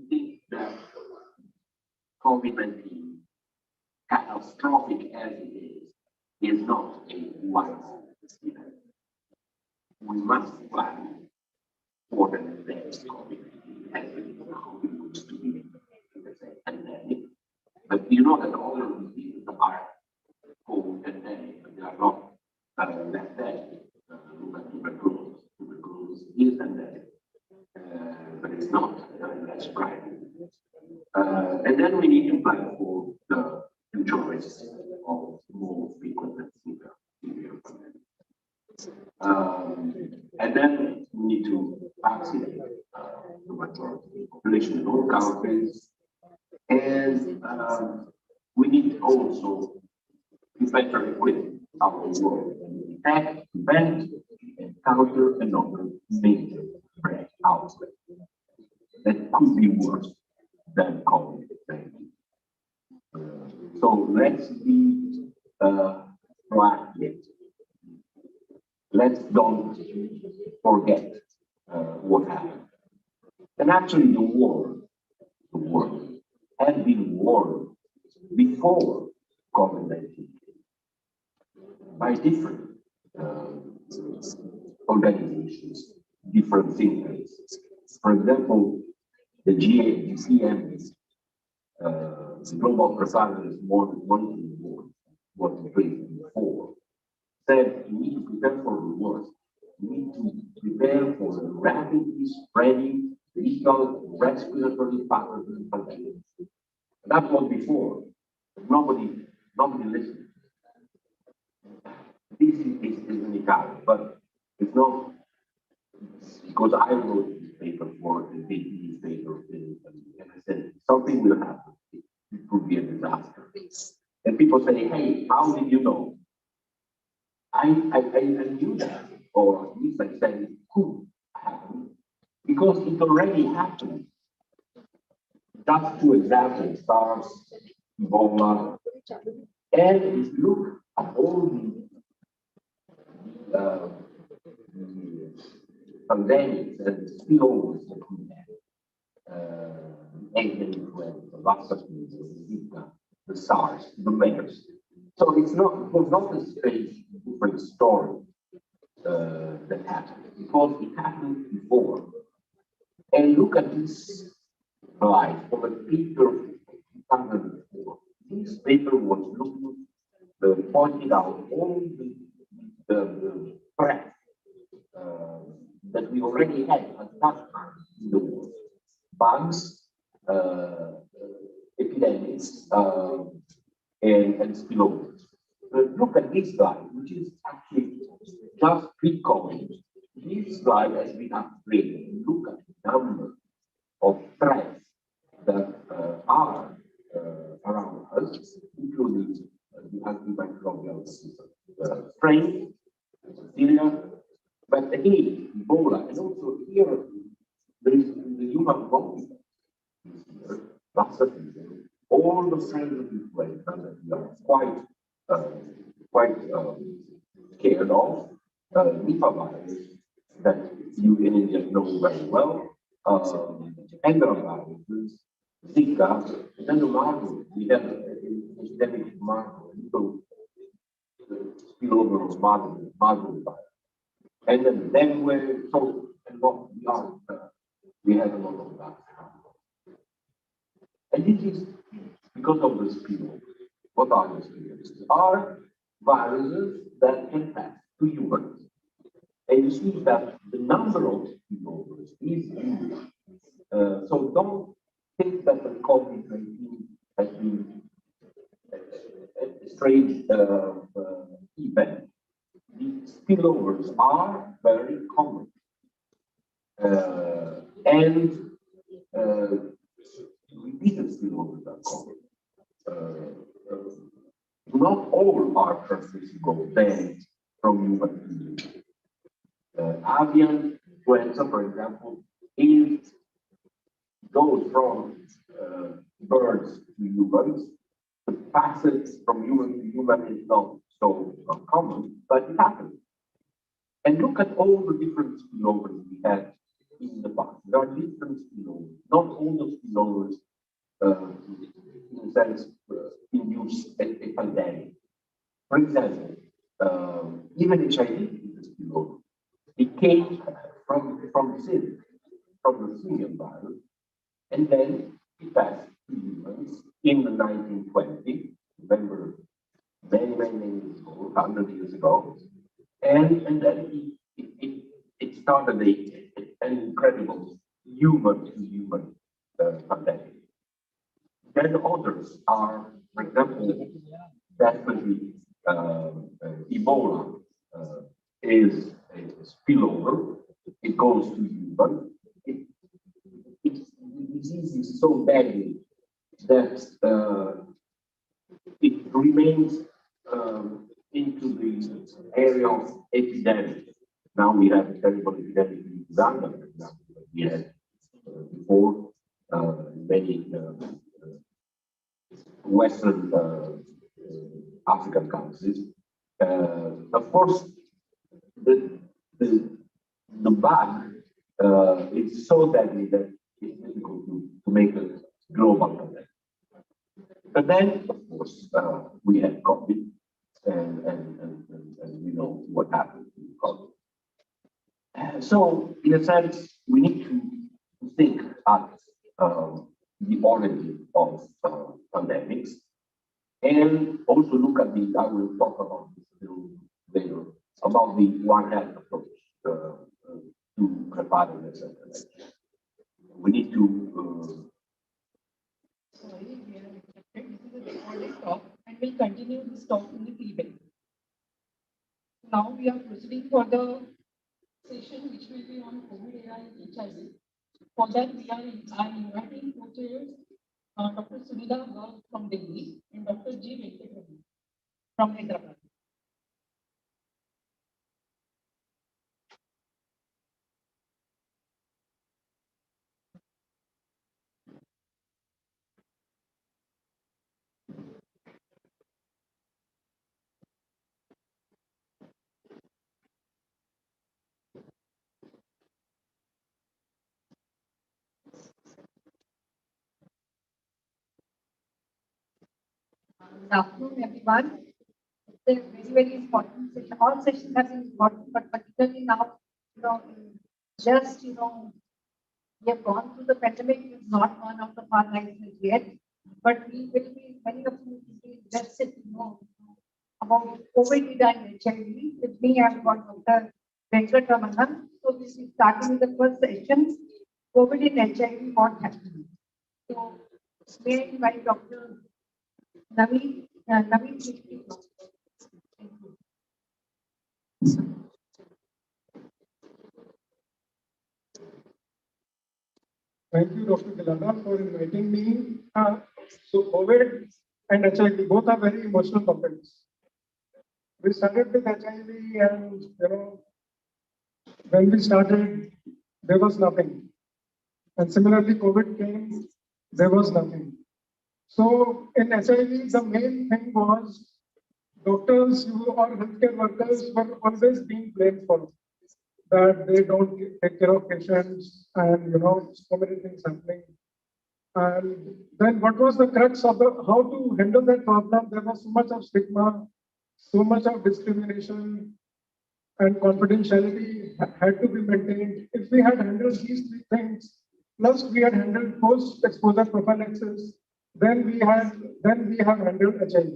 think that COVID-19, catastrophic as it is not a once event. We must plan for the next COVID-19 as it is now. We used to be pandemic. But you know that all of these things are called pandemic, but they are not that bad. Look at tuberculosis. Tuberculosis is pandemic, but it's not. That's right. And then we need to plan for the future risks of more frequent and severe pandemics. And then we need to vaccinate the majority of the population in all countries. And we need also to better equip our world and detect, prevent, and counter another major threat outbreak that could be worse than COVID-19. So let's be proactive. Let's don't forget what happened. And actually, the world had been warned before COVID-19 by different organizations, different think tanks. For example, the GPM, the Global Preparedness Monitoring Board, was created before, said you need to prepare for the worst. You need to prepare for the rapidly spreading lethal respiratory pathogen pandemic. That was before. Nobody listened. This is in Italian, but it's not because I wrote this paper for the big newspaper and I said something will happen. It could be a disaster. And people say, hey, how did you know? I knew that, or at least I said it could happen, because it already happened. Just two examples, SARS, Ebola, and if you look at all the pandemics and spillovers that we had, avian influenza, Lassa fever, Zika, the SARS, the MERS. So it was not a strange, different story that happened, because it happened before. And look at this slide from a paper of 2004. This paper was looking, pointed out all the threats that we already had at that time in the world. Bugs, epidemics, and spillovers. Look at this slide, which is actually just pre-COVID. This slide has been upgraded. Look at the number of threats that are around us, including the antimicrobial strain, Syria, but again, Ebola, and also here there is the human body here, Lassa fever, all the kinds of influenza that we are quite scared of, Nipah virus that you in India know very well, enteroviruses, Zika, and then the marble. We have an epidemic marble, so spillover of marble virus. And then dengue, so and what we have a lot of that. And this is because of the spillover. What are the spillovers? Are viruses that can pass to humans. And you see that the number of spillovers is huge. So don't think that the COVID-19 has been a strange event. The spillovers are very common. And repeated spillovers are common. Not all are transmissible then from human to human. Avian influenza, for example, goes from birds to humans. The passage from human to human is not so common, but it happens. And look at all the different spillovers we had in the past. There are different spillovers. Not all the spillovers, in a sense, induce a pandemic. For example, even HIV is a spillover. It came from the simian virus, and then it passed to humans in the 1920s. Remember, many years ago, 100 years ago, and then it started an incredible human-to-human pandemic. Then others are, for example, definitely Ebola is a spillover. It goes to human. The disease is so deadly that it remains into the area of epidemic. Now we have a terrible epidemic in Uganda, for example, that we had before many Western African countries. Of course, the bug is so deadly that it's difficult to make a global pandemic. But then, of course, we had COVID, and we know what happened to COVID. So, in a sense, we need to think at the origin of pandemics, and also look at the, I will talk about this later, about the One Health approach to preparedness and prevention. We need to. Sorry, we are interrupted. This is a recorded talk, and we'll continue this talk in the feedback. Now we are proceeding for the session which will be on COVID era and HIV. For that, I am inviting co-chairs, Dr. Sunila Garg from Delhi and Dr. G. Venkataraman from Hyderabad. Good afternoon, everyone. It's a very important session. All sessions have been important, but particularly now, just, we have gone through the pandemic. We've not gone out of our lives yet, but we will be, many of you will be interested to know about COVID and HIV. With me, I've got Dr. Venkataraman. So we'll be starting with the first session, COVID and HIV, what happened. So may I invite Dr. Naveen, please. Thank you, Dr. Gilada, for inviting me. So COVID and HIV both are very emotional topics. We started with HIV, and when we started, there was nothing. And similarly, COVID came, there was nothing. So in HIV, the main thing was doctors or healthcare workers were always being blamed for that they don't take care of patients, and so many things happening. And then what was the crux of how to handle that problem? There was so much of stigma, so much of discrimination, and confidentiality had to be maintained. If we had handled these three things, plus we had handled post-exposure prophylaxis, then we have handled HIV.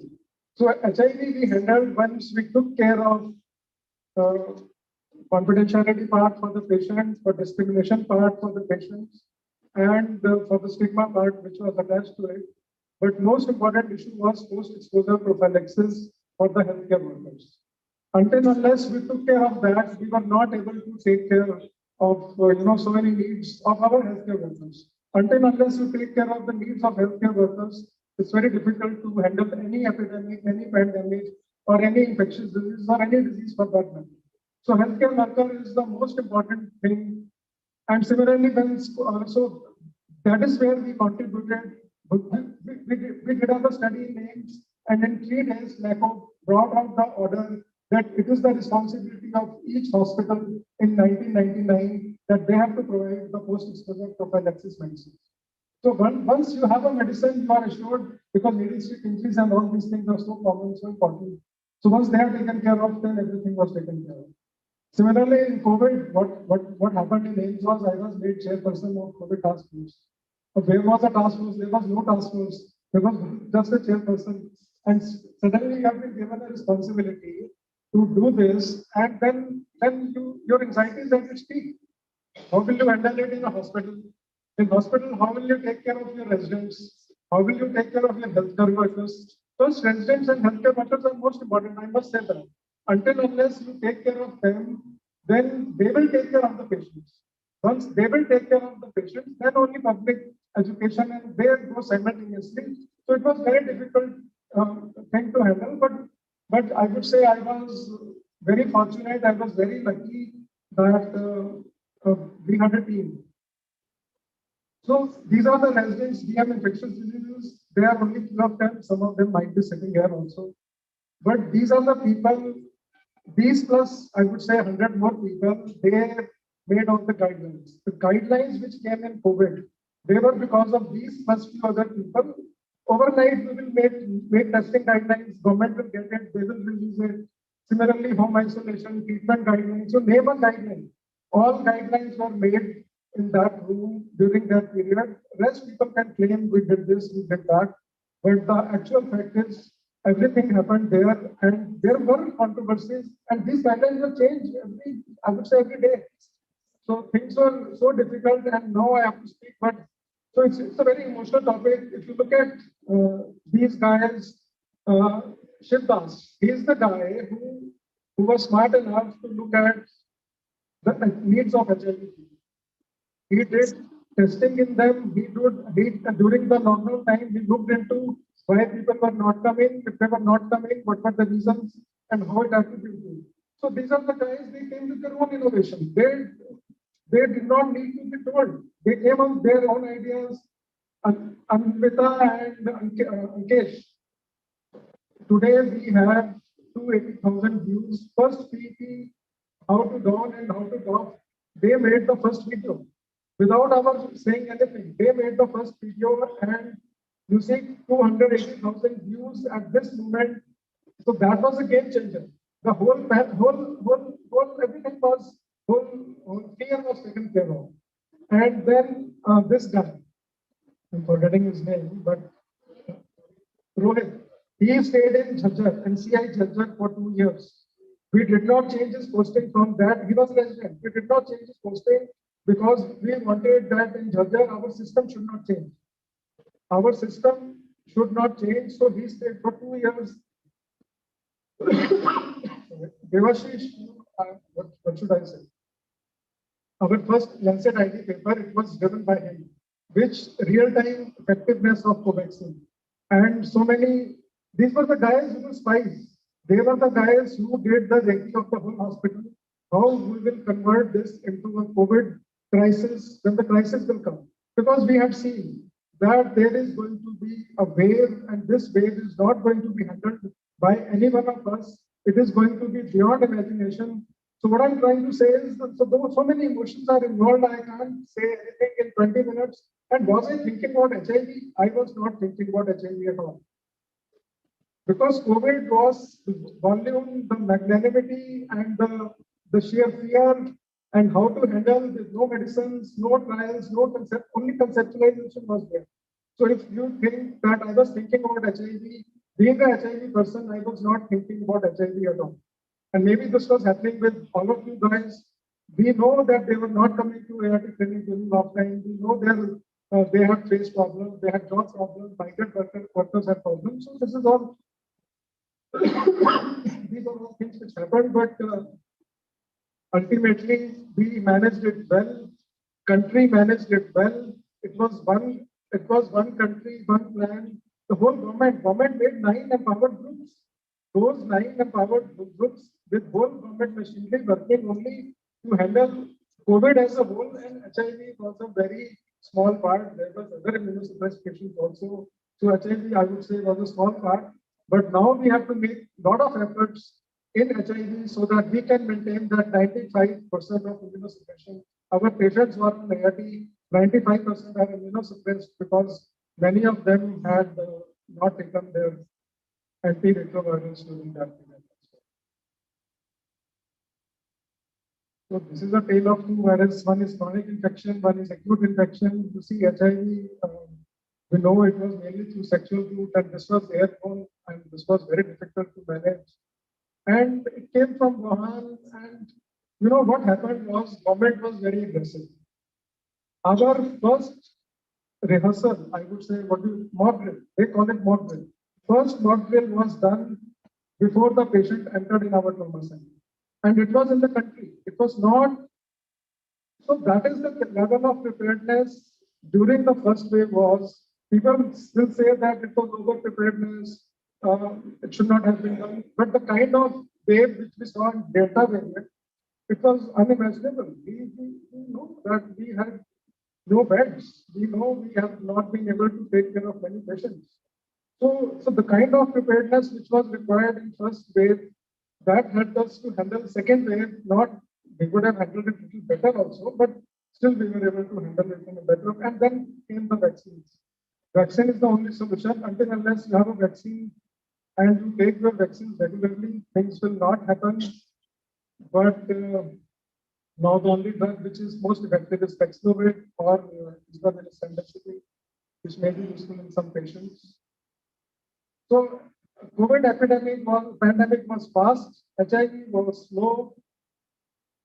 So HIV we handled once we took care of confidentiality part for the patient, for discrimination part for the patients, and for the stigma part which was attached to it. But most important issue was post-exposure prophylaxis for the healthcare workers. Until unless we took care of that, we were not able to take care of so many needs of our healthcare workers. Until unless we take care of the needs of healthcare workers, it's very difficult to handle any epidemic, any pandemic, or any infectious disease, or any disease for that matter. So healthcare worker is the most important thing. And similarly, so that is where we contributed. We did have a study in names, and in 3 days, NACO brought out the order that it is the responsibility of each hospital in 1999 that they have to provide the post-exposure prophylaxis medicine. So once you have a medicine, you are assured, because needle stick injuries and all these things are so common, so important. So once they are taken care of, then everything was taken care of. Similarly, in COVID, what happened in AIMS was I was made chairperson of COVID task force. So there was a task force, there was no task force, there was just a chairperson. And suddenly you have been given a responsibility to do this, and then your anxiety is at its peak. How will you handle it in a hospital? In hospital, how will you take care of your residents? How will you take care of your healthcare workers? Those residents and healthcare workers are most important, I must say that. Until unless you take care of them, then they will take care of the patients. Once they will take care of the patients, then only public education and they go simultaneously. So it was very difficult thing to handle, but I would say I was very fortunate. I was very lucky that we had a team. So these are the residents. We have infectious diseases. There are only few of them. Some of them might be sitting here also. But these are the people. These plus, I would say, 100 more people. They made out the guidelines. The guidelines which came in COVID, they were because of these plus few other people. Overnight, we will make testing guidelines. Government will get it. They will release it. Similarly, home isolation, treatment guidelines. So name a guideline. All guidelines were made in that room during that period. Rest people can claim we did this, we did that. But the actual fact is everything happened there, and there were controversies, and these guidelines were changed I would say every day. So things were so difficult, and now I have to speak, but so it's a very emotional topic. If you look at these guys, Shivdas, he's the guy who was smart enough to look at the needs of HIV. He did testing in them. He during the lockdown time, he looked into why people were not coming. If they were not coming, what were the reasons and how it had to be done. So these are the guys, they came with their own innovation. They did not need to be told. They came on their own ideas. Anvita and Ankesh. Today we have 280,000 views. First PT, how to down and how to doff. They made the first video without our saying anything. They made the first video, and you see 280,000 views at this moment. So that was a game changer. The whole everything was whole fear was taken care of. And then this guy, I'm forgetting his name, but Rohit, he stayed in Jhajjar, NCI Jhajjar for 2 years. We did not change his posting from that. He was resident. We did not change his posting because we wanted that in Jhajjar, our system should not change. Our system should not change. So he stayed for 2 years. Devashish, what should I say? Our first Lancet ID paper, it was driven by him, which real-time effectiveness of Covaxin. And so many, these were the guys who were spies. They were the guys who did the ranking of the whole hospital, how we will convert this into a COVID crisis when the crisis will come. Because we had seen that there is going to be a wave, and this wave is not going to be handled by any one of us. It is going to be beyond imagination. So what I'm trying to say is that so many emotions are involved, I can't say anything in 20 minutes. And was I thinking about HIV? I was not thinking about HIV at all. Because COVID was the volume, the magnanimity, and the sheer fear, and how to handle with no medicines, no trials, no concept, only conceptualization was there. So if you think that I was thinking about HIV, being a HIV person, I was not thinking about HIV at all. And maybe this was happening with all of you guys. We know that they were not coming to ART training during lockdown. We know they have faced problems, they had job problems, migrant workers have problems. So this is all, these are all things which happened, but ultimately we managed it well. Country managed it well. It was one country, one plan. The whole government made 9 empowered groups. Those 9 empowered groups with whole government machinery working only to handle COVID as a whole, and HIV was a very small part. There was other immunosuppressed patients also. So HIV, I would say, was a small part. But now we have to make a lot of efforts in HIV so that we can maintain that 95% of immunosuppression our patients were on ART, 95% are immunosuppressed because many of them had not taken their antiretrovirals during that period. So this is a tale of two viruses. One is chronic infection, one is acute infection. You see HIV, we know it was mainly through sexual route, and this was airborne, and this was very difficult to manage. And it came from Wuhan, and what happened was government was very aggressive. Our first rehearsal, I would say, mock drill, they call it mock drill. First mock drill was done before the patient entered in our trauma center. And it was in the country. It was not. So that is the level of preparedness during the first wave was. People still say that it was over preparedness. It should not have been done. But the kind of wave which we saw in Delta variant, it was unimaginable. We know that we had no beds. We know we have not been able to take care of many patients. So the kind of preparedness which was required in first wave, that helped us to handle second wave. Not we would have handled it a little better also, but still we were able to handle it in a better way. And then came the vaccines. Vaccine is the only solution. Until unless you have a vaccine and you take your vaccines regularly, things will not happen. But now the only drug which is most effective is Paxlovid or Isradimicin, which may be useful in some patients. So COVID pandemic was fast, HIV was slow,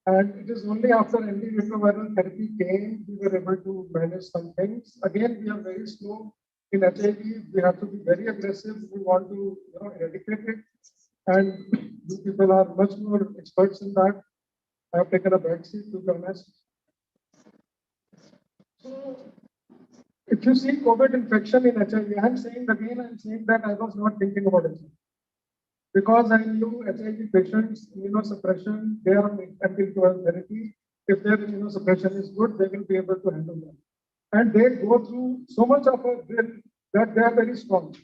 and it is only after antiretroviral therapy came we were able to manage some things. Again, we are very slow in HIV. We have to be very aggressive. We want to eradicate it, and you people are much more experts in that. I have taken a back seat, to be honest. So, if you see COVID infection in HIV, I'm saying that I was not thinking about it. Because I knew HIV patients, immunosuppression, they are on antiretroviral therapy. If their immunosuppression is good, they will be able to handle that. And they go through so much of a drill that they are very strong.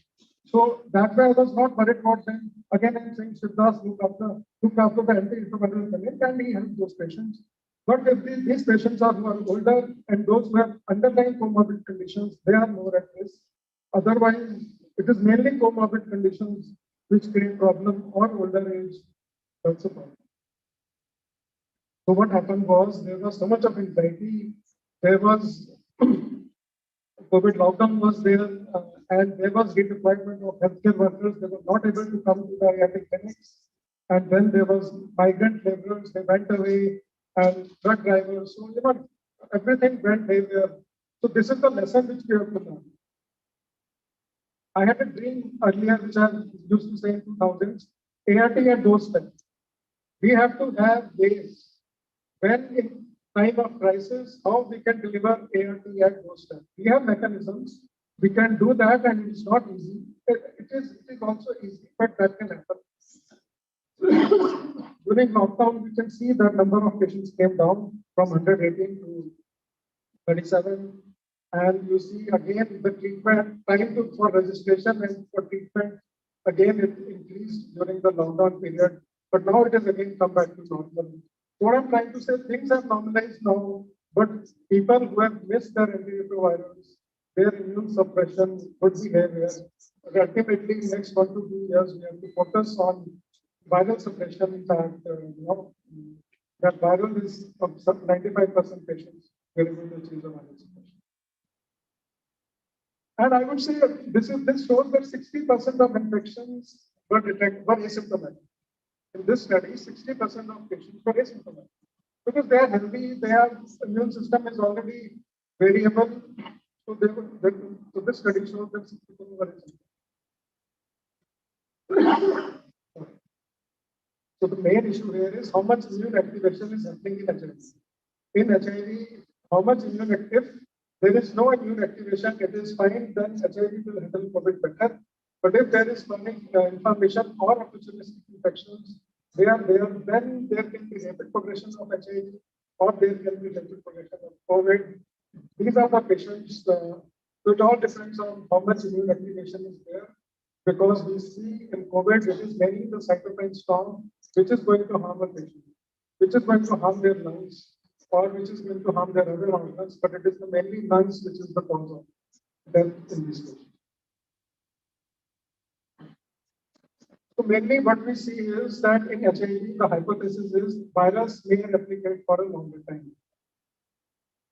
So that way I was not worried about them. Again, I'm saying Siddhas look after the antiretroviral clinic and he helps those patients. But if these patients are older and those who have underlying comorbid conditions, they are more at risk. Otherwise, it is mainly comorbid conditions which create problem or older age. That's a problem. So what happened was there was so much of anxiety. There was COVID lockdown was there, and there was redeployment of healthcare workers. They were not able to come to the IIT clinics. And then there was migrant laborers. They went away, and truck drivers. So everything went haywire. So this is the lesson which we have to learn. I had a dream earlier, which I used to say in 2000s, ART at doorstep. We have to have ways when in time of crisis, how we can deliver ART at doorstep. We have mechanisms. We can do that, and it's not easy. It is also easy, but that can happen. During lockdown, we can see the number of patients came down from 118 to 37. And you see again the treatment time for registration and for treatment again it increased during the lockdown period, but now it has again come back to normal. What I'm trying to say, things have normalized now, but people who have missed their antiretrovirals, their immune suppression would be heavier. But ultimately, next 1 to 2 years, we have to focus on viral suppression. That viral is of 95% patients were able to achieve the viral suppression. And I would say this shows that 60% of infections were asymptomatic. In this study, 60% of patients were asymptomatic because they are healthy, their immune system is already variable. So this study shows that 60% were asymptomatic. So the main issue here is how much immune activation is happening in HIV. In HIV, how much immune active? There is no immune activation, it is fine, then HIV will handle COVID better. But if there is chronic inflammation or opportunistic infections, they are there, then there can be rapid progression of HIV or there can be rapid progression of COVID. These are the patients, so it all depends on how much immune activation is there. Because we see in COVID, it is mainly the cytokine storm, which is going to harm a patient, which is going to harm their lungs. or which is going to harm their other organs, but it is the mainly lungs which is the cause of death in these patients. So mainly what we see is that in HIV, the hypothesis is virus may replicate for a longer time.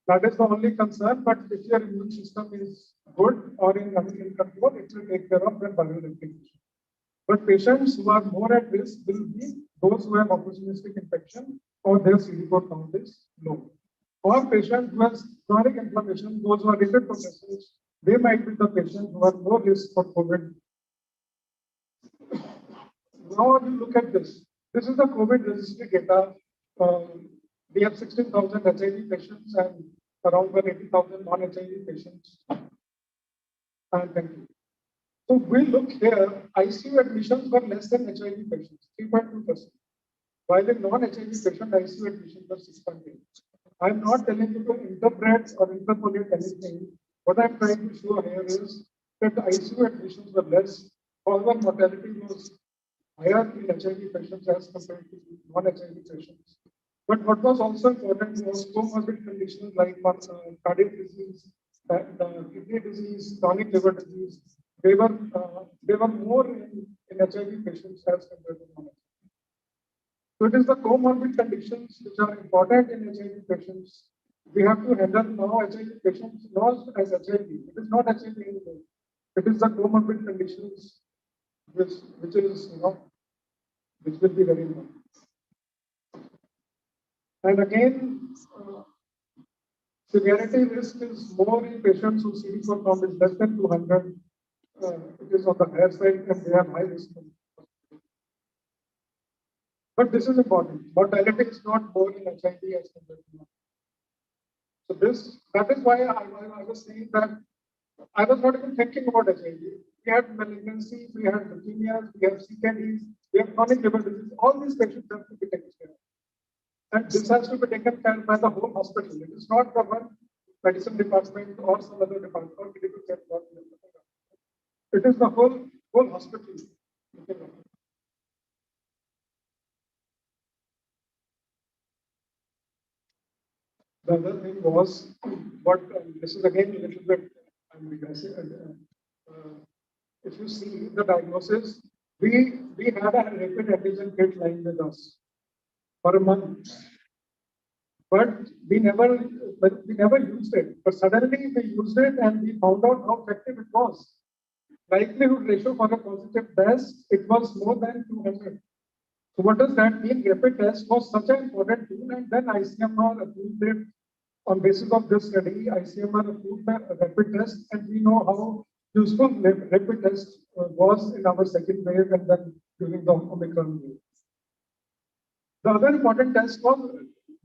That is the only concern, but if your immune system is good or in control, it will take care of the viral replication. But patients who are more at risk will be those who have opportunistic infection or their CD4 count is low. Or patients who have chronic inflammation, those who are rated professionals, they might be the patients who are more risk for COVID. Now you look at this. This is the COVID registry data. We have 16,000 HIV patients and around 180,000 non-HIV patients. And thank you. So we look here, ICU admissions were less than HIV patients, 3.2%. While in non-HIV patient, ICU admissions were 6.8. I'm not telling you to interpret or interpolate anything. What I'm trying to show here is that the ICU admissions were less, however, mortality was higher in HIV patients as compared to non-HIV patients. But what was also important was comorbid conditions like cardiac disease, kidney disease, chronic liver disease. They were more in HIV patients as compared to non-HIV. So it is the comorbid conditions which are important in HIV patients. We have to handle now HIV patients not as HIV. It is not HIV anymore. It is the comorbid conditions which is which will be very important. And again, severity risk is more in patients whose CD4 count is less than 200. It is on the higher side and they have high risk. But this is important. Mortality is not more in HIV as compared to non. So that is why I was saying that I was not even thinking about HIV. We had malignancy, we had leukemias, we have CKDs, we have chronic liver disease. All these patients have to be taken care of. And this has to be taken care of by the whole hospital. It is not the one medicine department or some other department or medical care department. It is the whole hospital. The other thing was what this is again a little bit I'm regressing. If you see the diagnosis, we had a rapid antigen kit lying with us for a month, but we never used it. But suddenly we used it and we found out how effective it was. Likelihood ratio for a positive test, it was more than 200. So what does that mean? Rapid test was such an important tool, and then ICMR approved it. On basis of this study, ICMR approved the rapid test, and we know how useful rapid test was in our second wave and then during the Omicron wave. The other important test was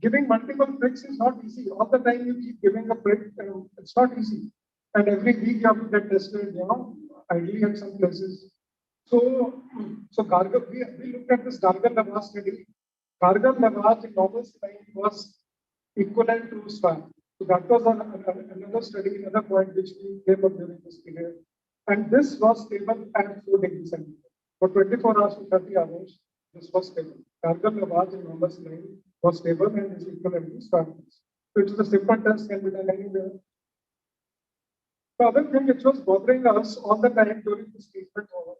giving multiple pricks is not easy. All the time you keep giving a prick, it's not easy. And every week you have to get tested, ideally at some places. So Gargle, we looked at this Gargle-Lavage study. Gargle-Lavage in normal saline was equivalent to swab. So that was another study, another point which we came up during this period. And this was stable at 4 degrees centigrade. For 24 hours to 30 hours, this was stable. Gargle-Lavage in normal saline was stable and is equivalent to swab. So it is a simple test, can be done anywhere. The other thing which was bothering us all the time during this treatment was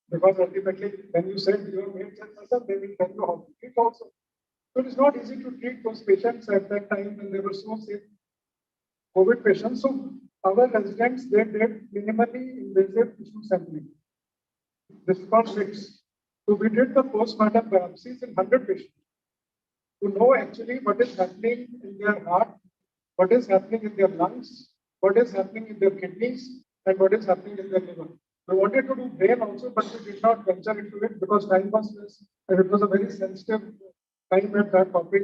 because ultimately, when you said your main person, they will tell you how to treat also. So it is not easy to treat those patients at that time when they were so sick, COVID patients. So our residents, they did minimally invasive tissue sampling. This is called SIX. So we did the postmortem biopsies in 100 patients to know actually what is happening in their heart, what is happening in their lungs, what is happening in their kidneys, and what is happening in their liver. We wanted to do brain also, but we did not venture into it because time was less and it was a very sensitive time at that topic.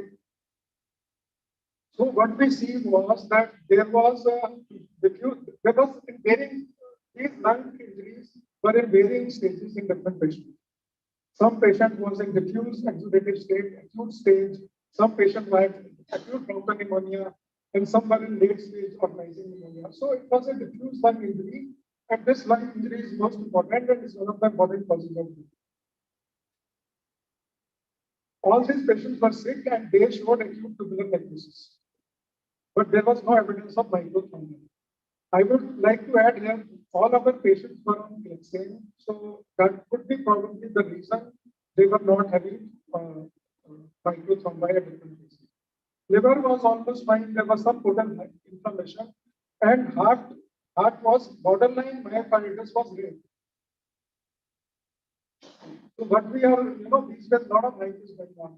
So what we see was that there was in varying, these lung injuries were in varying stages in different patients. Some patient was in diffuse exudative state, acute stage. Some patient had acute bronchopneumonia, and some were in late stage organizing pneumonia. So it was a diffuse lung injury. And this lung injury is most important and is one of the important causes of death. all these patients were sick and they showed acute tubular necrosis. But there was no evidence of microthrombosis. I would like to add here, all our patients were on Clexane, so that could be probably the reason they were not having microthrombi at different places. Liver was almost fine, there was some total inflammation, and heart was borderline myocarditis was rare. So what we are, these were a lot of life is going on.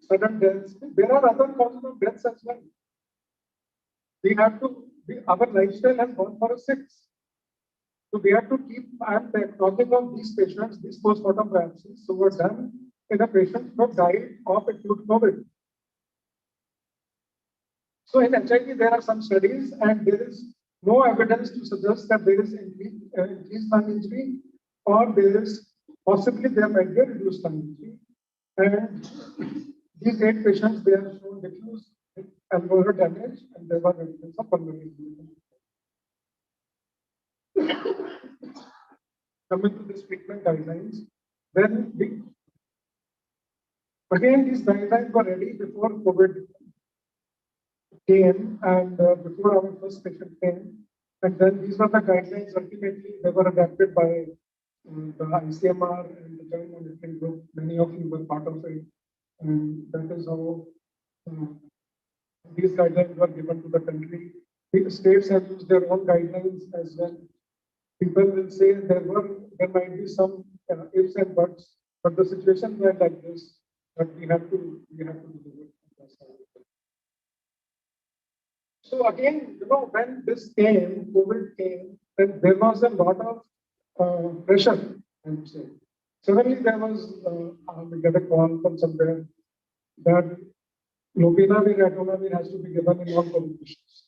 Sudden deaths. There are other causes of deaths as well. We have to, our lifestyle has gone for a 6. So we have to keep, I'm talking of these patients, these postmortem biopsies, so were done in a patient who died of acute COVID. So in HIV, there are some studies and there is no evidence to suggest that there is increased lung injury or there is possibly there might be a reduced lung injury. And these 8 patients, they have shown diffuse alveolar damage and there was evidence of pulmonary embolism. Coming to this treatment guidelines, then again these guidelines were ready before COVID came and before our first patient came. And then these were the guidelines. Ultimately, they were adapted by the ICMR and the Joint Monitoring Group. Many of you were part of it. And that is how these guidelines were given to the country. The states have used their own guidelines as well. People will say there might be some ifs and buts, but the situation were like this, but we have to do it. So again, when this came, COVID came, then there was a lot of pressure, I would say. Suddenly there was, we get a call from somewhere that lopinavir, ritonavir has to be given in all COVID patients.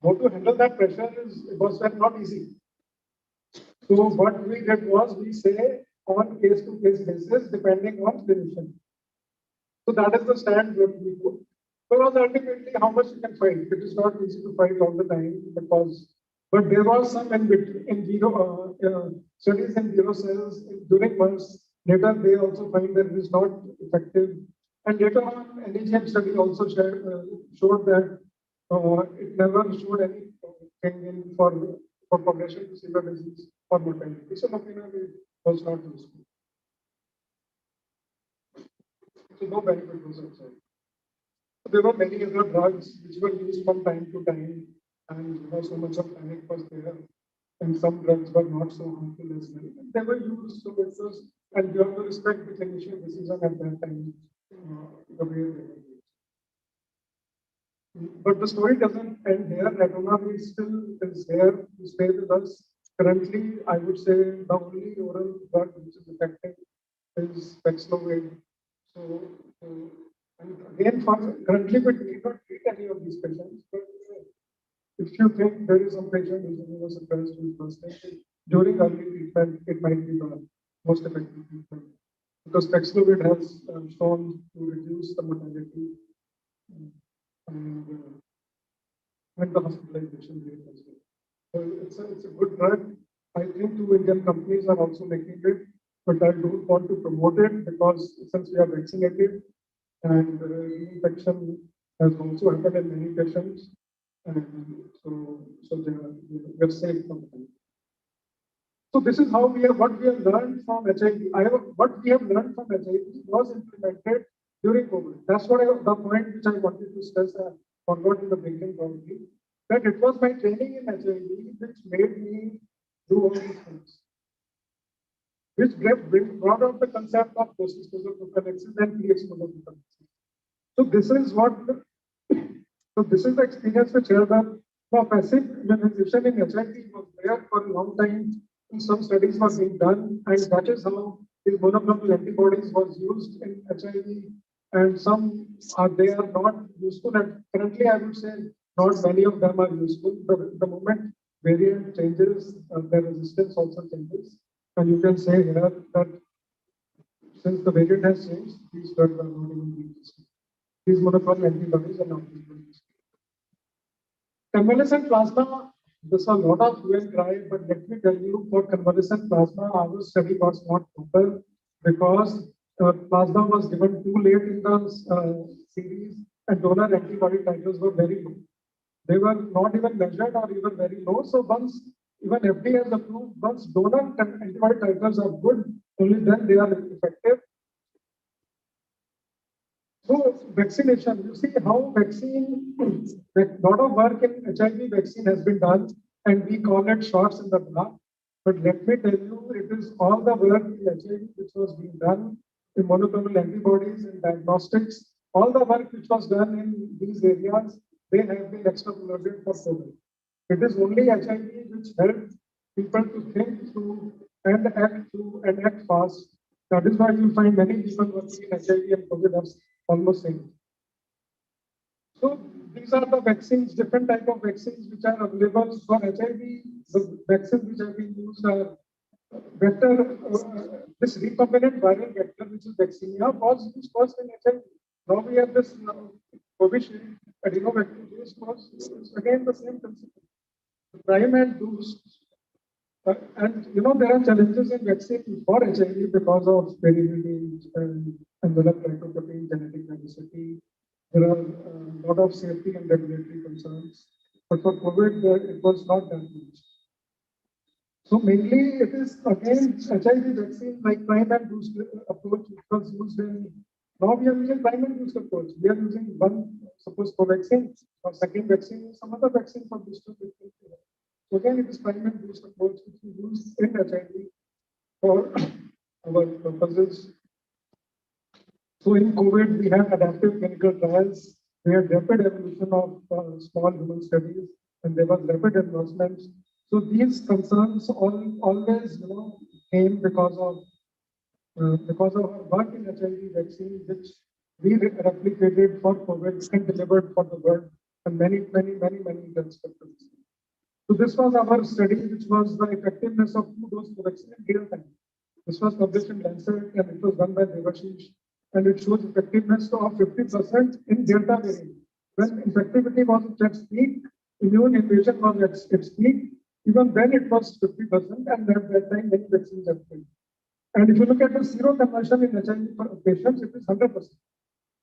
How to handle that pressure was not easy. So what we did was we say on case-to-case basis, depending on clinician. So that is the stand that we put. Because ultimately, how much you can fight? It is not easy to fight all the time but there was some studies in zero cells during months. Later, they also find that it is not effective. And later on, NHM study also showed that it never showed anything for progression to severe disease or mortality. So, it was not useful. So, no benefit was observed. There were many other drugs which were used from time to time, and so much of panic was there. And some drugs were not so harmful as well. And they were used, so it was, and you have to respect the clinician decision at that time, the way they were used. But the story doesn't end here. Ritonavir still is here to stay with us. Currently, I would say the only oral drug which is effective is Paxlovid. So, and again, currently we need not treat any of these patients, but if you think there is some patient who is immunosuppressed who is bursting, during early treatment, it might be the most effective treatment. Because Paxlovid has shown to reduce the mortality and the hospitalization rate as well. So it's a good drug. I think 2 Indian companies are also making it, but I don't want to promote it because since we are vaccinated, and infection has also happened in many patients, and so they are safe from that. So this is how what we have learned from HIV. What we have learned from HIV was implemented during COVID. That's the point which I wanted to stress. I forgot in the beginning probably that it was my training in HIV which made me do all these things, which brought out the concept of post-exposure prophylaxis and pre-exposure prophylaxis. So this is the experience which held up. Now, passive immunization in HIV was there for a long time. Some studies were being done, and that is how these monoclonal antibodies was used in HIV. And some they are not useful. And currently, I would say not many of them are useful. The moment variant changes, their resistance also changes. And you can say here that since the variant has changed, these drugs are not even being used. These monoclonal antibodies are not being used. Convalescent plasma, there's a lot of hue and cry, but let me tell you, for convalescent plasma, our study was not proper. because plasma was given too late in the series and donor antibody titers were very low. They were not even measured or even very low. So once even FDA has approved, once donor antibody titers are good, only then they are effective. So vaccination, you see how vaccine, a lot of work in HIV vaccine has been done, and we call it shots in the dark. But let me tell you, it is all the work in HIV which was being done in monoclonal antibodies and diagnostics, all the work which was done in these areas, they have been extrapolated for COVID. It is only HIV which helped people to think through and act fast. That is why you find many people working in HIV and COVID are almost same. So these are the vaccines, different type of vaccines which are available for HIV. The vaccines which have been used are vector, this recombinant viral vector, which is vaccinia, was used first in HIV. Now we have this Covishield adenovector based was again the same principle. The prime and boost. And you know there are challenges in vaccine for HIV because of variability and envelope glycoprotein genetic diversity. There are a lot of safety and regulatory concerns. But for COVID, it was not that much. So mainly it is again HIV vaccine like prime and boost approach which was used in. Now we are using prime and boost approach. We are using one, suppose for vaccine, or second vaccine, some other vaccine for booster. So again, it is prime and boost approach which we use in HIV for our purposes. So in COVID, we had adaptive clinical trials. We had rapid evolution of small human studies, and there was rapid advancement. So these concerns always, came because of our work in HIV vaccine, which we replicated for COVID and delivered for the world, and many intense countries. So this was our study, which was the effectiveness of two-dose vaccine in real time. This was published in Lancet, and it was done by Devashish, and it shows effectiveness of 50% in Delta variant. When infectivity was at its peak, immune invasion was at its peak, even then it was 50%, and at that time many vaccines have failed. And if you look at the seroconversion in HIV patients, it is 100%.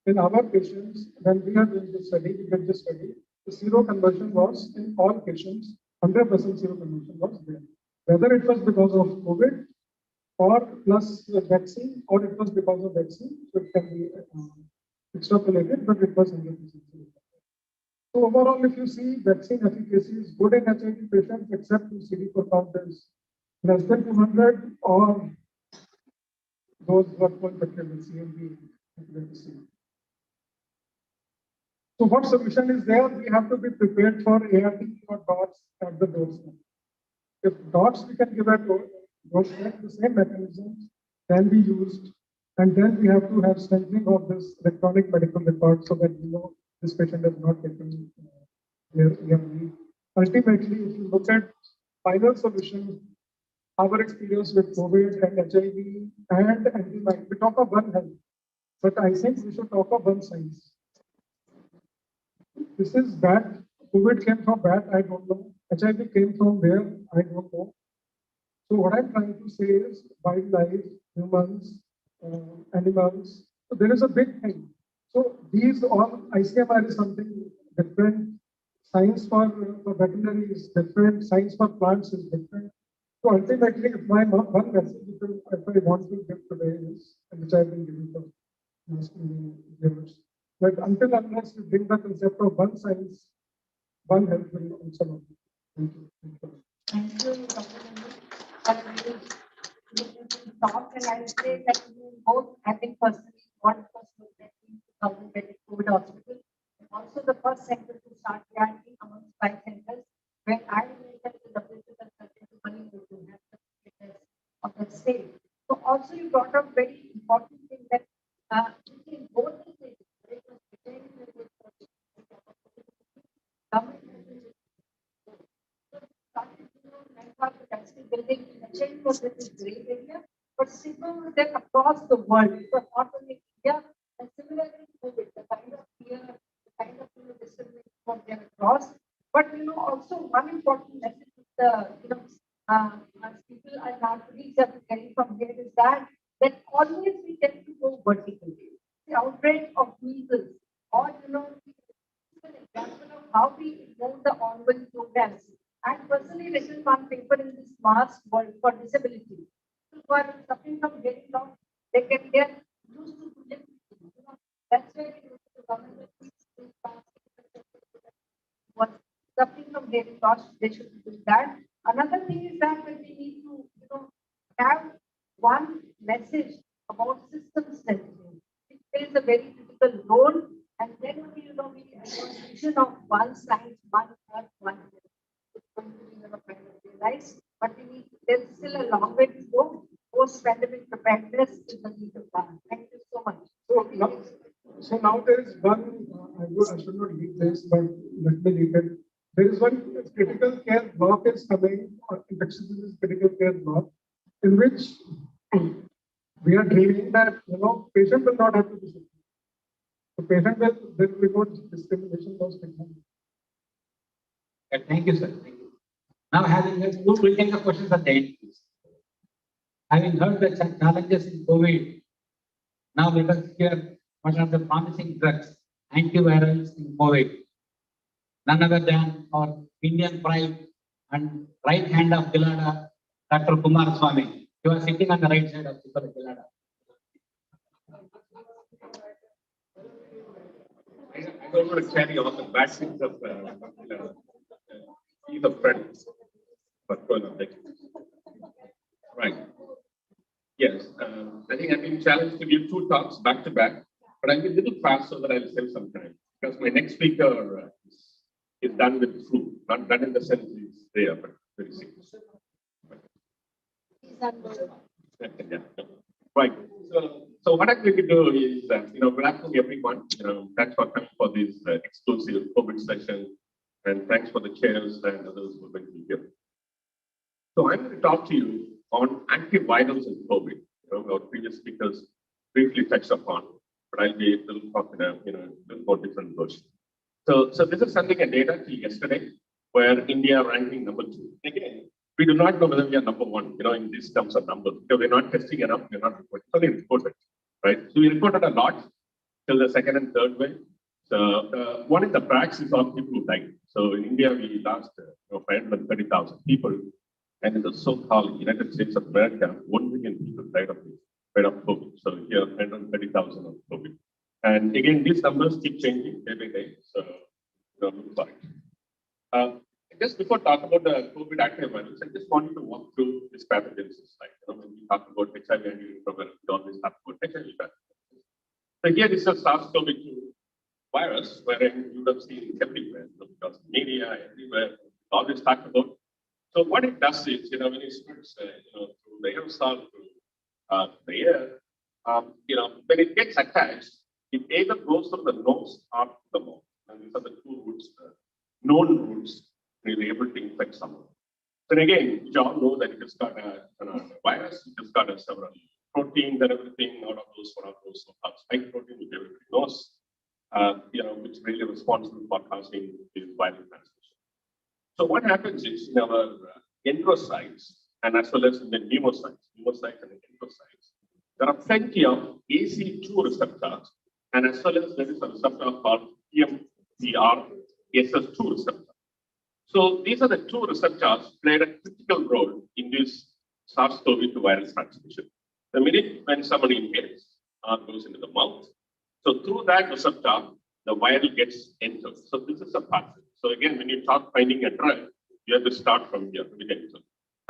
In our patients, when we are doing this study, we did this study, the seroconversion was in all patients, 100% seroconversion was there. Whether it was because of COVID or plus the vaccine, or it was because of vaccine, so it can be extrapolated, but it was 100%. So overall, if you see, vaccine efficacy is good in HIV patients, except in CD4 count is less than 200, or those were co-infected with CMV. So what solution is there? We have to be prepared for ART or DOTS at the doorstep. If DOTS we can give at doorstep, the same mechanisms can be used, and then we have to have strengthening of this electronic medical record so that we know this patient has not taken ARV. Ultimately, if you look at final solution, our experience with COVID and HIV and antibiotics, we talk of One Health, but I think we should talk of one science. This is bat. COVID came from bat, I don't know. HIV came from where, I don't know. So what I'm trying to say is wildlife, humans, animals. So there is a big thing. So these all ICMR is something different. Science for veterinary is different. Science for plants is different. So ultimately, if my one message, if I want to give today is, which I've been giving for last years, that until unless we bring the concept of one science, one health will also not. Thank you. Thank you, Dr. Talk, and I'll say that you both have been personally one person that in 2020 COVID hospital, and also the first center to start reacting amongst 5 centers, where I believe that the WHO consultant money to have the fitness of the state. So also you brought up very important thing that in both the states, it was beginning with government started to manpower capacity building in a chain was in this gray area, but signal that across the world, it was not only India, and similarly COVID, the kind of fear, the kind of discrimination from there across. But also one important message is the as people are now colleagues are getting from here is that then always we tend to go vertically. The outbreak of measles, or an example of how we move the ongoing programs. And personally written one paper in this mass world for disability. Who are suffering from hearing loss, they are used to live. That's why the government was suffering from hearing loss, they should do that. Another thing is that when we need to, have one message about system strengthening. It plays a very critical role. And then we, we have a vision of one science, one earth, one health. It's going to be kind of realized, but there's still a long way to go. Post-pandemic preparedness is the need of plan. Thank you so much. So now there is one, I should not read this, but let me read it. There is one critical care block is coming, infectious disease critical care block, in which we are dreaming that, patient will not have to be sick. The patient will report discrimination those things. Thank you, sir. Thank you. Now, we'll take the questions at the end, please. Having heard the challenges in COVID, now let us hear what are the promising drugs, antivirals in COVID. None other than our Indian pride and right hand of Gilada, Dr. Kumar Swami. You are sitting on the right side of Gilada. I don't want to carry on the bad things of he's a friend. But right. Yes, I think I've been challenged to give 2 talks back to back, but I'll be a little fast so that I'll save some time. Because my next speaker is done with flu, not done in the sense he's there, but very sick. Yeah. Right. So what I'm going to do is, good afternoon, everyone. Thanks for coming for this exclusive COVID session, and thanks for the chairs and others who are going to be here. So I'm going to talk to you on antivirals in COVID. Our previous speakers briefly touched upon, but I'll be a little talking a little more different version. So this is something I data till yesterday, where India ranking number 2. Again, we do not know whether we are number 1, in these terms of numbers, because we're not testing enough, we're not reporting. It's only reported, right? So we reported a lot till the 2nd and 3rd wave. So one in the tracks is all people who died. So in India, we lost 530,000 people. And in the so-called United States of America, 1 million people died of COVID. So here, 130,000 of COVID. And again, these numbers keep changing day by day. So look for it. Just before talking about the COVID antivirals, I just wanted to walk through this pathogenesis slide. When we talk about HIV antiretroviral, we always talk about HIV pathogenesis. So here is a SARS-CoV-2 virus, wherein you have seen everywhere, because media, everywhere, always talk about. So what it does is, when it spreads, through the aerosol, through the air, when it gets attached, it either goes from the nose or the mouth. And these are the 2 routes, known routes, to be able to infect someone. So again, you all know that it has got a virus, it has got several proteins and everything. Out of those, one of those so-called spike protein, which everybody knows, which is really responsible for causing this viral transmission. So what happens is in our enterocytes and as well as in the pneumocytes and enterocytes, there are plenty of AC2 receptors, and as well as there is a receptor called TMPRSS2 receptor. So these are the 2 receptors played a critical role in this SARS-CoV-2 viral transmission. The minute when somebody inhales or goes into the mouth, so through that receptor, the viral gets entered. So this is a pathway. So again, when you talk finding a drug, you have to start from here.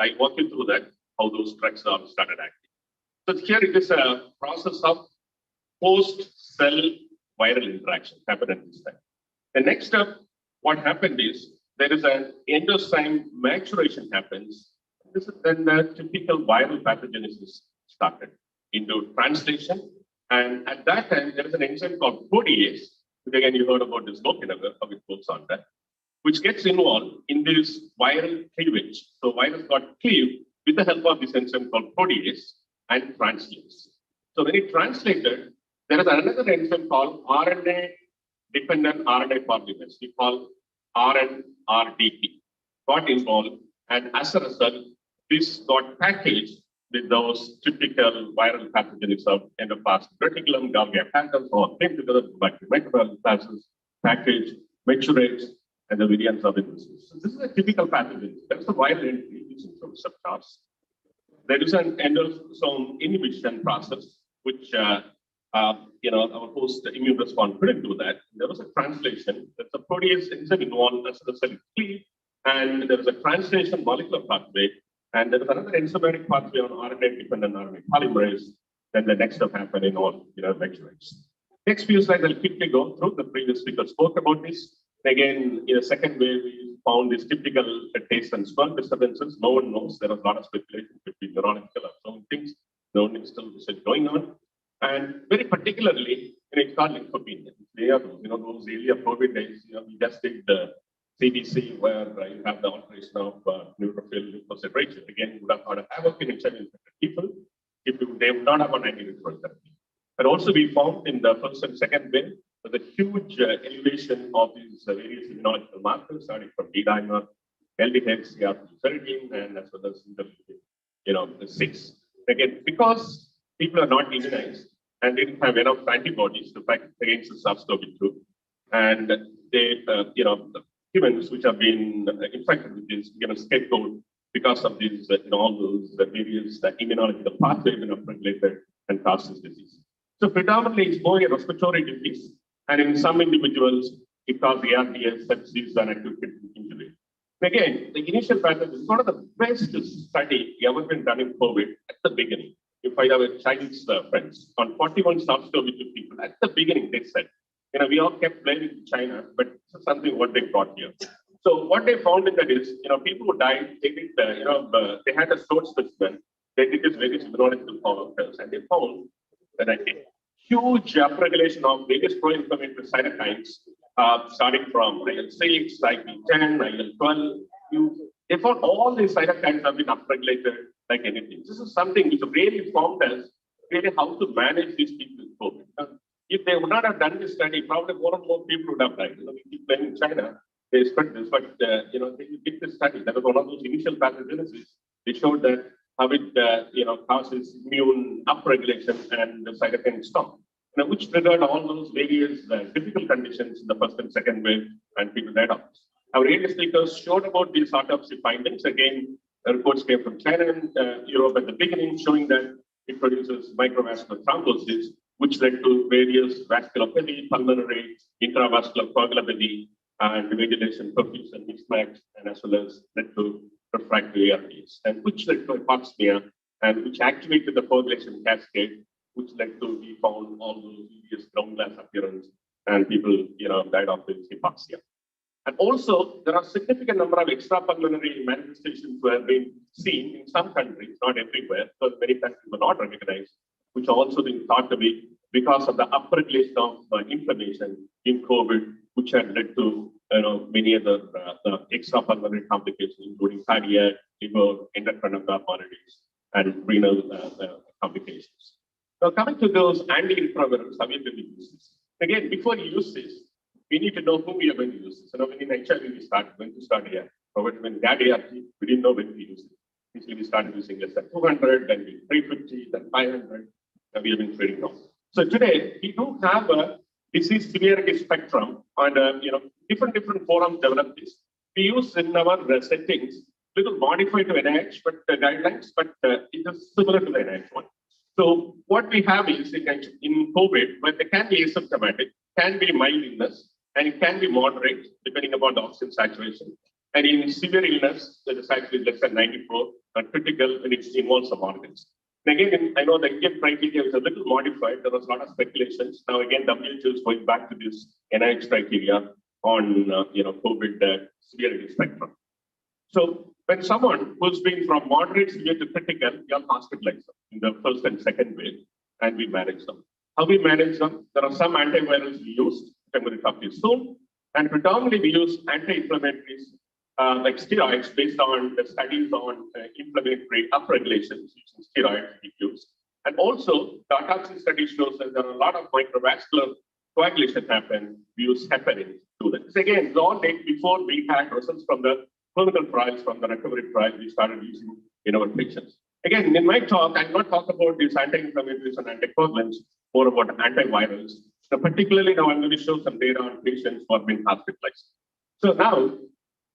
I walk you through that, how those drugs are started acting. So here it is a process of post-cell viral interaction happened at this time. The next step, what happened is there is an endozyme maturation happens. This is then the typical viral pathogenesis started into translation. And at that time, there is an enzyme called protease, which again, you heard about this book, how it works on that, which gets involved in this viral cleavage. So virus got cleaved with the help of this enzyme called protease and translates. So when it translated, there is another enzyme called RNA-dependent RNA polymerase. We call RNRDP, got involved, and as a result, this got packaged with those typical viral pathogens of endophast, reticulum, Golgi apparatus, all came together by microbial classes, package, maturate, and the variants of the disease. So this is a typical pathogen. That's the viral entry using some receptors. There is an endosome inhibition process, which our host immune response couldn't do that. There was a translation. There's a protease enzyme involved as the cell is cleaved, and there is a translation molecular pathway, and there is another enzymatic pathway on RNA-dependent RNA polymerase. Then the next step happened in all maturates. Next few slides, I'll quickly go through. The previous speaker spoke about this. Again, in the second wave, we found these typical taste and smell disturbances. No one knows. There was a lot of speculation between neurological or some things. No one is still research going on. And very particularly, it's called lymphopenia. They are, those earlier COVID days, we just did the CDC where you have the alteration of neutrophil lymphocyte ratio. Again, you would have had a havoc in HIV-infected people if they would not have an antiretroviral therapy. But also we found in the first and second wave, there's a huge elevation of these various immunological markers, starting from D-dimer, LDH, CRP13, and as well as the 6. Again, because people are not immunized and didn't have enough antibodies to fight against the SARS-CoV-2, and they, the humans which have been infected with this, given scapegoat because of these, all those various immunological pathways been upregulated and cause this disease. So predominantly, it's more a respiratory disease. And in some individuals, it causes ARDS, sepsis, and acute kidney injury. Again, the initial pattern is one of the best study ever been done in COVID at the beginning. If I have a Chinese friends, on 41 SARS-CoV-2 people, at the beginning, they said, we all kept blaming China, but this is something what they got here. So what they found in that is, people who died, they did, they had a short specimen, they did this various immunological follow-ups, and they found that huge upregulation of various pro-inflammatory cytokines, starting from IL-6, IL-10, IL-12. They found all these cytokines have been upregulated like anything. This is something which really informed us really how to manage these people with COVID. If they would not have done this study, probably more and more people would have died. We keep blaming China, they expect this, but they did this study. That was one of those initial pathogenesis. They showed that how it causes immune upregulation and the cytokine storm, which triggered all those various difficult conditions in the first and second wave, and people died of this. Our earlier speakers showed about these autopsy findings. Again, the reports came from China and Europe at the beginning, showing that it produces microvascular thrombosis, which led to various vasculopathy, pulmonary, intravascular coagulopathy, and ventilation, perfusion, mismatch, and as well as led to refractory ARDS, and which led to hypoxemia, and which activated the coagulation cascade, which led to we found all those various ground glass appearance, and people died of this hypoxia. And also, there are significant number of extrapulmonary manifestations who have been seen in some countries, not everywhere, because many countries were not recognized, which are also being thought to be because of the upregulation of inflammation in COVID, which had led to many other extrapulmonary complications, including cardiac, liver, endocrine abnormalities, and renal complications. Now, coming to those antiretrovirals, how we going to use this? Again, before you use this, we need to know who we are going to use this. When in HIV, we started when to start here. But when we had ART, we didn't know when to use it. Usually, we started using less than 200, then 350, then 500, and we have been trading now. So today, we do have a disease severity spectrum, and different forums develop this. We use in our settings little modified to NIH, but guidelines, but it is similar to the NIH one. So what we have is in COVID, when they can be asymptomatic, can be mild illness, and it can be moderate depending upon the oxygen saturation. And in severe illness, the saturation is less than 94, and critical when it involves some organs. And again, I know the Indian criteria is a little modified. There was a lot of speculations. Now again, WHO is going back to this NIH criteria on COVID severity spectrum. So when someone who's been from moderate severe to critical, we are hospitalized in the first and second wave, and we manage them. How we manage them? There are some antivirals we use, which I'm going to talk to you soon. And predominantly we use anti-inflammatories like steroids based on the studies on inflammatory upregulations using steroids we use. And also, the autopsy study shows that there are a lot of microvascular coagulation happen. We use heparin to that. So again, long day before we had results from the clinical trials, from the recovery trials we started using in our patients. Again, in my talk, I'll not talk about these anti-inflammatories and anticoagulants, more about antivirals. So particularly now I'm going to show some data on patients who have been hospitalized. So now,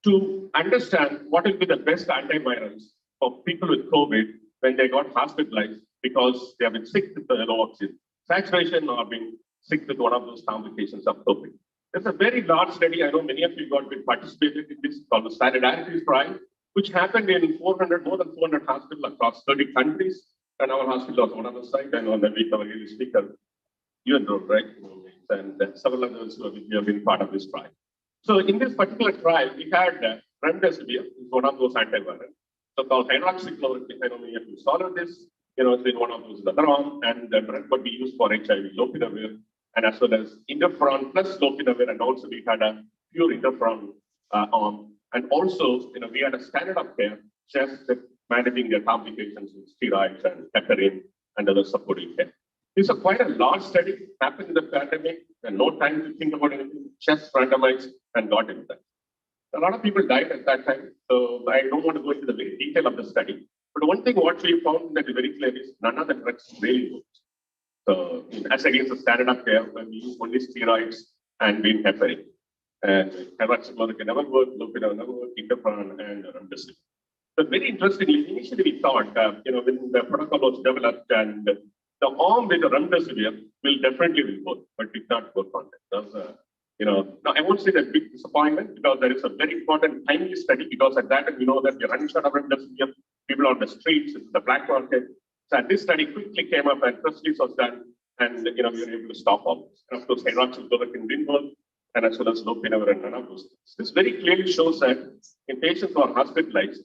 to understand what will be the best antivirals for people with COVID when they got hospitalized because they have been sick with the low oxygen saturation or been sick with one of those complications of COVID. There's a very large study. I know many of you got been participated in this called the Solidarity trial, which happened in more than 400 hospitals across 30 countries. And our hospital was one of the sites. And on the week, our really speaker, you and right? And several others who have been part of this trial. So in this particular trial, we had remdesivir, one of those antivirals, so-called hydroxychloroquine. I don't know if you saw this. It's been one of those in the other arm, and the drug would be used for HIV, lopinavir, and as well as interferon plus lopinavir, and also we had a pure interferon arm. And also, we had a standard of care just managing their complications with steroids and heparin and other supporting care. This is quite a large study, happened in the pandemic, and no time to think about anything, just randomized and got into that. A lot of people died at that time, so I don't want to go into the very detail of the study. But one thing what we found that is very clear is none of the drugs really works. So as against the standard of care, when we use only steroids and heparin. And hydroxychloroquine never worked, lopinavir never worked, interferon and remdesivir. So very interestingly, initially we thought, when the protocol was developed and the arm with the remdesivir will definitely work, but did not work on that. Now I won't say that big disappointment because there is a very important timely study because at that time we know that we are running short of remdesivir, people on the streets, it's the black market. So this study quickly came up and press release was done, and we were able to stop all this. And of course, hydroxychloroquine didn't work, and as well as lopinavir and none of those things. This very clearly shows that in patients who are hospitalized,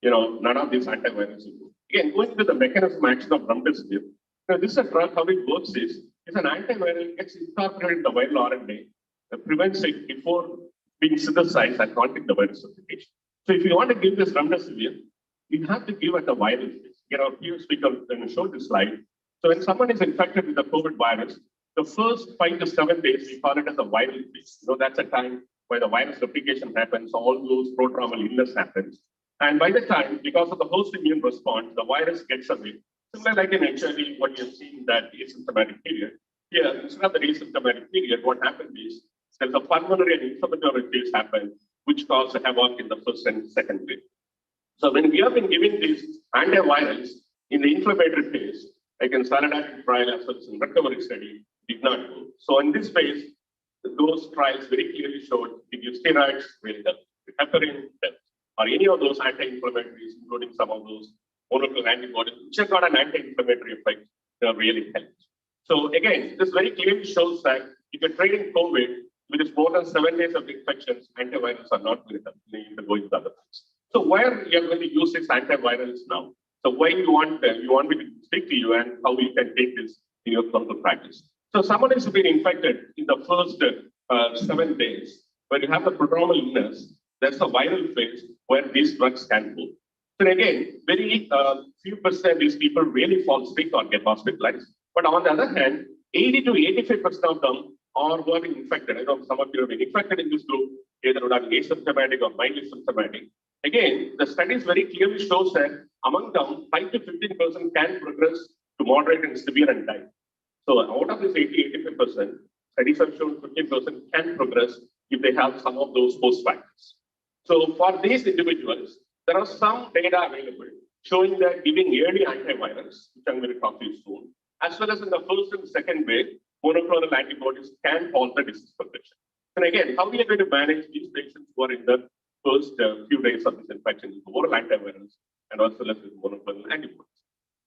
none of these antivirals will work. Again, going into the mechanism action of remdesivir, this is a drug. How it works is, it's an antiviral, gets incorporated in the viral RNA, prevents it before being synthesized and causing the virus replication. So if you want to give this remdesivir, you have to give at the viral phase. Our previous speaker showed this slide. So when someone is infected with the COVID virus, the first 5 to 7 days, we call it as a viral phase. That's a time where the virus replication happens, all those prodromal illness happens. And by the time, because of the host immune response, the virus gets away. Similar like in HIV, what you've seen that asymptomatic period. Here, instead of the asymptomatic period, what happened is there's a pulmonary and inflammatory phase happen, which causes havoc in the first and second wave. So when we have been giving these antivirals in the inflammatory phase, like in Solidarity trial as well as in recovery study, did not work. So in this phase, those trials very clearly showed if you steroids will help, heparin helps, or any of those anti-inflammatories, including some of those monoclonal antibodies, which have got an anti-inflammatory effect, really helps. So again, this very clearly shows that if you're treating COVID, with its more than 7 days of infections, antivirals are not going to help. You need to go into other things. So why are you going to use these antivirals now? So why you want me to speak to you and how you can take this in your clinical practice? So someone has been infected in the first 7 days. When you have the prodromal illness, there's a viral phase where these drugs can go. So again, very few percent of these people really fall sick or get hospitalized. But on the other hand, 80 to 85% of them are being infected. I know some of you have been infected in this group, either would have asymptomatic or mildly symptomatic. Again, the studies very clearly shows that among them, 5 to 15% can progress to moderate and severe and die. So out of this 80-85%, studies have shown 15% can progress if they have some of those host factors. So for these individuals, there are some data available showing that giving early antivirals, which I'm going to talk to you soon, as well as in the first and second wave, monoclonal antibodies can halt the disease progression. And again, how we are going to manage these patients who are in the first few days of this infection with oral antivirals and also with monoclonal antibodies.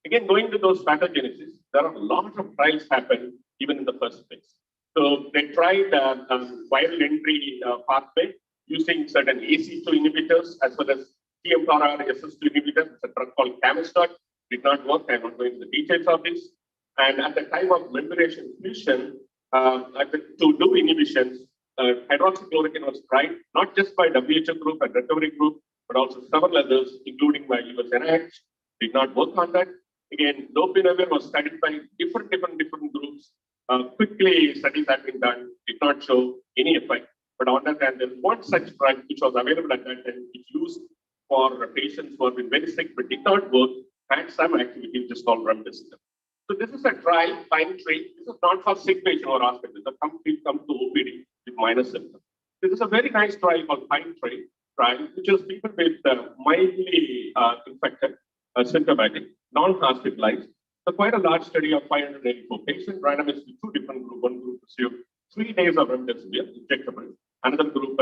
Again, going to those pathogenesis, there are a lot of trials happen even in the first phase. So they tried viral entry pathway using certain ACE2 inhibitors as well as TMPRR-SS2 inhibitor. It's a drug called Camestot. Did not work. I'm not going into the details of this. And at the time of membranation fusion, to do inhibitions, hydroxychloroquine was tried, not just by WHO group and recovery group, but also several others, including by US NIH, did not work on that. Again, lopinavir was studied by different groups. Quickly, studies have been done, did not show any effect. But on the other hand, there's one such drug which was available at that time, which used for patients who have been very sick but did not work, had some activity which is called remdesivir. So this is a trial, fine tree. This is not for sick patient or hospital. The complete come to OPD with minor symptoms. This is a very nice trial called fine tree trial, which is people with mildly infected, symptomatic, non-hospitalized. So quite a large study of 584 patients, randomized to two different groups. One group received 3 days of remdesivir injectable, another group,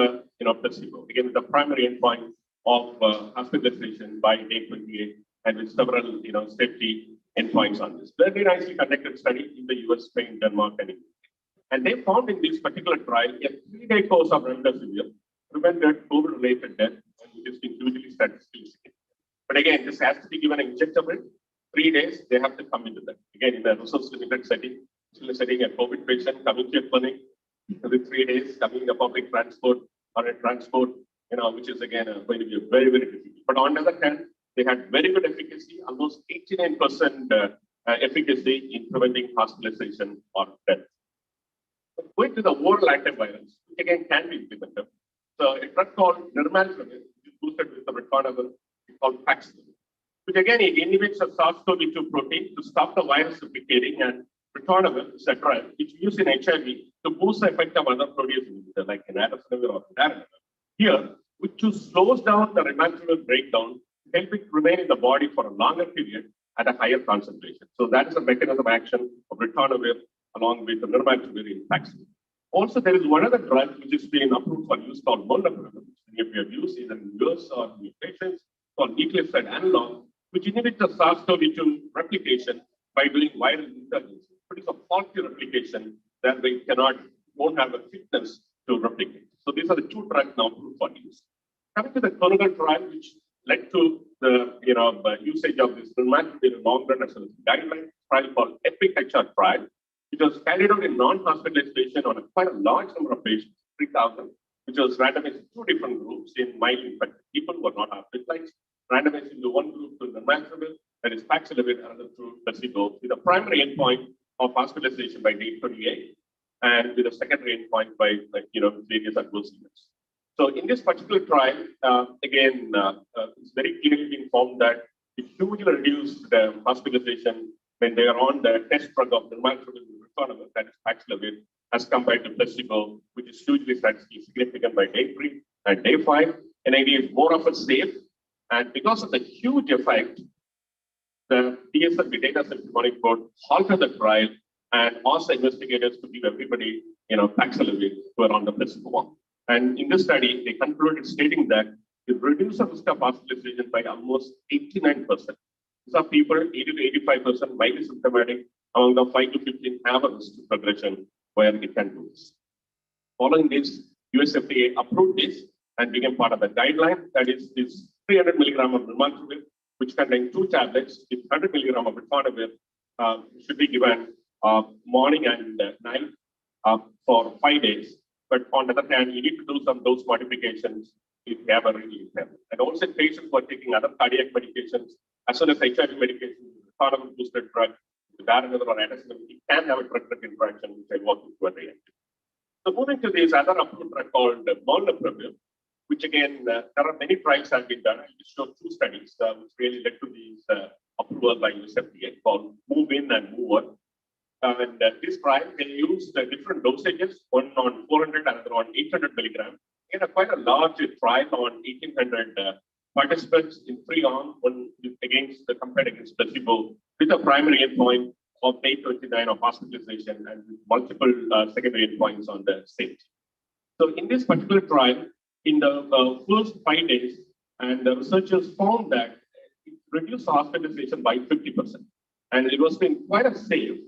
placebo. Again, the primary endpoint of hospitalization by day 28, and with several, safety endpoints on this. Very nicely conducted study in the US, Spain, Denmark, and India. And they found in this particular trial a 3-day course of remdesivir prevented COVID-related death, which is hugely statistically significant. But again, this has to be given injectable. 3 days, they have to come into that. Again, in a resource-limited setting, still setting a COVID patient coming to a clinic every 3 days, coming in a public transport or a transport, which is again going to be very, very difficult. But on the other hand, they had very good efficacy, almost 89% efficacy in preventing hospitalization or death. Going to the oral antivirals, which again can be implemented. So a drug called nirmatrelvir, which is boosted with the ritonavir, it's called Paxlovid, which again it inhibits the SARS-CoV-2 protein to stop the virus replicating, and ritonavir is a drug which we use in HIV to boost the effect of other protease inhibitors like inadasonavir or darunavir. Here, which slows down the ritonavir breakdown, help it remain in the body for a longer period at a higher concentration. So that is the mechanism of action of ritonavir along with the nirmatrelvir in Paxlovid. Also, there is one other drug which is being approved for use called molnupiravir, which if you have used either in US or in patients, called nucleoside analog, which inhibits the SARS-CoV-2 replication by doing viral intelligence. But it's a faulty replication that we won't have a fitness to replicate. So these are the two drugs now approved for use. Coming to the clinical trial, which led to the usage of this nirmatrelvir long run as well as guideline trial called EPIC-HR trial, which was carried out in non-hospitalized patients on quite a large number of patients, 3,000, which was randomized in two different groups in mildly infected people who are not hospitalized, randomized into one group to nirmatrelvir, that is Paxlovid, another to placebo, with a primary endpoint of hospitalization by day 28, and with a secondary endpoint by various adverse events. So in this particular trial, it's very clearly been found that it hugely reduced the hospitalization when they are on the test drug of nirmatrelvir, that is Paxlovid, as compared to placebo, which is hugely statistically significant by day 3 and day 5. And it is more of a safe. And because of the huge effect, the DSMB data safety monitoring board halted the trial and asked the investigators to give everybody, Paxlovid who are on the placebo one. And in this study, they concluded stating that it reduced the risk of hospitalization by almost 89%. These are people 80 to 85% mildly symptomatic, among the 5 to 15 have a risk of progression where it can do this. Following this, US FDA approved this and became part of the guideline. That is this 300 milligram of nirmatrelvir, which contains 2 tablets with 100 milligram of ritonavir, should be given morning and night for 5 days. But on the other hand, you need to do some dose modifications if you have a really impairment. And also patients who are taking other cardiac medications, as well as HIV medications, ritonavir boosted drug, darunavir or inadasonavir, it can have a drug-drug interaction, which I walk into at the end. So moving to this other approved drug called molnupiravir, which again, there are many trials that have been done. I just showed 2 studies which really led to these approval by US FDA called Move In and Move On. And this trial, they used different dosages, one on 400 and another on 800 milligrams. In quite a large trial on 1,800 participants in 3 arms, one compared against placebo, with a primary endpoint of day 29 of hospitalization and with multiple secondary endpoints on the safety. So in this particular trial, in the first 5 days, and the researchers found that it reduced hospitalization by 50%. And it was been quite a safe.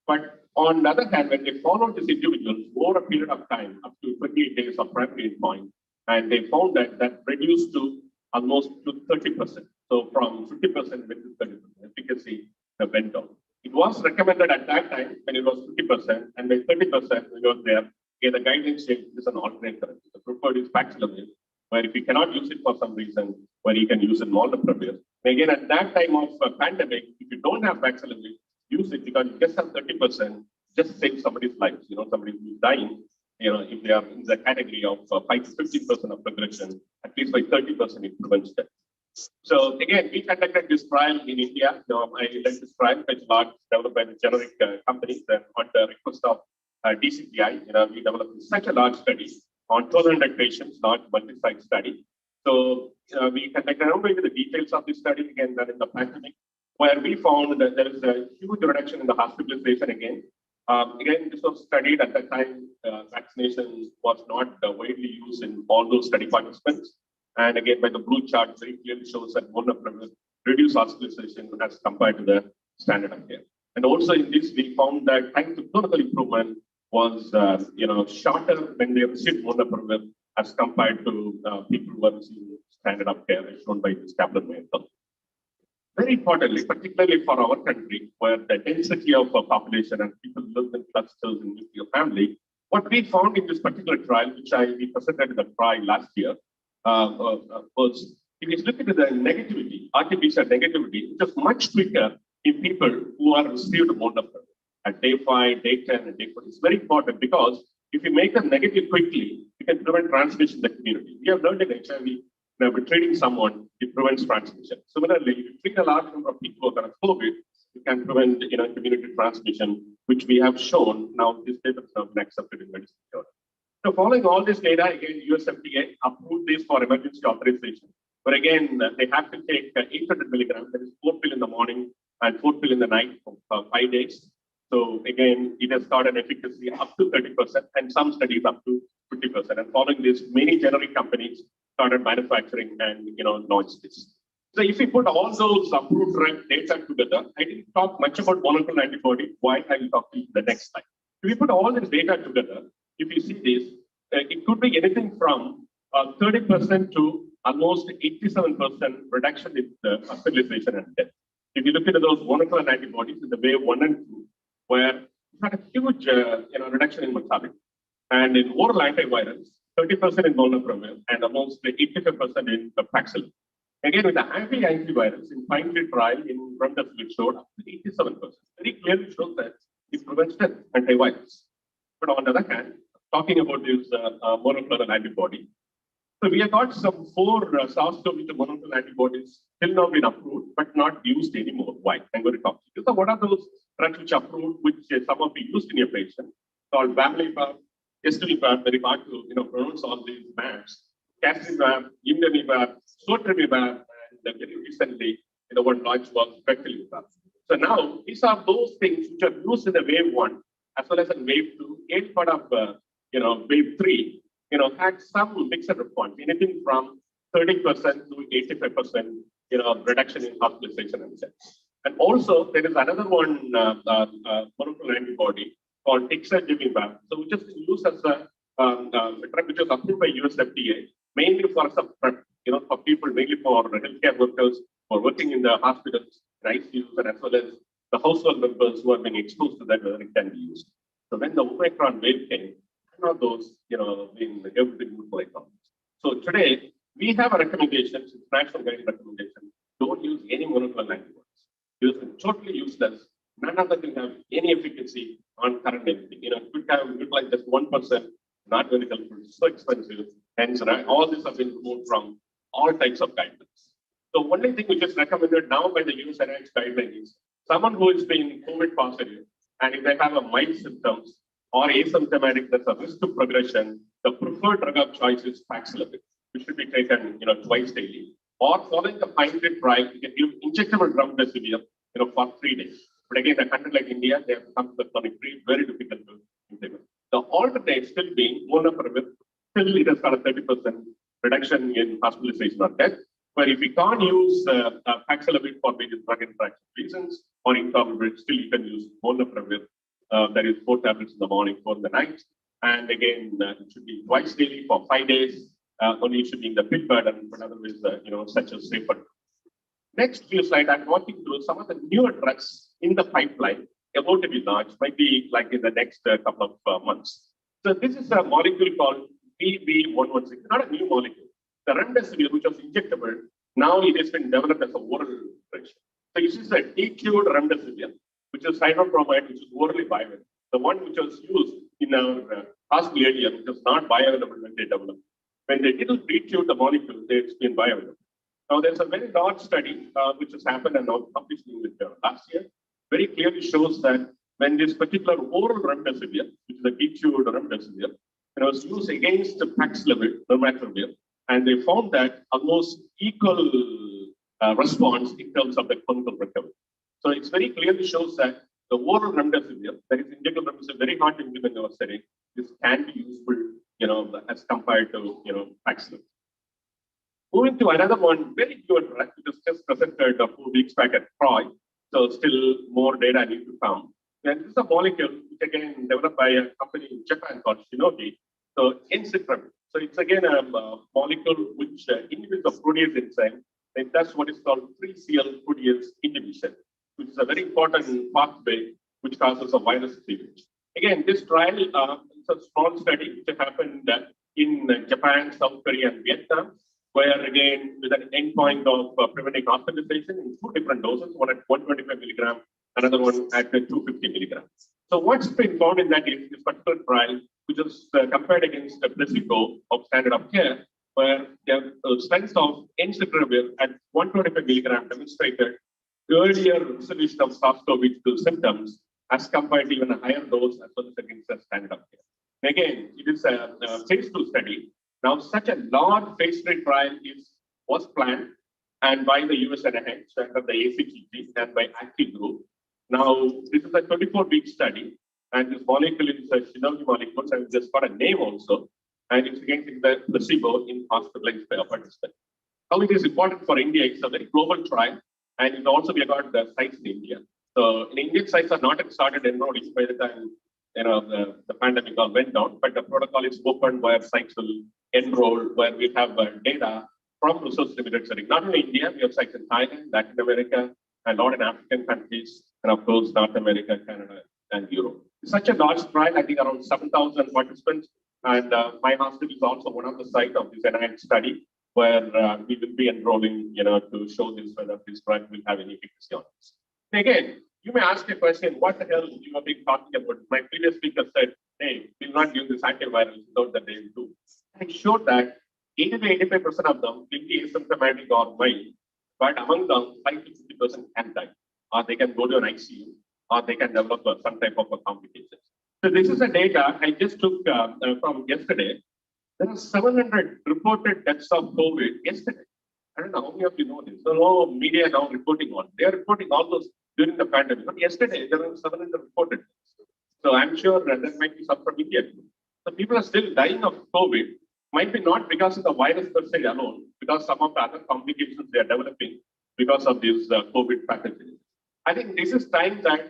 But on the other hand, when they followed these individuals over a period of time, up to 28 days of primary endpoint, and they found that reduced to almost to 30%. So from 50% went to 30% efficacy went down. It was recommended at that time when it was 50%, and by 30% when it was there, the guidelines said this is an alternate therapy. The preferred is Paxlovid, where if you cannot use it for some reason, where you can use it molnupiravir. Again, at that time of pandemic, if you don't have Paxlovid, use it because you just have 30%, just save somebody's life. Somebody who's dying, if they are in the category of 5 to 15% of progression, at least by 30% it prevents death. So again, we conducted this trial in India. I led this trial, which large developed by the generic companies, and on the request of DCPI, we developed such a large study on 1,200 patients, large multi-site study. So we conducted, I don't know the details of this study again, done in the pandemic, where we found that there is a huge reduction in the hospitalization again. Again, this was studied at the time, vaccination was not widely used in all those study participants. And again, by the blue chart, very clearly shows that molnupiravir reduced hospitalization as compared to the standard of care. And also in this, we found that time to clinical improvement was, shorter when they received molnupiravir as compared to people who are receiving standard of care, as shown by this Kaplan-Meier curve. Very importantly, particularly for our country, where the density of a population and people live in clusters in nuclear family, what we found in this particular trial, which we presented in the trial last year, was if you look at the negativity, RT-PCR negativity, which is much quicker in people who are received molnupiravir at day 5, day 10, and day 40. It's very important because if you make them negative quickly, you can prevent transmission in the community. We have learned in HIV, by treating someone, it prevents transmission. Similarly, if you treat a large number of people who have COVID, you can prevent community transmission, which we have shown. Now, this paper has been accepted in medicine. So following all this data, again, US FDA approved this for emergency authorization. But again, they have to take 800 milligrams, that is 4 pill in the morning and 4 pill in the night for 5 days. So again, it has got an efficacy up to 30% and some studies up to 50%. And following this, many generic companies started manufacturing and launched this. So if we put all those approved drug data together, I didn't talk much about monoclonal antibody. Why? I will talk to you in the next slide. If we put all this data together, if you see this, it could be anything from 30% to almost 87% reduction in the hospitalization and death. If you look at those monoclonal antibodies in the wave 1 and 2, where you had a huge reduction in mortality. And in oral antivirals, 30% in molnupiravir and almost 85% in the Paxil. Again, with the antivirals in final trial in remdesivir showed up to 87%. Very clearly shows that it prevents death, antivirals. But on the other hand, talking about this monoclonal antibody, so we have got some 4 SARS-CoV-2 monoclonal antibodies still now been approved, but not used anymore. Why? I'm going to talk to you. So what are those drugs which are approved, which some of you used in your patient, called bamlanivimab, estimivimab, very hard to pronounce all these names, casirivimab, imdevimab, sotrivimab, and very recently, one launch was bactrilivimab. So now these are those things which are used in the wave 1 as well as in wave 2. Early part of wave 3, had some mixed response, anything from 30% to 85%, reduction in hospitalization and death. And also there is another one monoclonal antibody called ixazomib, so which is used as a drug which was approved by US FDA, mainly for some for people, mainly for healthcare workers who are working in the hospitals, ICUs, and as well as the household members who are being exposed to that, whether it can be used. So when the Omicron wave came, none of those, being everything moved like that. So today we have a recommendation, international guiding recommendation: don't use any monoclonal antibodies. Use them totally useless. None of them can have any efficacy on current everything. It could have utilized just 1%, not very helpful, so expensive. Hence, all this has been removed from all types of guidelines. So only thing which is recommended now by the US NIH guidelines is someone who is being COVID positive, and if they have a mild symptoms or asymptomatic, that's a risk to progression, the preferred drug of choice is Paxlovid, which should be taken, twice daily. Or following the pilot trial, you can give injectable remdesivir, for 3 days. But again, a country like India, they have come to the clinic very difficult to implement. The alternate still being molnupiravir, still it has got a 30% reduction in hospitalization or death. But if we can't use Paxlovid for various drug interaction reasons, or intolerable, still you can use molnupiravir. That is 4 tablets in the morning, 4 in the night. And again, it should be twice daily for 5 days. Only it should be in the pill burden, but otherwise, such a safer. Next few slides, I'm walking through some of the newer drugs in the pipeline about to be launched, might be like in the next couple of months. So this is a molecule called BB116. It's not a new molecule. The remdesivir, which was injectable, now it has been developed as an oral version. So this is a decured remdesivir, which is hydrochloride, which is orally bioavailable. The one which was used in our hospital area, which was not bioavailable when they developed. When they didn't retune the molecule, it's been bioavailable. Now, there's a very large study which has happened and now published in last year, very clearly shows that when this particular oral remdesivir, which is a D-chewed remdesivir, was used against the Paxlovid, nirmatrelvir, and they found that almost equal response in terms of the clinical recovery. So it's very clearly shows that the oral remdesivir, that is injectable remdesivir, very hard to implement in our setting, this can be useful, as compared to, Paxlovid. Moving to another one, very good drug, which was just presented a few weeks back at Troy. So still more data need to come. And this is a molecule which again developed by a company in Japan called Shinogi. So encitramine. So it's again a molecule which inhibits the protease enzyme. And that's what is called 3CL protease inhibition, which is a very important pathway which causes a virus cleavage. Again, this trial is a small study which happened in Japan, South Korea, and Vietnam, where again, with an endpoint of preventing hospitalization in two different doses, one at 125 milligrams, another one at 250 milligrams. So what's been found in that is this particular trial, which is compared against a placebo of standard of care, where the strength of encitravir at 125 milligrams demonstrated earlier resolution of SARS-CoV-2 symptoms as compared to even a higher dose as well as against the standard of care. And again, it is a phase 2 study. Now, such a large phase 3 trial was planned and by the US NIH under the ACTG and by Active Group. Now, this is a 24-week study, and this molecule is a Shinogi molecule, and it's just got a name also, and it's against the placebo in hospitalized participants. Now, it is important for India. It's a very global trial, and it also we got the sites in India. So, in Indian sites are not started enrolling by the time the pandemic all went down, but the protocol is open where sites will enroll, where we have data from resource limited setting. Not only India, we have sites in Thailand, Latin America, and a lot in African countries, and of course, North America, Canada, and Europe. It's such a large trial, I think around 7,000 participants, and my hospital is also one of the sites of this NIH study, where we will be enrolling, to show this whether this drug will have any efficacy on this. Again, you may ask a question, what the hell you have been talking about? My previous speaker said, hey, we'll not use this antiviral without the Day-2. I showed that 80 to 85% of them will be asymptomatic or mild, but among them, 5 to 50% can die, or they can go to an ICU, or they can develop some type of a complication. So this is the data I just took from yesterday. There are 700 reported deaths of COVID yesterday. I don't know how many of you know this. So no media now reporting on. They are reporting all those during the pandemic. But yesterday, there were 700 reported. So I'm sure there might be some from India too. So people are still dying of COVID, might be not because of the virus per se alone, because some of the other complications they are developing because of these COVID pathogens. I think this is time that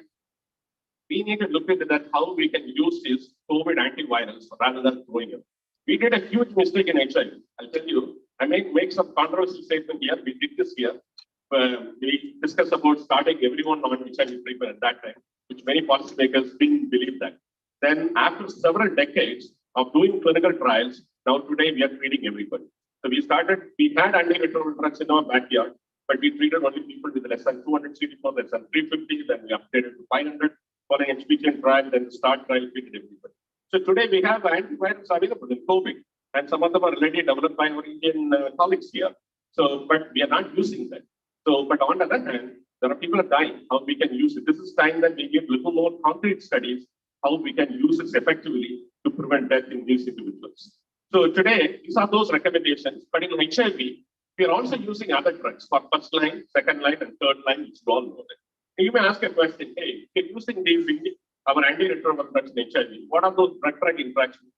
we need to look into that, how we can use these COVID antivirals rather than throwing them. We did a huge mistake in HIV. I'll tell you, I may make some controversial statement here. We did this here. We discussed about starting everyone on HIV treatment at that time, which many policymakers didn't believe that. Then after several decades of doing clinical trials, now today we are treating everybody. So we had antiretroviral drugs in our backyard, but we treated only people with less than 200 CD4, less than 350, then we updated to 500 for an HPGN trial, then the START trial treated everybody. So today we have antivirals available in COVID, and some of them are already developed by our Indian colleagues here. So, but we are not using them. So, but on the other hand, there are people dying, how we can use it. This is time that we give little more concrete studies, how we can use this effectively to prevent death in these individuals. So today, these are those recommendations, but in HIV, we are also using other drugs for first line, second line, and third line, which you all know that. You may ask a question, hey, if you're using these, our antiretroviral drugs in HIV, what are those drug-drug interactions?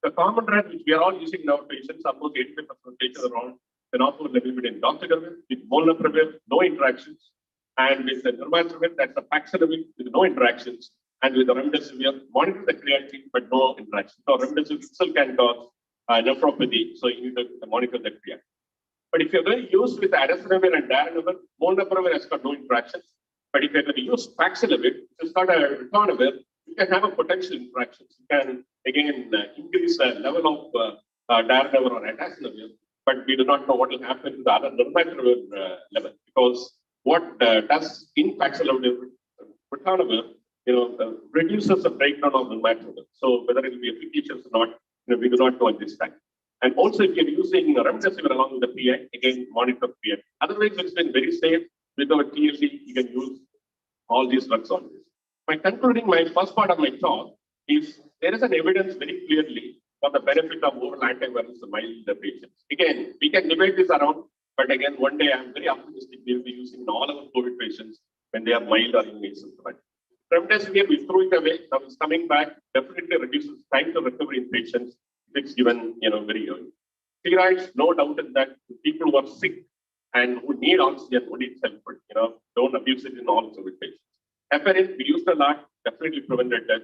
The common drug which we are all using now, patients, almost 85% of patients are on tenofovir, lemivudine, dolutegravir, with molnupiravir, no interactions, and with the nirmatrelvir, that's the Paxlovid, with no interactions, and with the remdesivir, monitor the creatinine, but no interactions. So remdesivir itself can cause nephropathy, so you need to monitor the creatinine. But if you're going to use with adesivir and darunavir, molnupiravir has got no interactions. But if you're going to use Paxlovid, it's got a ritonavir, you can have a potential interactions. You can again increase the level of darunavir or atazanavir, but we do not know what will happen to the other nirmatrelvir level, because what does in Paxlovid, ritonavir, reduces the breakdown of nirmatrelvir. So whether it will be efficacious or not, we do not know at this time. And also, if you're using remdesivir along with the PI, again, monitor PI. Otherwise, it's been very safe. With our TLD, you can use all these drugs on this. My concluding, my first part of my talk is there is an evidence very clearly for the benefit of oral antivirals in mild patients. Again, we can debate this around, but again, one day I'm very optimistic we'll be using in all our COVID patients when they are mild or asymptomatic. Remdesivir, we threw it away. Now it's coming back. Definitely reduces time to recovery in patients. It's given, very early. Steroids, no doubt in that people who are sick and who need oxygen, who need help, don't abuse it in all COVID patients. Heparin, we used a lot, definitely prevented death.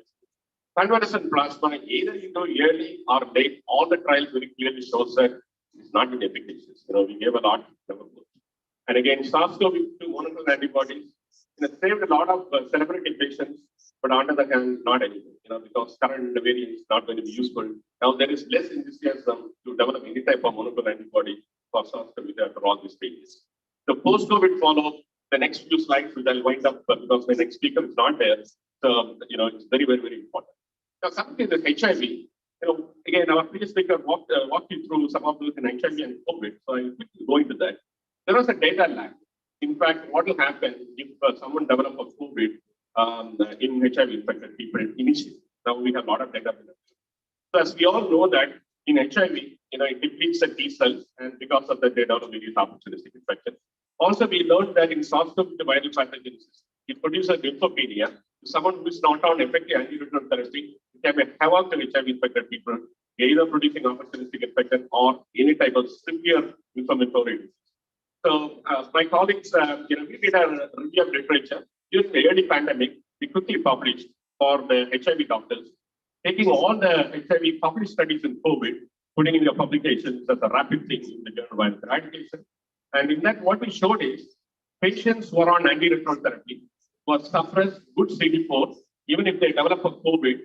Convalescent plasma, either you do yearly or late, all the trials very clearly shows that it's not been efficacious. We gave a lot, never worked. And again, SARS-CoV-2 monoclonal antibodies, saved a lot of celebrity patients, but on the other hand, not anymore, because current variant is not going to be useful. Now there is less enthusiasm to develop any type of monoclonal antibody for SARS-CoV-2 after all these stages. The post-COVID follow-up, the next few slides, which I'll wind up because my next speaker is not there. So, it's very, very, very important. Now, something with HIV, again, our previous speaker walked you through some of those in HIV and COVID. So I'll quickly go into that. There was a data lag. In fact, what will happen if someone develops a COVID in HIV infected people initially? Now we have a lot of data. So as we all know that in HIV, it depletes the T cells, and because of that, they develop various opportunistic infections. Also, we learned that in SARS-CoV-2 viral pathogenesis, it produces lymphopenia. Someone who is not on effective antiretroviral therapy can be havoc to HIV infected people, either producing opportunistic infection or any type of severe inflammatory disease. So, my colleagues, we did a review of literature during the early pandemic. We quickly published for the HIV doctors, taking all the HIV published studies in COVID, putting in your publications as a rapid thing in the journal Viral Eradication. And in that, what we showed is patients who are on antiretroviral therapy who suppress good CD4, even if they develop a COVID,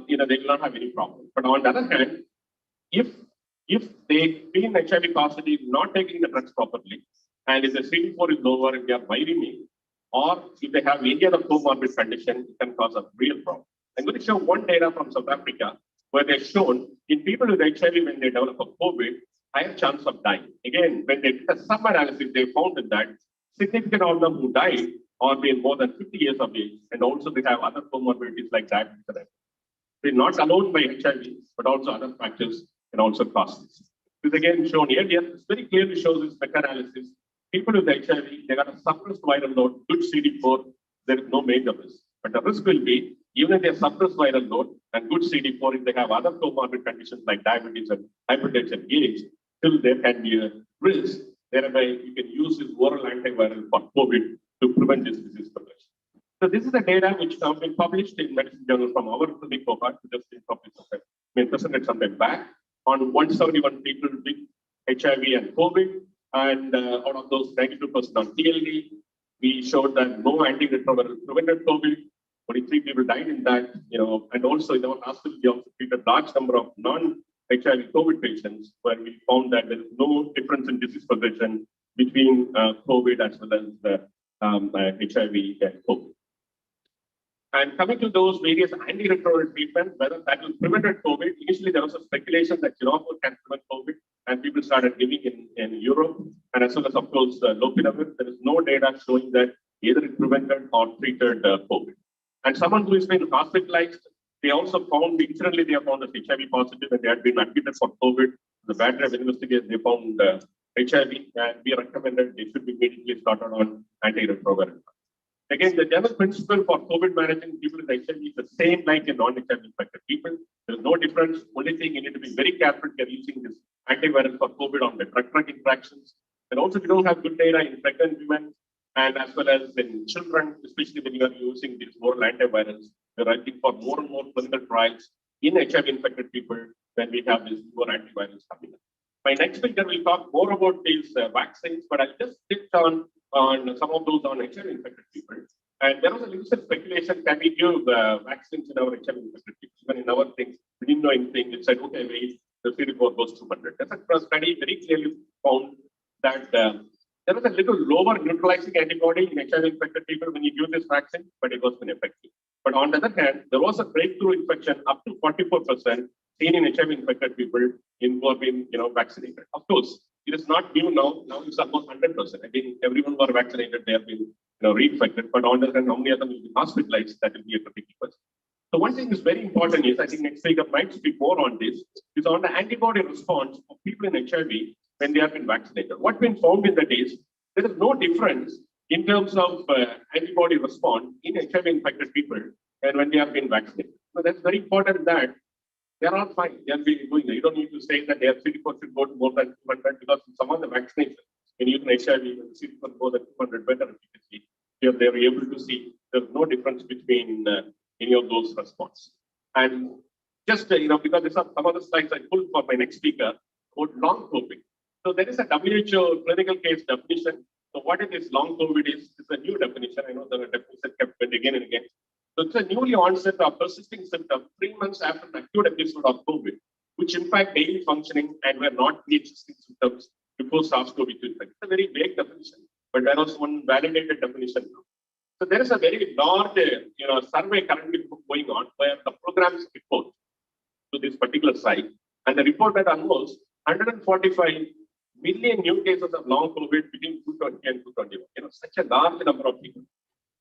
they will not have any problem. But on the other hand, if they've been HIV positive, not taking the drugs properly, and if the CD4 is lower, if they are viremic, or if they have any other comorbid condition, it can cause a real problem. I'm going to show one data from South Africa where they've shown in people with HIV when they develop a COVID, higher chance of dying. Again, when they did a sub-analysis, they found that significant of them who died are being more than 50 years of age, and also they have other comorbidities like diabetes. They're not alone by HIV, but also other factors can also cause this. This again shown earlier, this very clearly shows this meta-analysis. People with HIV, they got a suppressed viral load, good CD4, there is no major risk. But the risk will be, even if they have suppressed viral load and good CD4, if they have other comorbid conditions like diabetes and hypertension age, still there can be a risk. Thereby, you can use this oral antiviral for COVID to prevent this disease progression. So this is the data which have been published in Medicine Journal from our clinic cohort, just been published, presented some time back on 171 people with HIV and COVID, and out of those 92% on TLD, we showed that no antiretroviral prevented COVID. 23 people died in that, and also in our hospital, we also treated a large number of non-HIV COVID patients, where we found that there is no difference in disease progression between COVID as well as the HIV and COVID. And coming to those various antiretroviral treatments, whether that will prevent COVID, initially there was a speculation that Giroflor can prevent COVID, and people started giving in Europe, and as well as, of course, Lopinavir. There is no data showing that either it prevented or treated COVID. And someone who has been hospitalized, they also found, incidentally, they have found as HIV positive, and they had been admitted for COVID. The battery of investigation, they found HIV, and we recommended they should be immediately started on antiretroviral. Again, the general principle for COVID managing people with HIV is the same like in non-HIV infected people. There is no difference. Only thing you need to be very careful if you're using this antiviral for COVID on the drug-drug interactions. And also, we don't have good data in pregnant women and as well as in children, especially when you are using these oral antivirals. We're writing for more and more clinical trials in HIV infected people when we have these newer antivirals coming up. My next speaker will talk more about these vaccines, but I'll just touch on some of those on HIV infected people. And there was a little speculation, can we give vaccines in our HIV infected people? Even in our things, we didn't know anything. It said, okay, wait, the CD4 goes 200. That's a study very clearly found that There was a little lower neutralizing antibody in HIV infected people when you give this vaccine, but it was ineffective. But on the other hand, there was a breakthrough infection up to 44% seen in HIV infected people who have been vaccinated. Of course, it is not new now. Now it's almost 100%. I think everyone who are vaccinated, they have been reinfected. But on the other hand, how many of them will be hospitalized? That will be a critical question. So one thing is very important is, I think next speaker might speak more on this, is on the antibody response of people in HIV when they have been vaccinated. What's been found in that is there is no difference in terms of antibody response in HIV infected people and when they have been vaccinated. So that's very important that they are all fine. They have been doing it. You don't need to say that their CD4 should go to more than 200 because some of the vaccinations, when you use HIV, when the CD4 more than 200 better efficacy, they are able to see there's no difference between any of those response. And just, because there's some other slides I pulled for my next speaker about long COVID. So there is a WHO clinical case definition. So what it is long COVID is, it's a new definition. I know the definition kept going again and again. So it's a newly onset or persisting symptom 3 months after an acute episode of COVID, which impact daily functioning and were not pre-existing symptoms before SARS-CoV-2 infection. It's a very vague definition, but there was one validated definition now. So there is a very large survey currently going on where the programs report to this particular site, and the report that almost 145 million new cases of long COVID between 2020 and 2021. Such a large number of people.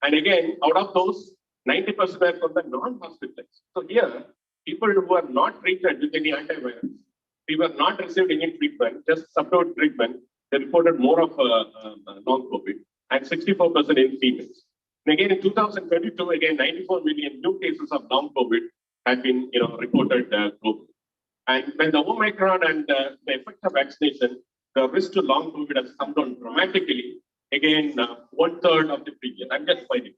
And again, out of those, 90% were from the non-hospitalized. So here, people who were not treated with any antivirals, they were not received any treatment, just subtle treatment, they reported more of long COVID and 64% in females. And again, in 2022, again, 94 million new cases of long COVID have been reported globally. And when the Omicron and the effect of vaccination, the risk to long COVID has come down dramatically. Again, 1/3 of the previous. I'm just pointing.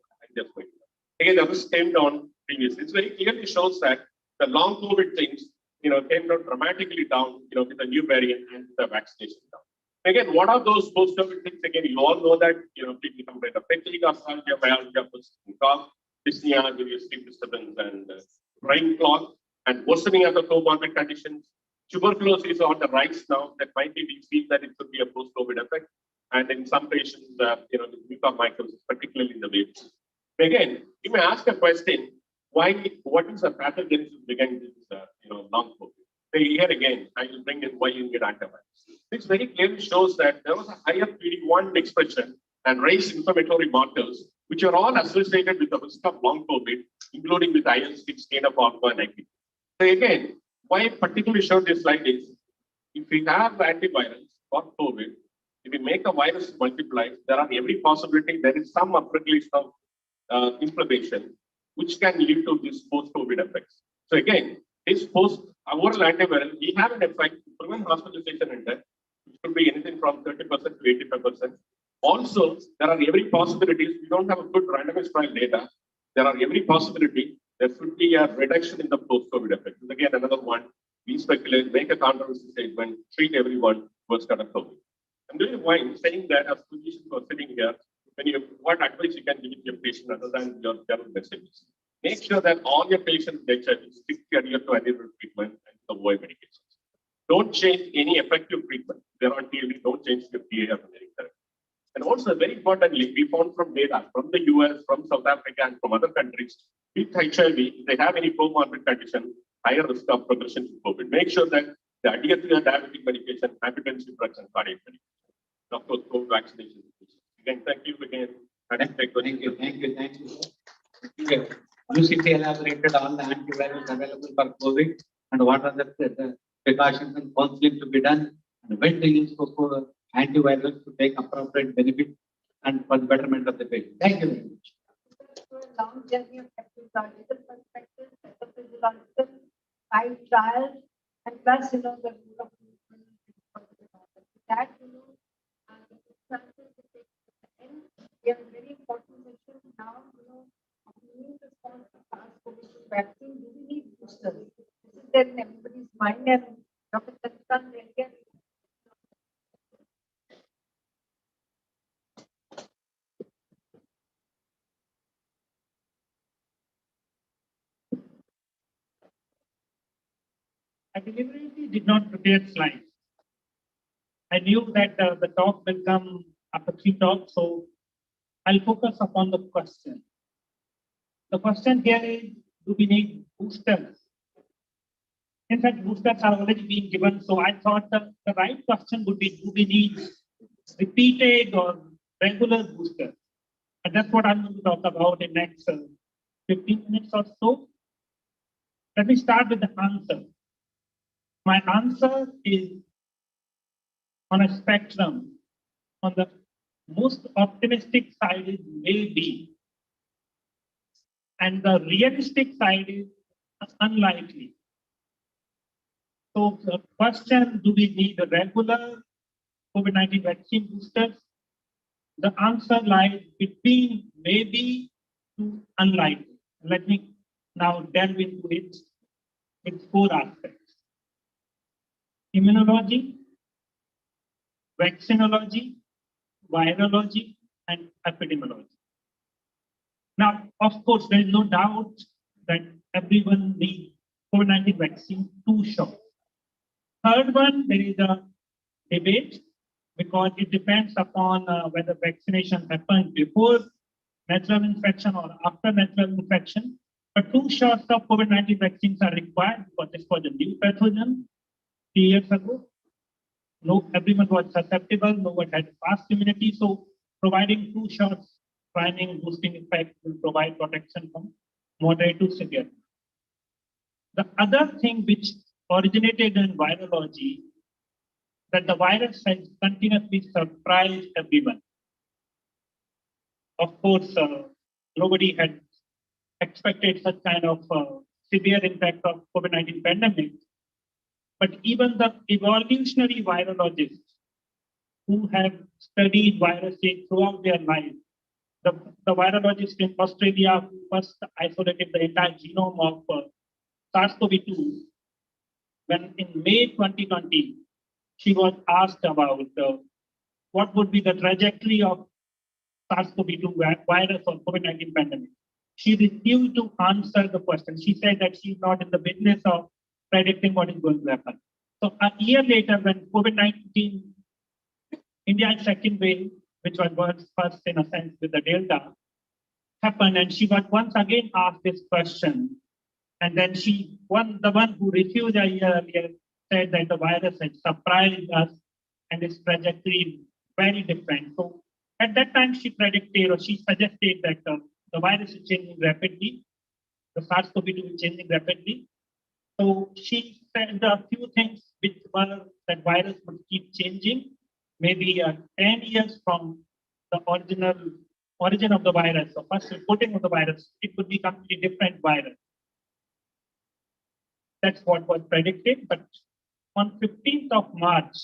Again, the risk came down previously. It very clearly shows that the long COVID things, came down dramatically down, with the new variant and the vaccination down. Again, what are those post-COVID things? Again, you all know that, people complain of fatigue, myalgia, persistent cough, dyspnea, sleep disturbance, and brain clot, and worsening of the comorbid conditions. Tuberculosis is on the rise now. That might be, we feel that it could be a post-COVID effect. And in some patients, the mucormycosis, particularly in the babies. Again, you may ask a question, what is the pathogenesis behind this, long COVID? So here again, I will bring in why you get antibiotics. This very clearly shows that there was a higher PD-1 expression and raised inflammatory markers, which are all associated with the risk of long COVID, including with IL-6, alpha, and IgG. So again, why I particularly showed this slide is, if we have antivirals for COVID, if we make a virus multiply, there are every possibility there is some upregulation of inflammation, which can lead to this post-COVID effects. So again, this post-oral antiviral, we have an effect to prevent hospitalization and death, which could be anything from 30% to 85%. Also, there are every possibilities. We don't have a good randomized trial data. There are every possibility there should be a reduction in the post-COVID effect. And again, another one, we speculate, make a controversy statement, treat everyone who has got a COVID. I'm doing why I'm saying that as physicians who are sitting here, what advice you can give your patient other than your general messages. Make sure that all your patients with HIV stick to antiviral treatment and avoid medications. Don't change any effective treatment. They're on TV, don't change your PA or any therapy. And also, very importantly, we found from data from the US, from South Africa, and from other countries, with HIV, if they have any comorbid condition, higher risk of progression to COVID. Make sure that they adhere to your diabetic medication, hypertensive drugs, and cardiac medication. Of course, COVID vaccination. Again, thank you again. Thank you. UCT elaborated on the antivirals available for COVID and what are the precautions and counseling to be done and when to use for antivirals to take appropriate benefit and for the betterment of the patient. Thank you very much. Long journey of epidemiological perspective, pathophysiological, 5 trials, and plus, the rule of movement. That, we have very important issue now, immune response to SARS-CoV-2 vaccine. Do we need boosters? This is there in everybody's mind, and Dr. Chandran will get. I deliberately did not prepare slides. I knew that the talk will come after 3 talks. So I'll focus upon the question. The question here is, do we need boosters? In fact, boosters are already being given. So I thought the right question would be, do we need repeated or regular boosters? And that's what I'm going to talk about in next 15 minutes or so. Let me start with the answer. My answer is on a spectrum. On the most optimistic side is maybe, and the realistic side is unlikely. So the question, do we need a regular COVID-19 vaccine boosters? The answer lies between maybe to unlikely. Let me now delve into it with 4 aspects: immunology, vaccinology, virology, and epidemiology. Now, of course, there is no doubt that everyone needs COVID-19 vaccine 2 shots. Third one, there is a debate because it depends upon whether vaccination happens before natural infection or after natural infection. But 2 shots of COVID-19 vaccines are required because this was a new pathogen 3 years ago. No, everyone was susceptible, no one had fast immunity. So providing 2 shots, priming, boosting effect will provide protection from moderate to severe. The other thing which originated in virology, that the virus has continuously surprised everyone. Of course, nobody had expected such kind of severe impact of COVID-19 pandemic. But even the evolutionary virologists who have studied viruses throughout their life, the virologist in Australia who first isolated the entire genome of SARS-CoV-2, when in May 2020, she was asked about what would be the trajectory of SARS-CoV-2 virus or COVID-19 pandemic. She refused to answer the question. She said that she's not in the business of predicting what is going to happen. So a year later, when COVID-19, India's second wave, which was first in a sense with the Delta, happened, and she was once again asked this question. And then the one who refused a year earlier said that the virus had surprised us and its trajectory is very different. So at that time, she predicted or she suggested that the virus is changing rapidly. The SARS-CoV-2 is changing rapidly. So she said a few things which were that virus would keep changing, maybe 10 years from the origin of the virus. So first reporting of the virus, it would be completely different virus. That's what was predicted. But on 15th of March,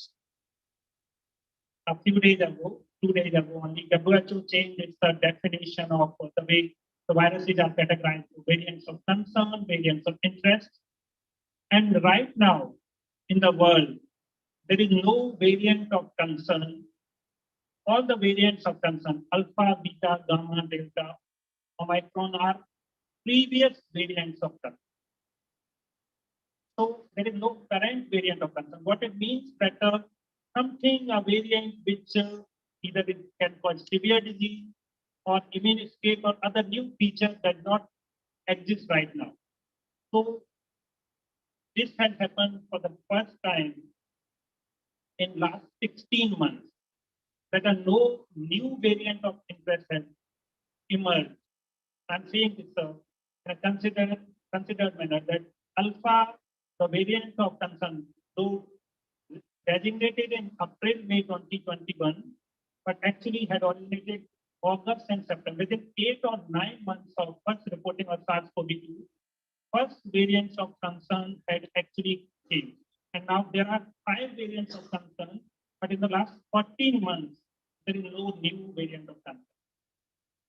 a few days ago, 2 days ago only, WHO changed its definition of the way the viruses are categorized to variants of concern, variants of interest. And right now in the world, there is no variant of concern. All the variants of concern, alpha, beta, gamma, delta, omicron, are previous variants of concern. So there is no current variant of concern. What it means that something, a variant which either it can cause severe disease or immune escape or other new features does not exist right now. So this has happened for the first time in last 16 months, that a no new variant of interest has emerged. I'm saying this in a considered manner that alpha, the variant of concern, though designated in April, May 2021, but actually had originated August and September. Within 8 or 9 months of first reporting of SARS-CoV-2, first variants of concern had actually changed. And now there are 5 variants of concern, but in the last 14 months, there is no new variant of concern.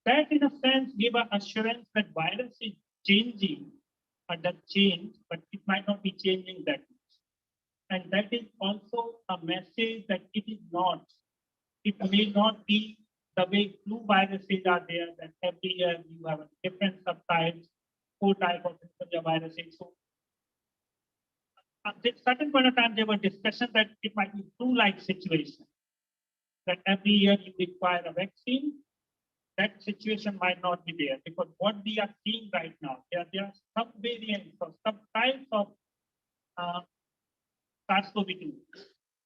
That in a sense gave an assurance that virus is changing, or that change, but it might not be changing that much. And that is also a message that it may not be the way flu viruses are there, that every year you have a different subtypes, 4 types of influenza viruses. So at a certain point of time, there were discussions that it might be flu-like situation. that every year you require a vaccine, that situation might not be there, because what we are seeing right now, there are sub-variants or subtypes of SARS-CoV-2,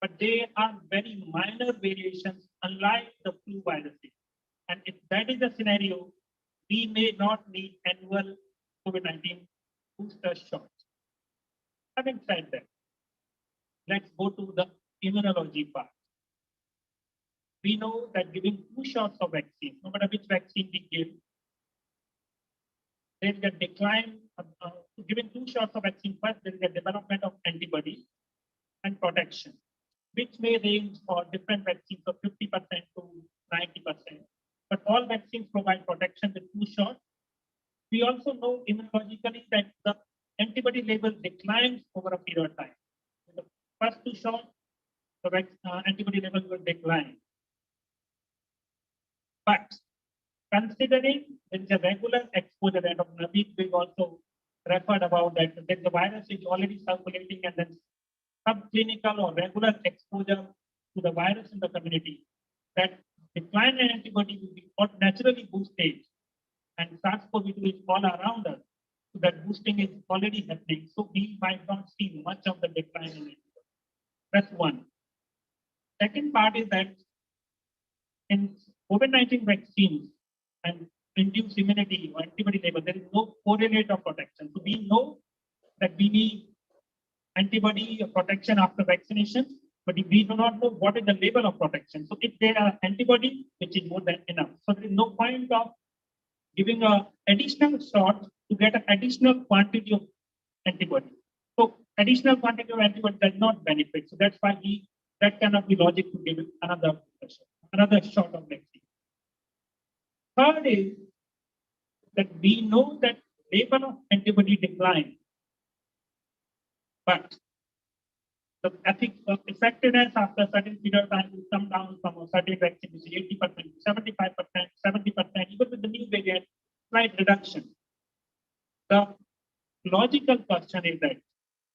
but they are very minor variations, unlike the flu viruses. And if that is the scenario, we may not need annual COVID-19 booster shots. Having said that, let's go to the immunology part. We know that giving 2 shots of vaccine, no matter which vaccine we give, there is a decline. Giving 2 shots of vaccine first, there is a development of antibody and protection, which may range for different vaccines of 50% to 90%. But all vaccines provide protection with 2 shots. We also know immunologically that the antibody level declines over a period of time. In the first 2 shots, the antibody level will decline. But considering there is a regular exposure, and Naveed will also referred about that the virus is already circulating, and then subclinical or regular exposure to the virus in the community, that decline in antibody will be naturally boosted, and SARS-CoV-2 is all around us. So that boosting is already happening. So we might not see much of the decline in antibody. That's one. Second part is that in COVID-19 vaccines and induced immunity or antibody level, there is no correlate of protection. So we know that we need antibody protection after vaccination, but we do not know what is the level of protection. So if there are antibody, which is more than enough. So there is no point of giving an additional shot to get an additional quantity of antibody. So additional quantity of antibody does not benefit. So that's why that cannot be logic to give another shot of vaccine. Third is that we know that level of antibody decline, but the effectiveness after a certain period of time will come down from a certain vaccine, which is 80%, 75%, 70%, even with the new variant, slight reduction. The logical question is that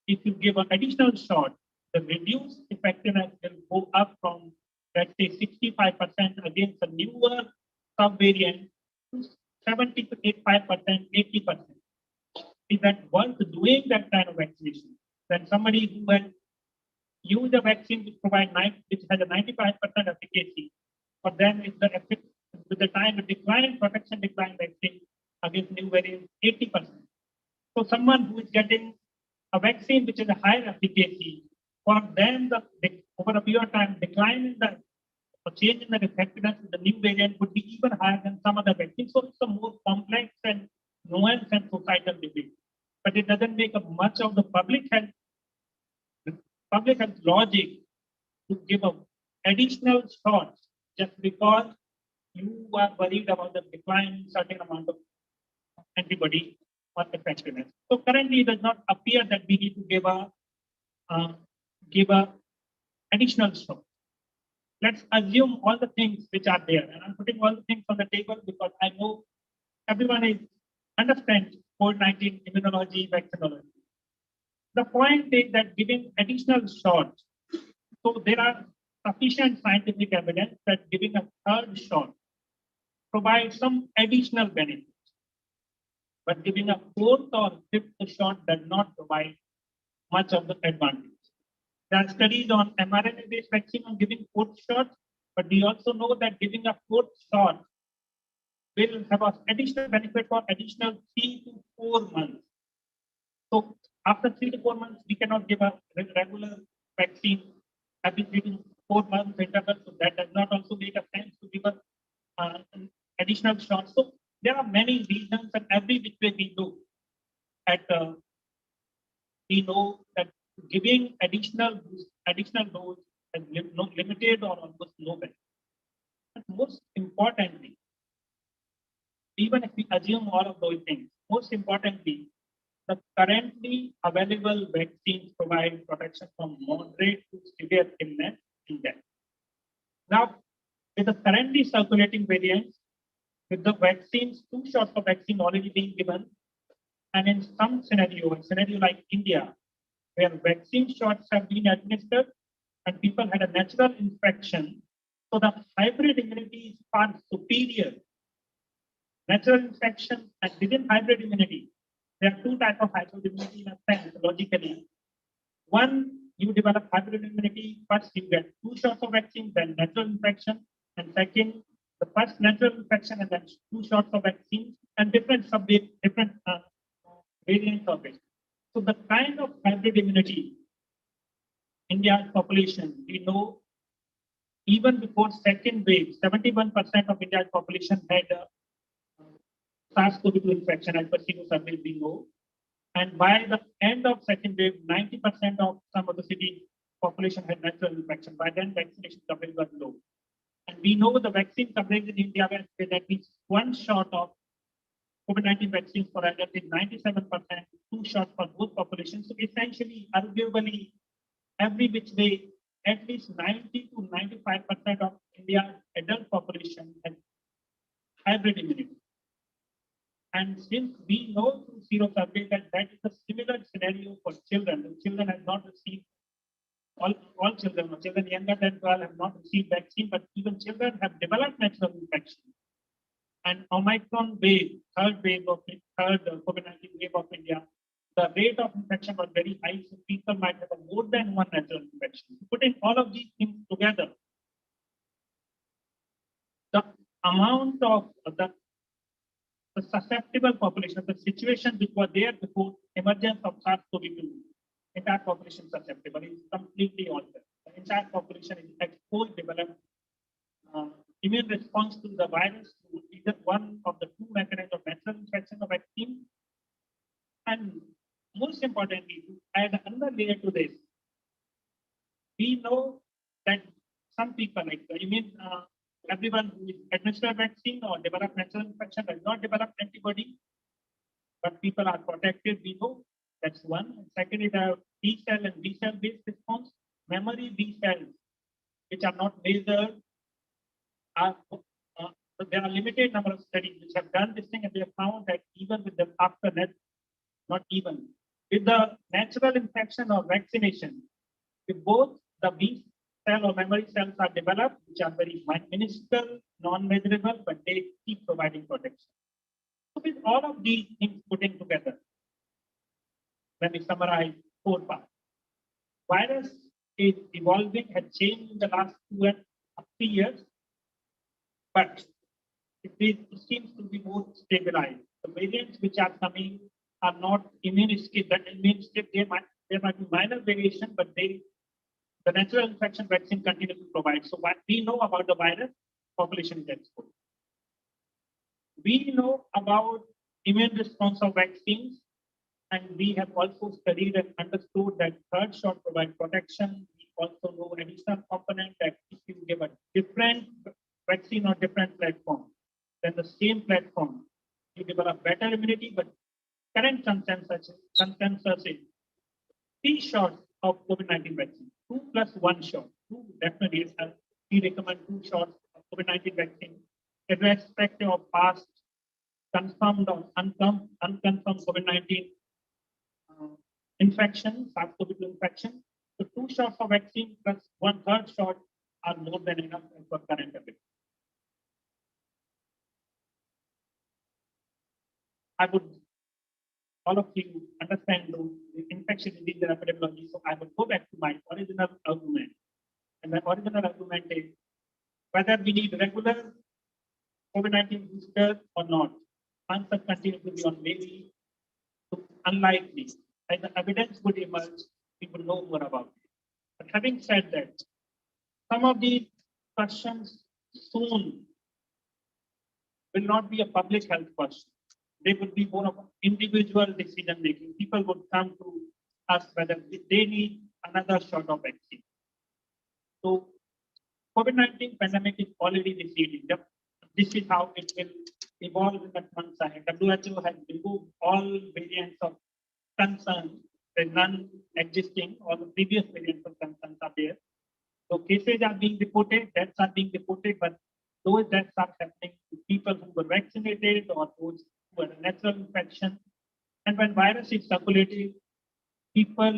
if you give an additional shot, the reduced effectiveness will go up from, let's say, 65% against a newer subvariant to 75%, 80%. Is that worth doing that kind of vaccination? Then somebody who has used a vaccine which has a 95% efficacy, but then if with the time it decline, protection decline vaccine against new variants 80%. So someone who is getting a vaccine which is a higher efficacy, for them over a period of time decline in the or change in the effectiveness of the new variant would be even higher than some other vaccines. So it's a more complex and nuanced and societal debate. But it doesn't make up much of the public health logic to give an additional shot just because you are worried about the decline in certain amount of antibody or effectiveness. So currently it does not appear that we need to give a additional shot. Let's assume all the things which are there, and I'm putting all the things on the table because I know everyone understands COVID-19 immunology, vaccinology. The point is that giving additional shots, so there are sufficient scientific evidence that giving a third shot provides some additional benefits, but giving a fourth or fifth shot does not provide much of the advantage. There are studies on mRNA-based vaccine on giving fourth shot, but we also know that giving a fourth shot will have an additional benefit for additional 3 to 4 months. So after 3 to 4 months, we cannot give a regular vaccine every 3 to 4 months interval. So that does not also make a sense to give an additional shot. So there are many reasons, and every which way we look at, we know that giving additional dose has limited or almost no benefit. But most importantly, even if we assume all of those things, most importantly, the currently available vaccines provide protection from moderate to severe illness and death. Now, with the currently circulating variants, with the vaccines, 2 shots of vaccine already being given, and in some scenario like India, where vaccine shots have been administered and people had a natural infection, So the hybrid immunity is far superior. Natural infection and within hybrid immunity, there are two types of hybrid immunity in a sense, logically. One, you develop hybrid immunity, first you get 2 shots of vaccine, then natural infection, and second, the first natural infection and then 2 shots of vaccine and different variants of it. So the kind of hybrid immunity India's population, we know even before second wave, 71% of India's population had SARS-CoV-2 infection as per Sino survey we know. And by the end of second wave, 90% of some of the city population had natural infection. By then, vaccination coverage was low. And we know the vaccine coverage in India was at least 1 shot of COVID-19 vaccines for adults is 97%, 2 shots for both populations. So essentially, arguably, every which way, at least 90 to 95% of India's adult population has hybrid immunity. And since we know through zero survey that that is a similar scenario for children, the children have not received, all children, or children younger than 12 have not received vaccine, but even children have developed natural infection. And Omicron wave, third COVID-19 wave of India, the rate of infection was very high, so people might have more than one natural infection. Putting all of these things together, the amount of the susceptible population, the situation which was there before emergence of SARS-CoV-2, entire population susceptible is completely altered. The entire population is exposed, developed immune response to the virus through either one of the two mechanisms of natural infection or vaccine. And most importantly, to add another layer to this, we know that some people, like everyone who is administered vaccine or developed natural infection does not develop antibody, but people are protected. We know that's one. And second is a T cell and B cell based response. Memory B cells, which are not measured, there are limited number of studies which have done this thing, and they have found that even with the with the natural infection or vaccination, if both the B cell or memory cells are developed, which are very minuscule, non-measurable, but they keep providing protection. So with all of these things putting together, let me summarize 4 parts. Virus is evolving, has changed in the last 2 and 3 years, but it seems to be more stabilized. The variants which are coming are not immune escape. That means there might be minor variation, but the natural infection vaccine continues to provide. So what we know about the virus, population is exposed. We know about immune response of vaccines, and we have also studied and understood that third shot provides protection. We also know additional component that if you give a different vaccine or different platform, then the same platform, you develop better immunity, but current consensus is 3 shots of COVID-19 vaccine, 2 plus 1 shot. 2 definitely, we recommend 2 shots of COVID-19 vaccine, irrespective of past confirmed or unconfirmed COVID-19 infection, SARS-CoV-2 infection. So 2 shots of vaccine plus 1/3 shot are more than enough for current ability. I would, all of you understand the infection disease epidemiology, so I would go back to my original argument. And my original argument is whether we need regular COVID-19 booster or not. Answer continues to be on maybe, unlikely. As the evidence would emerge, we will know more about it. But having said that, some of these questions soon will not be a public health question. They would be more of individual decision making. People would come to us whether they need another shot of vaccine. So COVID-19 pandemic is already receding. This is how it will evolve in the months ahead. WHO has removed all variants of concern. There's none existing, or the previous variants of concerns are there. So cases are being reported, deaths are being reported, but those deaths are happening to people who were vaccinated or those who had a natural infection. And when virus is circulating, people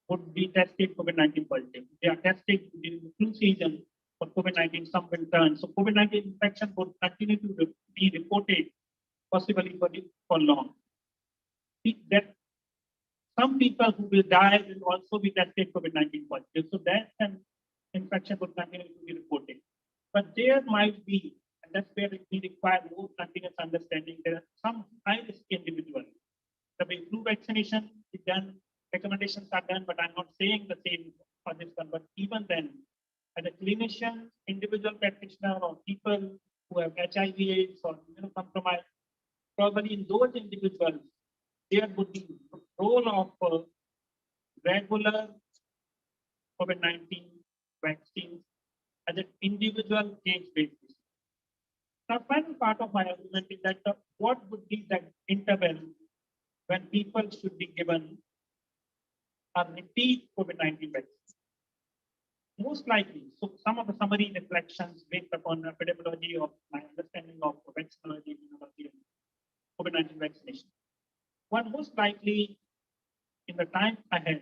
would be tested COVID-19 positive. They are tested during the flu season. for COVID-19, some will turn. So COVID-19 infection would continue to be reported, possibly for long. That some people who will die will also be tested COVID-19 positive. So that an infection would continue to be reported. But there might be, and that's where we require more continuous understanding. There are some high-risk individuals. The flu vaccination is done, recommendations are done, but I'm not saying the same for this one. But even then, as a clinician, individual practitioner, or people who have HIV/AIDS or immunocompromised, probably in those individuals, there would be a role of regular COVID-19 vaccines as an individual case basis. Now, final part of my argument is that what would be that interval when people should be given a repeat COVID-19 vaccine? Most likely, so some of the summary reflections based upon epidemiology of my understanding of vaccinology, immunology, and COVID-19 vaccination. One most likely in the time ahead,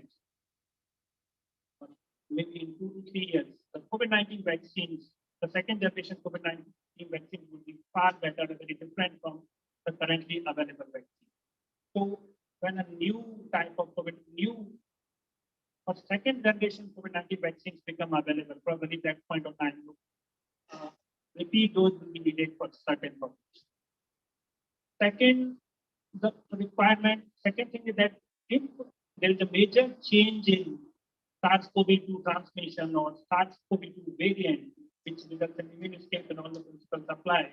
maybe in 2 to 3 years, the COVID-19 vaccines, the second generation COVID-19 vaccine would be far better and very different from the currently available vaccine. So when a new type of new or second generation COVID-19 vaccines become available, probably at that point of time, repeat dose will be needed for certain populations. Second, the requirement, second thing is that if there is a major change in SARS-CoV-2 transmission or SARS-CoV-2 variant, which results in immune escape and all the principles apply,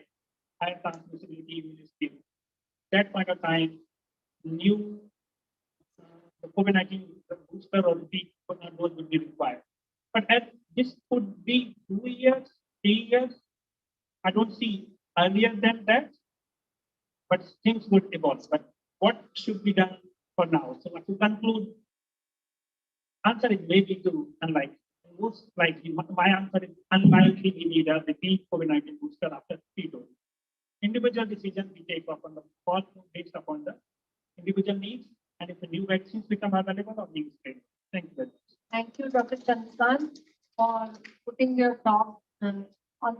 higher transmissibility, immune escape. That point of time, new the COVID-19 booster or repeat dose will be required. But as this could be 2 years, 3 years, I don't see earlier than that, but things would evolve. But what should be done for now? So to conclude, answer is maybe to unlikely. Most likely, my answer is unlikely we need a repeat COVID-19 booster after 3 doses. Individual decisions we take upon the call based upon the individual needs and if the new vaccines become available or new strains. Thank you very much. Thank you, Dr. Chandrakan, for putting your talk on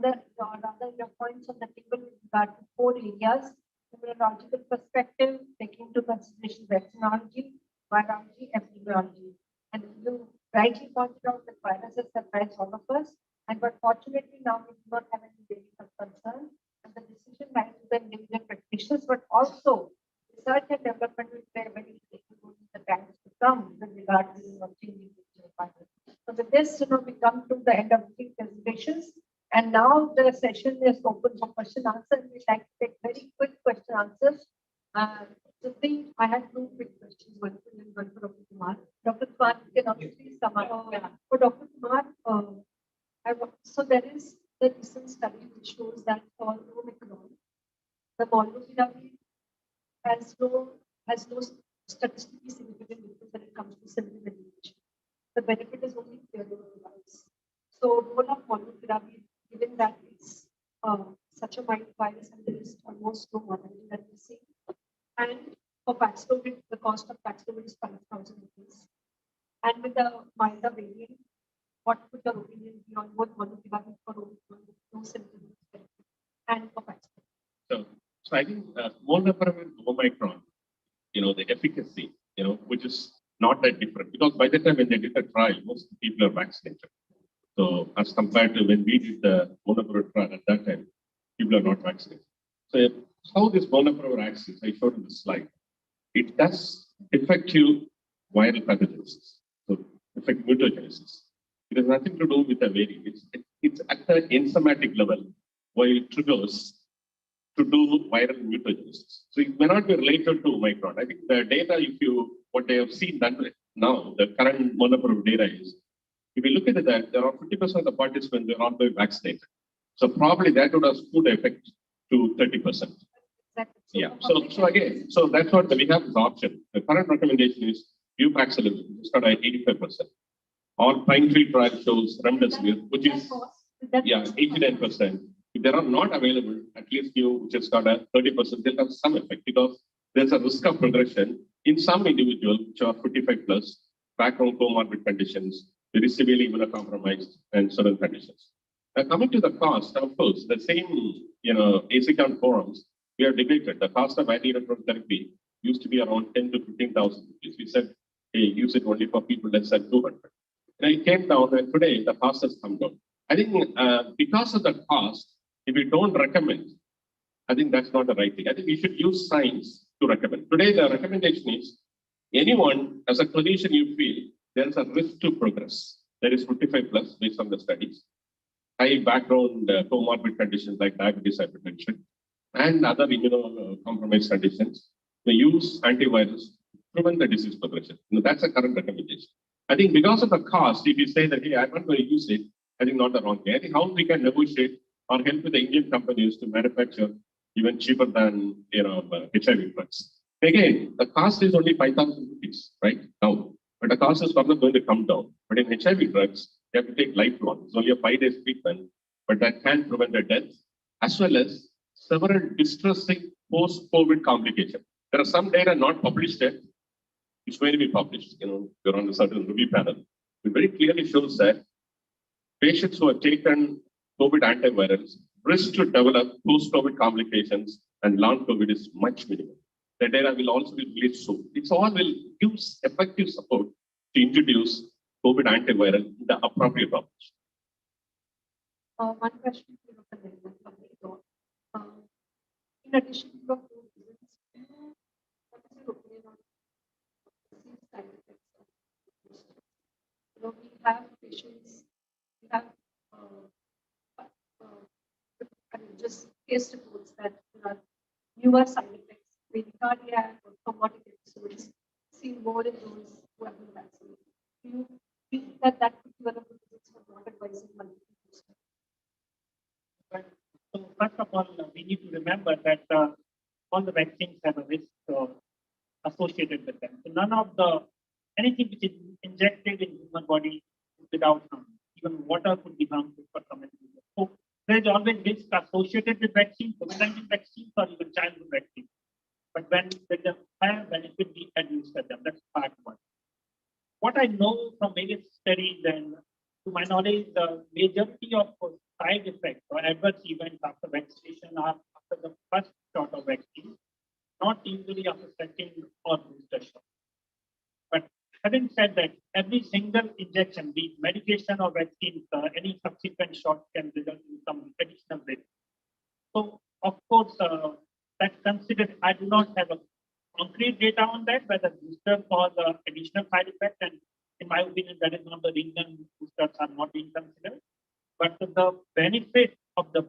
your points on the table with regard to 4 areas: immunological perspective, taking into consideration vaccinology, virology, epidemiology. And you rightly pointed out that viruses surprise all of us. But fortunately, now we do not have any basis of concern. And the decision lies with the individual practitioners, but also research and development will play a very critical role in the times to come with regard to changing the virus. So with this, we come to the end of the presentations. And now the session is open for question answer. We'd like to take very quick question answers. I had 2 quick questions, one for you and one for Dr. Kumar. Dr. Kumar, you can obviously sum up. For Dr. Kumar, so there is the recent study which shows that for Omicron, the molnupiravir has no statistically significant difference when it comes to symptom elimination. The benefit is only clearly realized. So role of molnupiravir, given that it's such a mild virus and there is almost no mortality that we see. And for Paxlovid, the cost of Paxlovid is 5,000 rupees. And with the milder variant, what would your opinion be on both molnupiravir for Omicron with no symptoms and for Paxlovid? So I think molnupiravir Omicron, the efficacy, which is not that different because by the time when they did the trial, most people are vaccinated. So as compared to when we did the molnupiravir trial at that time, people are not vaccinated. So how this molnupiravir acts is, I showed in the slide, it does effective viral pathogenesis, so effective mutagenesis. It has nothing to do with the variant. It's at the enzymatic level where it triggers to do viral mutagenesis. So it may not be related to Omicron. I think the data, what they have seen that now, the current molnupiravir data is, if you look at that, there are 50% of the participants who are not being vaccinated. So probably that would have stood effect to 30%. Yeah. So again, so that's what we have this option. The current recommendation is Paxlovid, it's got at 85%. Or Pine Tree trial shows remdesivir, which is 89%. If they are not available, at least which has got a 30%, they'll have some effect because there's a risk of progression in some individuals which are 55 plus, background comorbid conditions, very severely immunocompromised, and certain conditions. Coming to the cost, of course, the same, ASICON forums, we have debated the cost of antiretroviral therapy used to be around 10 to 15,000 rupees. We said, hey, use it only for people less than 200. And it came down, and today the cost has come down. I think because of the cost, if we don't recommend, I think that's not the right thing. I think we should use science to recommend. Today, the recommendation is anyone, as a clinician, you feel there is a risk to progress. There is 55 plus based on the studies. High background comorbid conditions like diabetes, hypertension, and other immunocompromised conditions. They use antivirals to prevent the disease progression. That's a current recommendation. I think because of the cost, if you say that, hey, I'm not going to use it, I think not the wrong thing. I think how we can negotiate or help with the Indian companies to manufacture even cheaper than HIV drugs. Again, the cost is only 5,000 rupees right now, but the cost is probably going to come down. But in HIV drugs, you have to take lifelong. It's only a 5 days treatment, but that can prevent a death, as well as several distressing post-COVID complications. There are some data not published yet, which may be published. We're on a certain review panel. It very clearly shows that patients who have taken COVID antivirals risk to develop post-COVID complications and long COVID is much minimal. The data will also be released soon. It's all will use effective support to introduce COVID antiviral in the appropriate population. One question to the in addition to the food visits, what is your opinion on disease side effects? We have patients, we have just case reports that there are newer side effects, bradycardia or traumatic episodes, seen more in those who have been vaccinated. Do you think that could be one of the reasons for not advising multiple boosters? So first of all, we need to remember that all the vaccines have a risk associated with them. So none of anything which is injected in human body is without harm. Even water could be harmful for some individuals. So there is always risk associated with vaccines, COVID-19 vaccines, or even childhood vaccines. But when there is a higher benefit, we administer them. That's part one. What I know from various studies, and to my knowledge, the majority of side effects or adverse events after vaccination are after the first shot of vaccine, not usually after second or booster shot. But having said that, every single injection, be medication or vaccine, any subsequent shot can result in some additional risk. So, of course, that's considered. I do not have a concrete data on that, whether booster cause additional side effect, and in my opinion, that is not the reason boosters are not being considered. But the benefit of the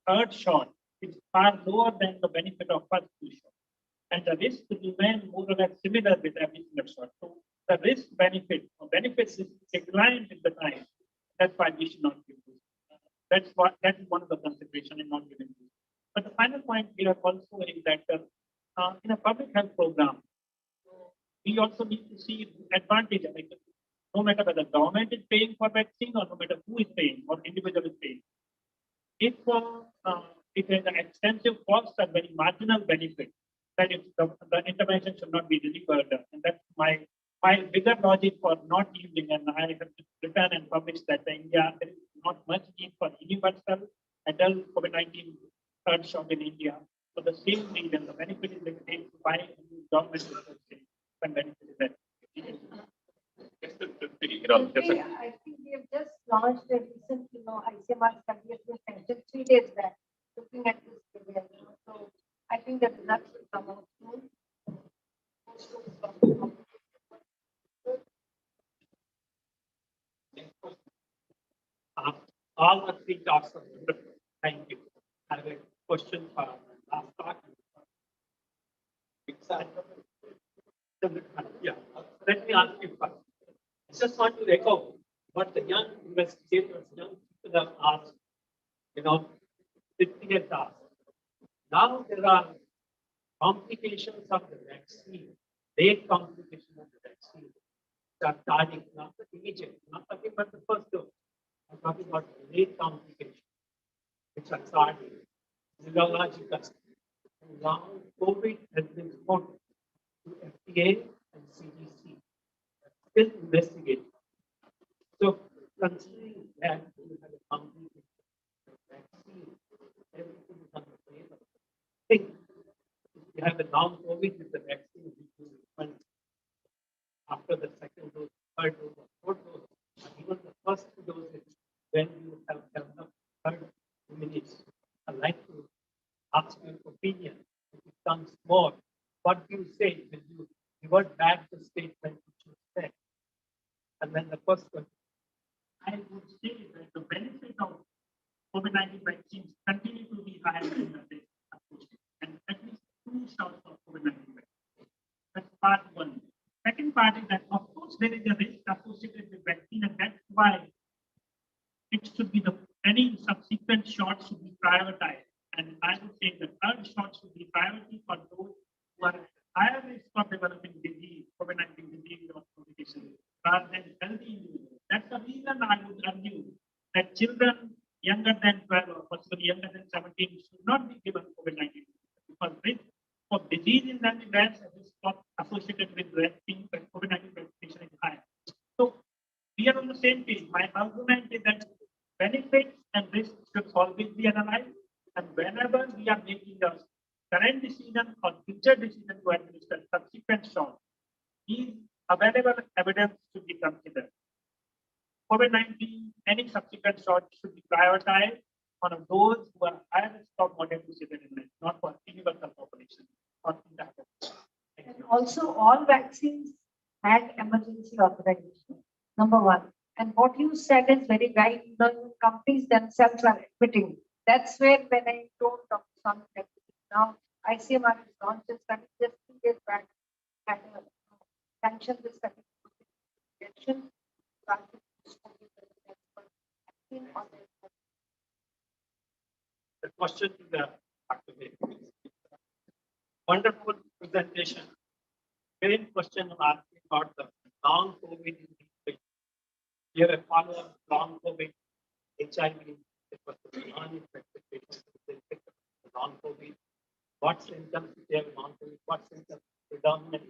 third shot is far lower than the benefit of first two shots. And the risk remain more or less similar with every single shot. So the risk benefit or benefits is declined with the time. That's why we should not give booster. That is one of the considerations in not giving booster. But the final point here also is that in a public health program, we also need to see advantage. Like, no matter whether government is paying for vaccine or no matter who is paying or individual is paying. If it has an extensive cost and very marginal benefit, then the intervention should not be delivered. And that's my bigger logic for not using. And I have written and published that in India, there is not much need for universal adult COVID-19 third shot in India. For the same reason, the benefit is the same to buy government research and benefit is that. I think we have just launched a recent, ICMR study 3 days back, looking at this area. So I think the results will come out soon. All the three talks are wonderful. Thank you. I have a question for last talk. Yeah, let me ask you first. I just want to echo what the young investigators, young people have asked, investigators asked. Now there are complications of the vaccine, late complications of the vaccine, that are starting, not the immediate, not talking about the first dose. I'm talking about late complications, which are starting, neurological. And now COVID has been reported to FDA and CDC. Still investigating. So considering that we have a complication, think you have a long COVID with the vaccine, which you will after the second dose, third dose, or fourth dose, and even the first two doses, when you have developed herd immunity. I'd like to ask your opinion. If it comes more, what do you say? Will you revert back the statement which you said? And then the first question. I would say that the benefit of COVID-19 vaccines continue to be higher than the risk associated, and at least 2 shots of COVID-19 vaccine. That's part one. Second part is that, of course, there is a risk associated with vaccine, and that's why it should be any subsequent shots should be prioritized. And I would say the third shot should be priority for those who are at higher risk of developing disease, COVID-19 disease or complications, rather than healthy individuals. That's the reason I would argue that children younger than 12 or possibly younger than 17 should not be given COVID-19 because risk of disease in them is less, risk of associated with vaccine, COVID-19 vaccination is higher. So we are on the same page. My argument is that benefits and risks should always be analyzed, and whenever we are making a current decision or future decision to administer subsequent shots, these available evidence should be considered. COVID-19, any subsequent shot should be prioritized on those who are high risk of moderate to severe illness, not for universal population. And also, all vaccines had emergency authorization. Number one. And what you said is very right. The companies themselves are admitting. That's where when I told Dr. Swami now ICMR is launched a study just 2 days back and sanctioned this study. The question to the Dr. Wonderful presentation. Very question of asking about the long COVID. Here a follow-up long COVID, HIV, it was the non-infected patients, long COVID. What symptoms they have long COVID? What symptoms predominantly?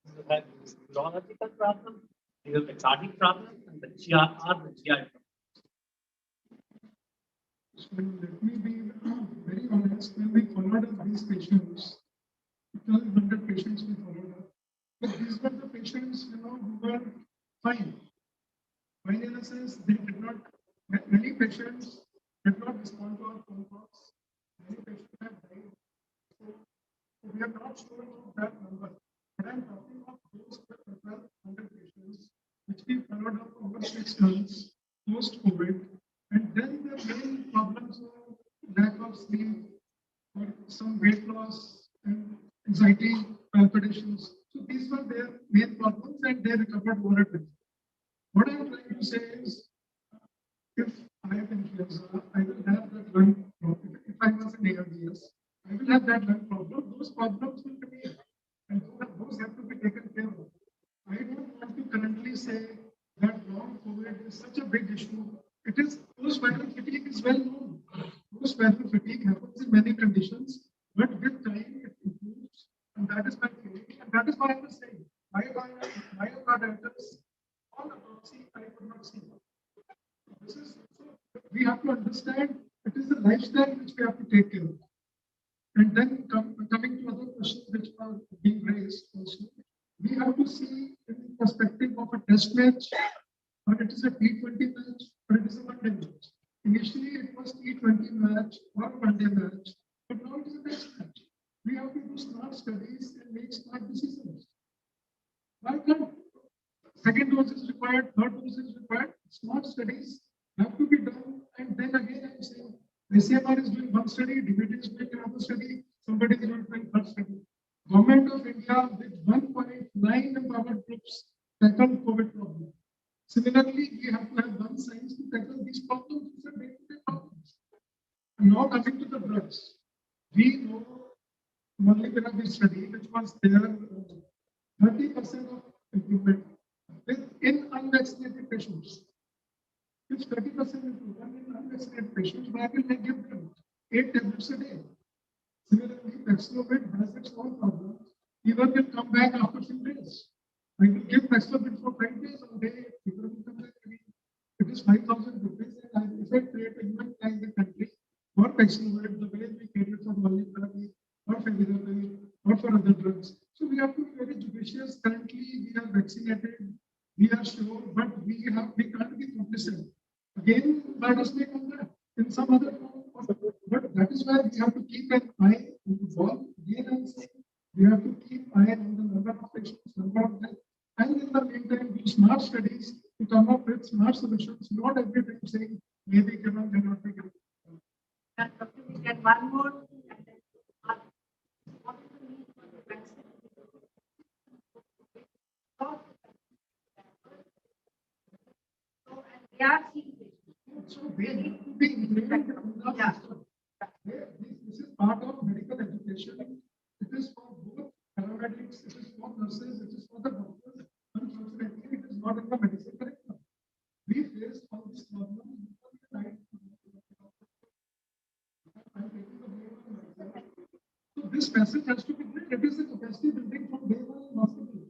You have neurological problems, you have the cardiac problems, and the GI problems. So let me be very honest. When we followed up these patients, 1,200 patients we followed up, but these were the patients, who were fine. Fine in a sense, they did not. Many patients did not respond to our phone calls. Many patients have died. So we are not sure about that number. But I'm talking of those 1,200 patients which we followed up over 6 months post-COVID. And then the main problems of lack of sleep or some weight loss and anxiety, palpitations. So these were their main problems and they recovered over time. What I'm trying to say is, if I have influenza, I will have that lung problem. If I was an ARDS, I will have that lung problem. Those problems will remain, and those have to be taken care of. I don't want to currently say that long COVID is such a big issue. It is, post-viral fatigue is well known. Post-viral fatigue happens in many conditions, but with time it improves, and that is my feeling. And that is why I was saying, myocarditis, all the biopsy I could not see. This is, so we have to understand it is a lifestyle which we have to take care of. And then coming to other questions which are being raised also, we have to see in the perspective of a test match, or it is a T20 match, or it is a one-day match. Initially, it was T20 match or one-day match, but now it is a test match. We have to do smart studies and make smart decisions. Why can't second dose is required, third dose is required? Smart studies have to be done, and then again I'm saying, ICMR is doing one study, DBT is doing another study, somebody is doing third study. Government of India with 1.9 empowered groups tackle COVID problem. Similarly, we have to have one science to tackle these problems. These are day-to-day problems. And now coming to the drugs, we know Molnupiravir study, which was there, 30% of improvement in unvaccinated patients. If 30% improvement in unvaccinated patients, why will they give them 8 tablets a day? Similarly, Paxlovid has its own problems. Fever will come back after a few days. I will give Paxlovid for 5 days on day, fever will come back again. It is 5,000 rupees, and if I create a human in the country for Paxlovid, the way we created for Molnupiravir favipiravir or for other drugs. So we have to be very judicious. Currently, we are vaccinated, we are sure, but we can't be complacent. Again, virus may come back in some other form, but that is why we have to keep an eye on the ball. Again, I'm saying we have to keep eye on the number of patients, number of deaths, and in the meantime, do smart studies to come up with smart solutions. Not every time saying maybe given, cannot be given. And we get one more thing, and then what is the need for the vaccine? So, and they are seeing this. So they need to be implemented in the Yeah. system. This is part of medical education. It is for both paramedics, it is for nurses, it is for the doctors. Unfortunately, it is not in the medical curriculum. We face all these problems. I'm taking the blame on myself. So this message has to be built. It is the capacity building from day one in hospital.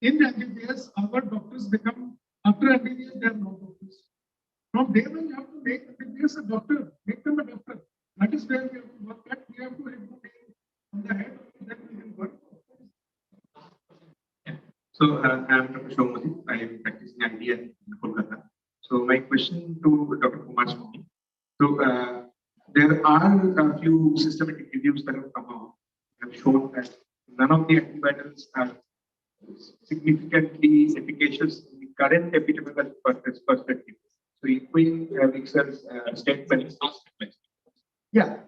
In MBBS, our doctors become, after MBBS, they are not doctors. From day one, you have to make MBBS a doctor, make them a doctor. That is where we have to work at. We have to hit the nail on the head, then we can work. So I am Dr. Shomati. I am practicing MD in Kolkata. So my question to Dr. Kumar Swamy. So there are a few systematic reviews that have come out have shown that none of the antivirals are significantly efficacious in the current epidemiological perspective. So equine Wixer's statement is hospitalized. Yeah,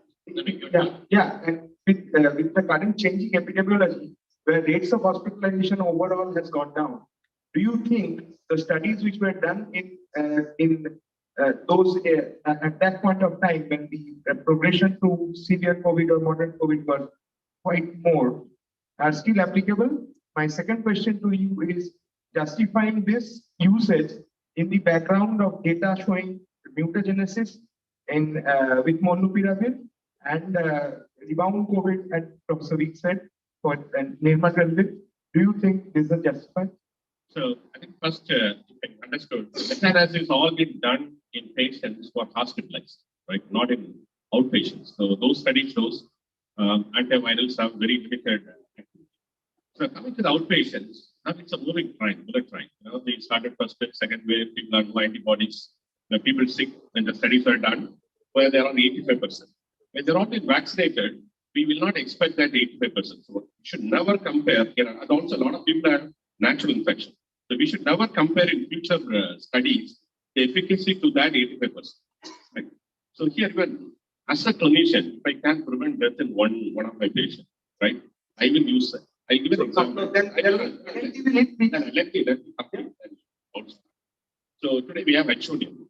and with the current changing epidemiology, where rates of hospitalization overall has gone down, do you think the studies which were done in those at that point of time when the progression to severe COVID or moderate COVID was quite more are still applicable? My second question to you is justifying this usage in the background of data showing mutagenesis in with molnupiravir and rebound COVID, and Professor Week said for nirmatrelvir. Do you think this is justified? So I think first, if I understood, meta-analysis has all been done in patients who are hospitalized, right? Not in outpatients. So those studies shows antivirals have very limited activity. So coming to the outpatients, now it's a moving train, bullet train. You know, they started first wave, second wave, people are no antibodies. The people sick when the studies are done, where they're on 85%. When they're all been vaccinated, we will not expect that 85%. So we should never compare. You know, and also a lot of people have natural infection. So we should never compare in future studies the efficacy to that 85%. Right? So here, when as a clinician, if I can prevent death in one of my patients, right, I will use that. I give an example. Let me complete. So today we have H1N.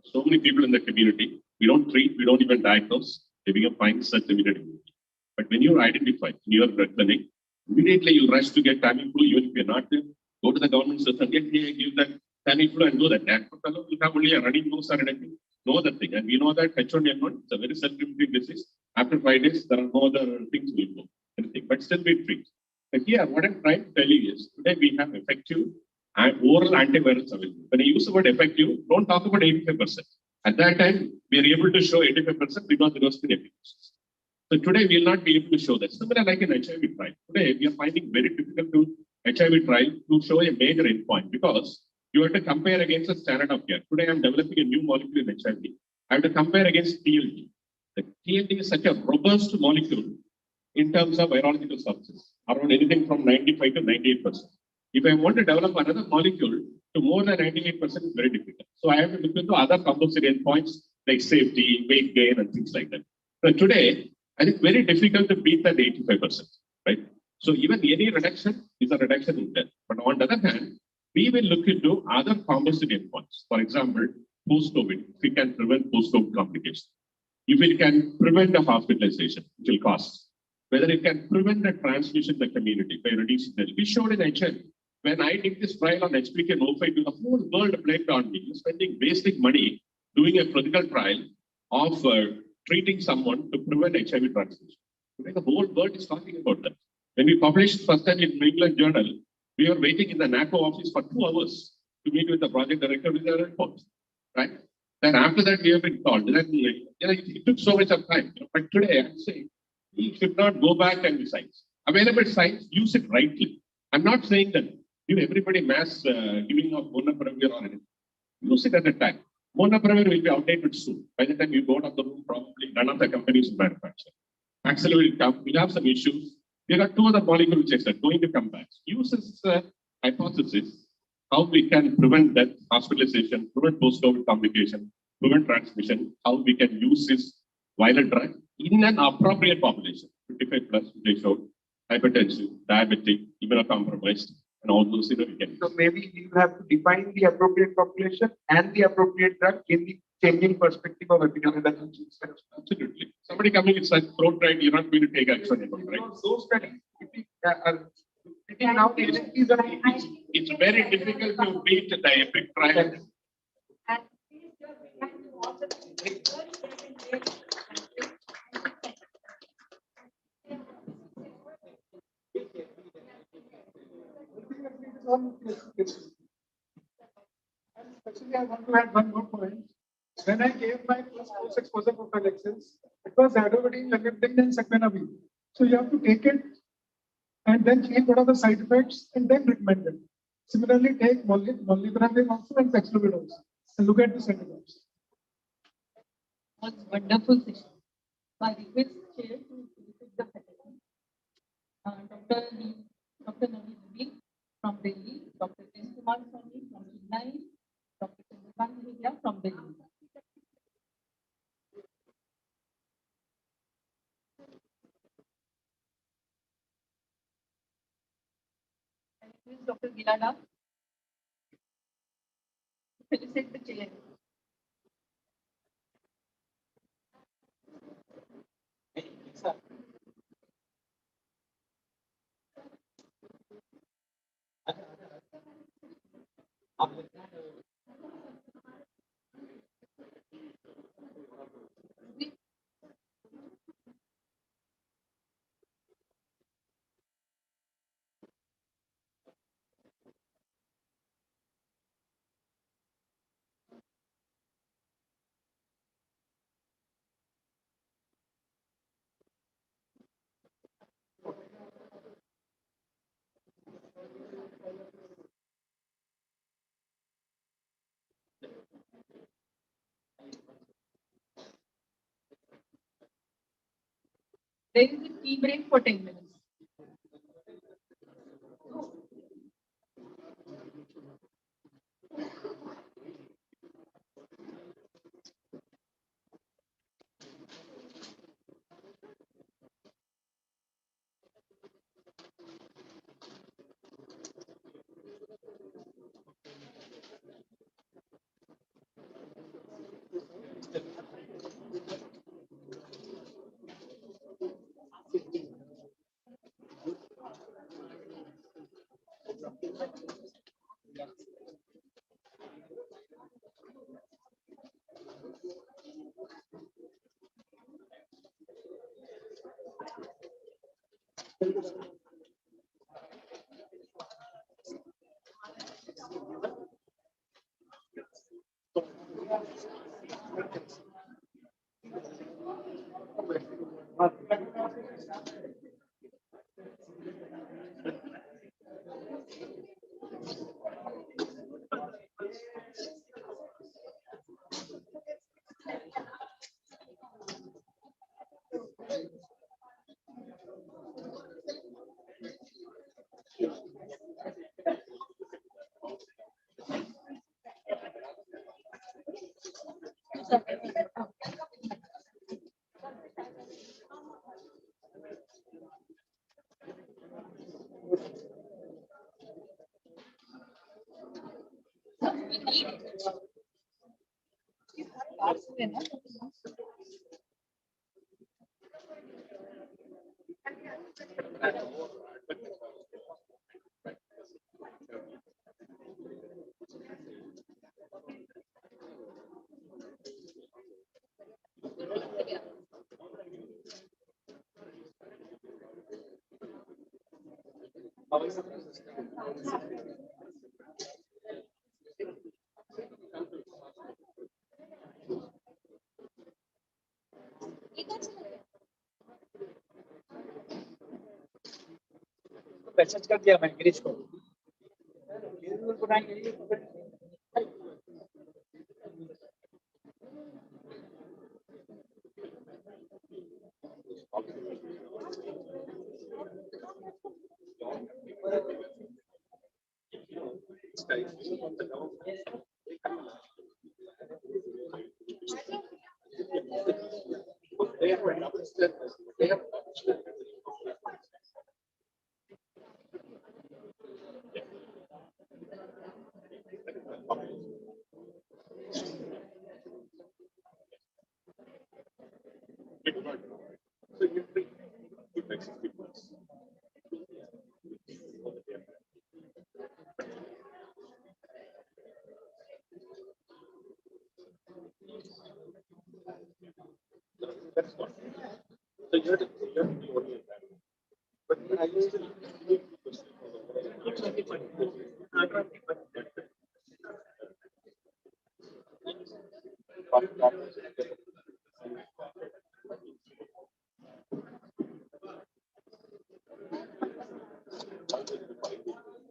So many people in the community, we don't treat, we don't even diagnose, they become fine such immediate immunity. But when you're identified in your clinic, immediately you rush to get Tamiflu, even if you're not there, go to the government system, give that Tamiflu and do that. That fellow will have only a running nose or anything, no other thing. And we know that H1N1 is a very self-limiting disease. After 5 days, there are no other things will go, anything, but still we treat. But here, what I'm trying to tell you is, today we have effective and oral antivirals available. When I use the word effective, don't talk about 85%. At that time, we are able to show 85% because there was been efficacy. So today we will not be able to show that. Similar like in HIV trial. Today we are finding very difficult to HIV trial to show a major endpoint because you have to compare against the standard of care. Today I'm developing a new molecule in HIV. I have to compare against TLD. The TLD is such a robust molecule in terms of virological substance, around anything from 95 to 98%. If I want to develop another molecule to more than 98% is very difficult. So I have to look into other composite endpoints like safety, weight gain, and things like that. But today, I think very difficult to beat that 85%, right? So even any reduction is a reduction in death. But on the other hand, we will look into other composite endpoints. For example, post-COVID, if we can prevent post-COVID complications. If it can prevent the hospitalization, which will cost. Whether it can prevent the transmission in the community by reducing the. We showed in HIV. When I did this trial on HPK and O5, the whole world blamed on me, spending wasting money doing a clinical trial of treating someone to prevent HIV transmission. Today, the whole world is talking about that. When we published first time in New England Journal, we were waiting in the NACO office for 2 hours to meet with the project director with their report. Right? Then after that, we have been told that it took so much of time. But today, I'm saying We should not go back and science. Available science, use it rightly. I'm not saying that give everybody mass giving of molnupiravir or anything. Use it at a time. Molnupiravir will be outdated soon. By the time you go out of the room, probably none of the companies will manufacture. Paxil will come. We'll have some issues. We got two other molecules which are going to come back. Use this hypothesis how we can prevent death, hospitalization, prevent post-COVID complication, prevent transmission, how we can use this viral drug in an appropriate population, 55 plus, they showed, hypertensive, diabetic, immunocompromised, and all those, we can. So maybe you have to define the appropriate population and the appropriate drug in the changing perspective of epidemiology. Absolutely. Somebody coming with such throat right, you're not going to take action anymore, right? Those studies, now it's very difficult to beat the epic trial. And please, you're behind the water. And especially, I want to add one more point. When I gave my first post-exposure prophylaxis, it was adovadine, lamivudine, and sacubitril. So you have to take it and then check what are the side effects and then recommend it. Similarly, take molnupiravir also and paxlovid also, and look at the side effects. Was wonderful session. I request chair to visit the faculty. Dr. Navid from Delhi, Dr. N. Kumar Swami from Chennai, Dr. Chandrakant Hiriya from Delhi. And please, Dr. Gilada, felicitate the chair. There is a tea break for 10 minutes. Message कर दिया मैं गिरीश को। That's not. So you're the only but I used to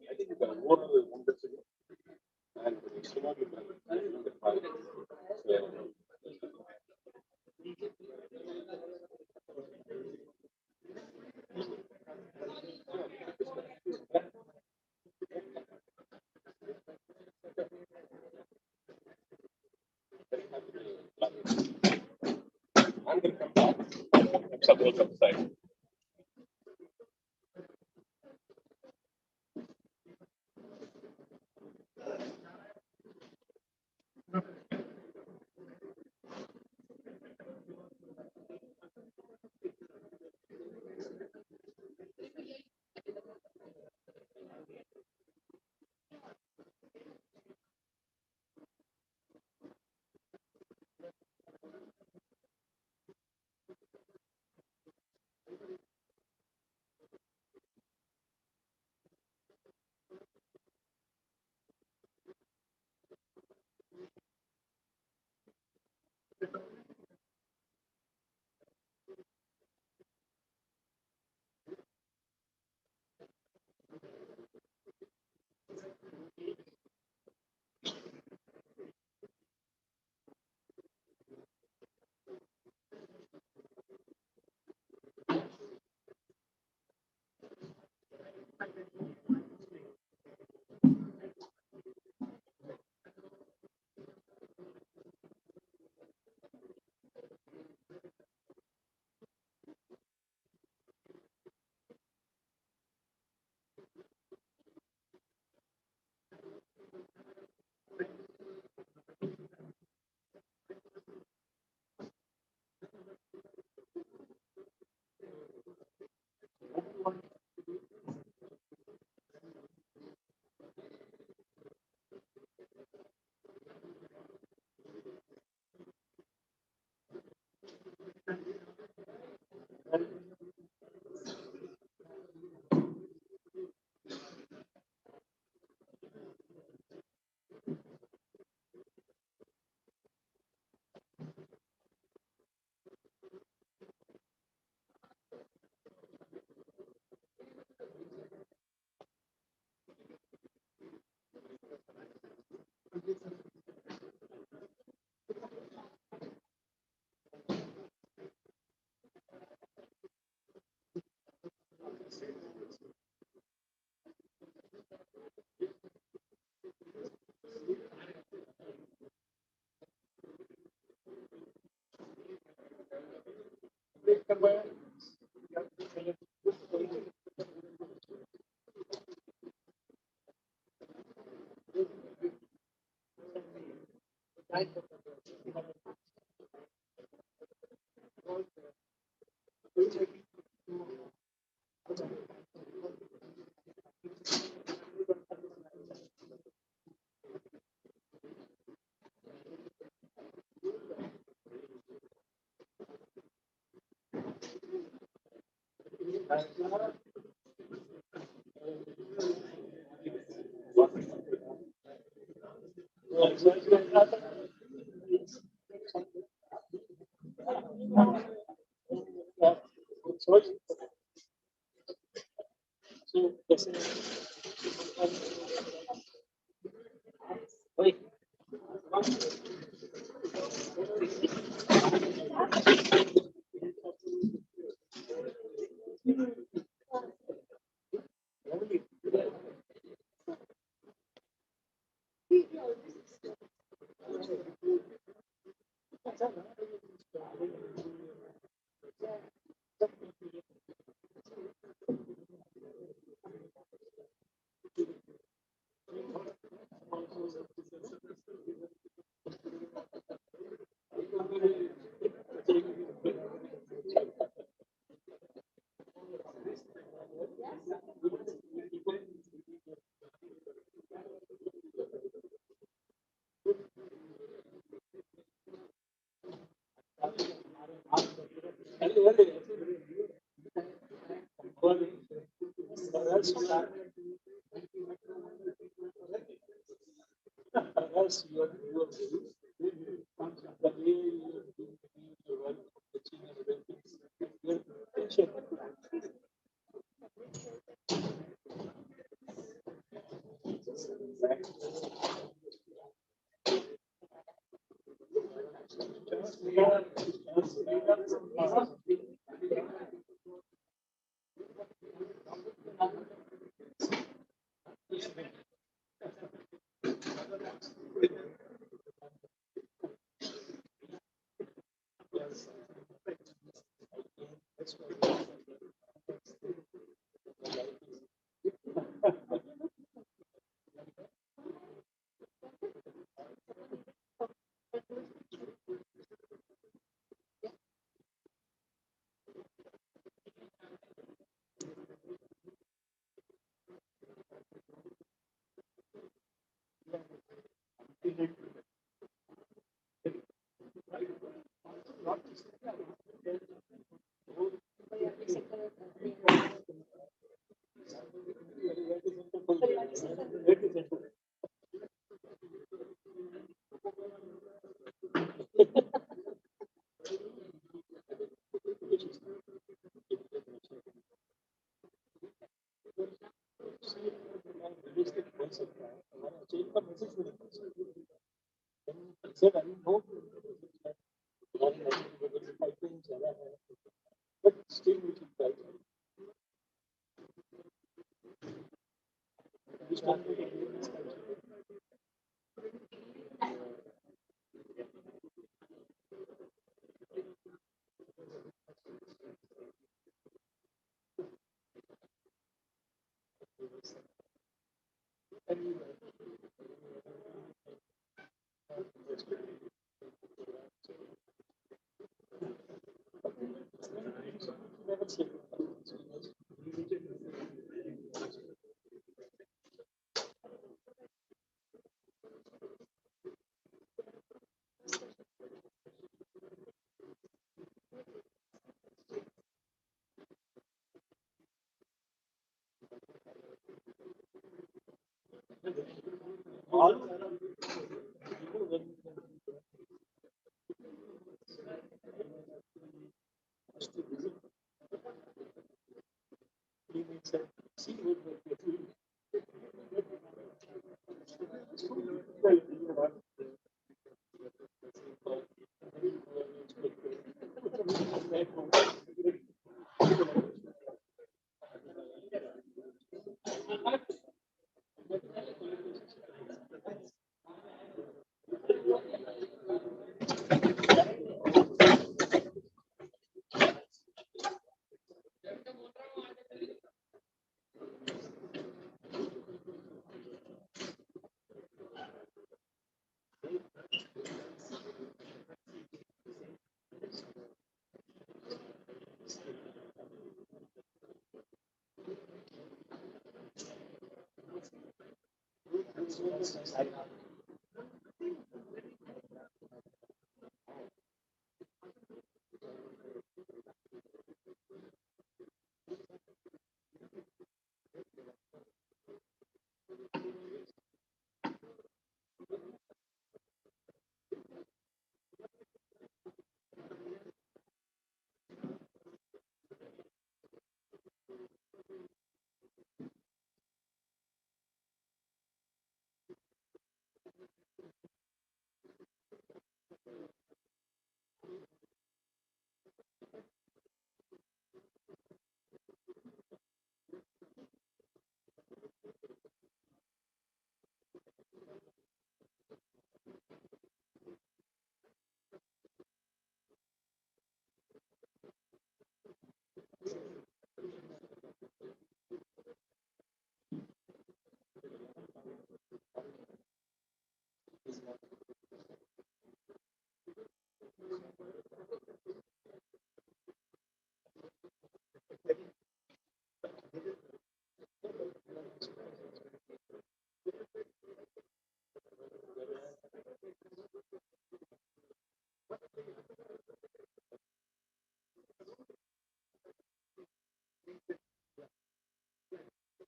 I think it's more and I'm going to come back. Some will come side.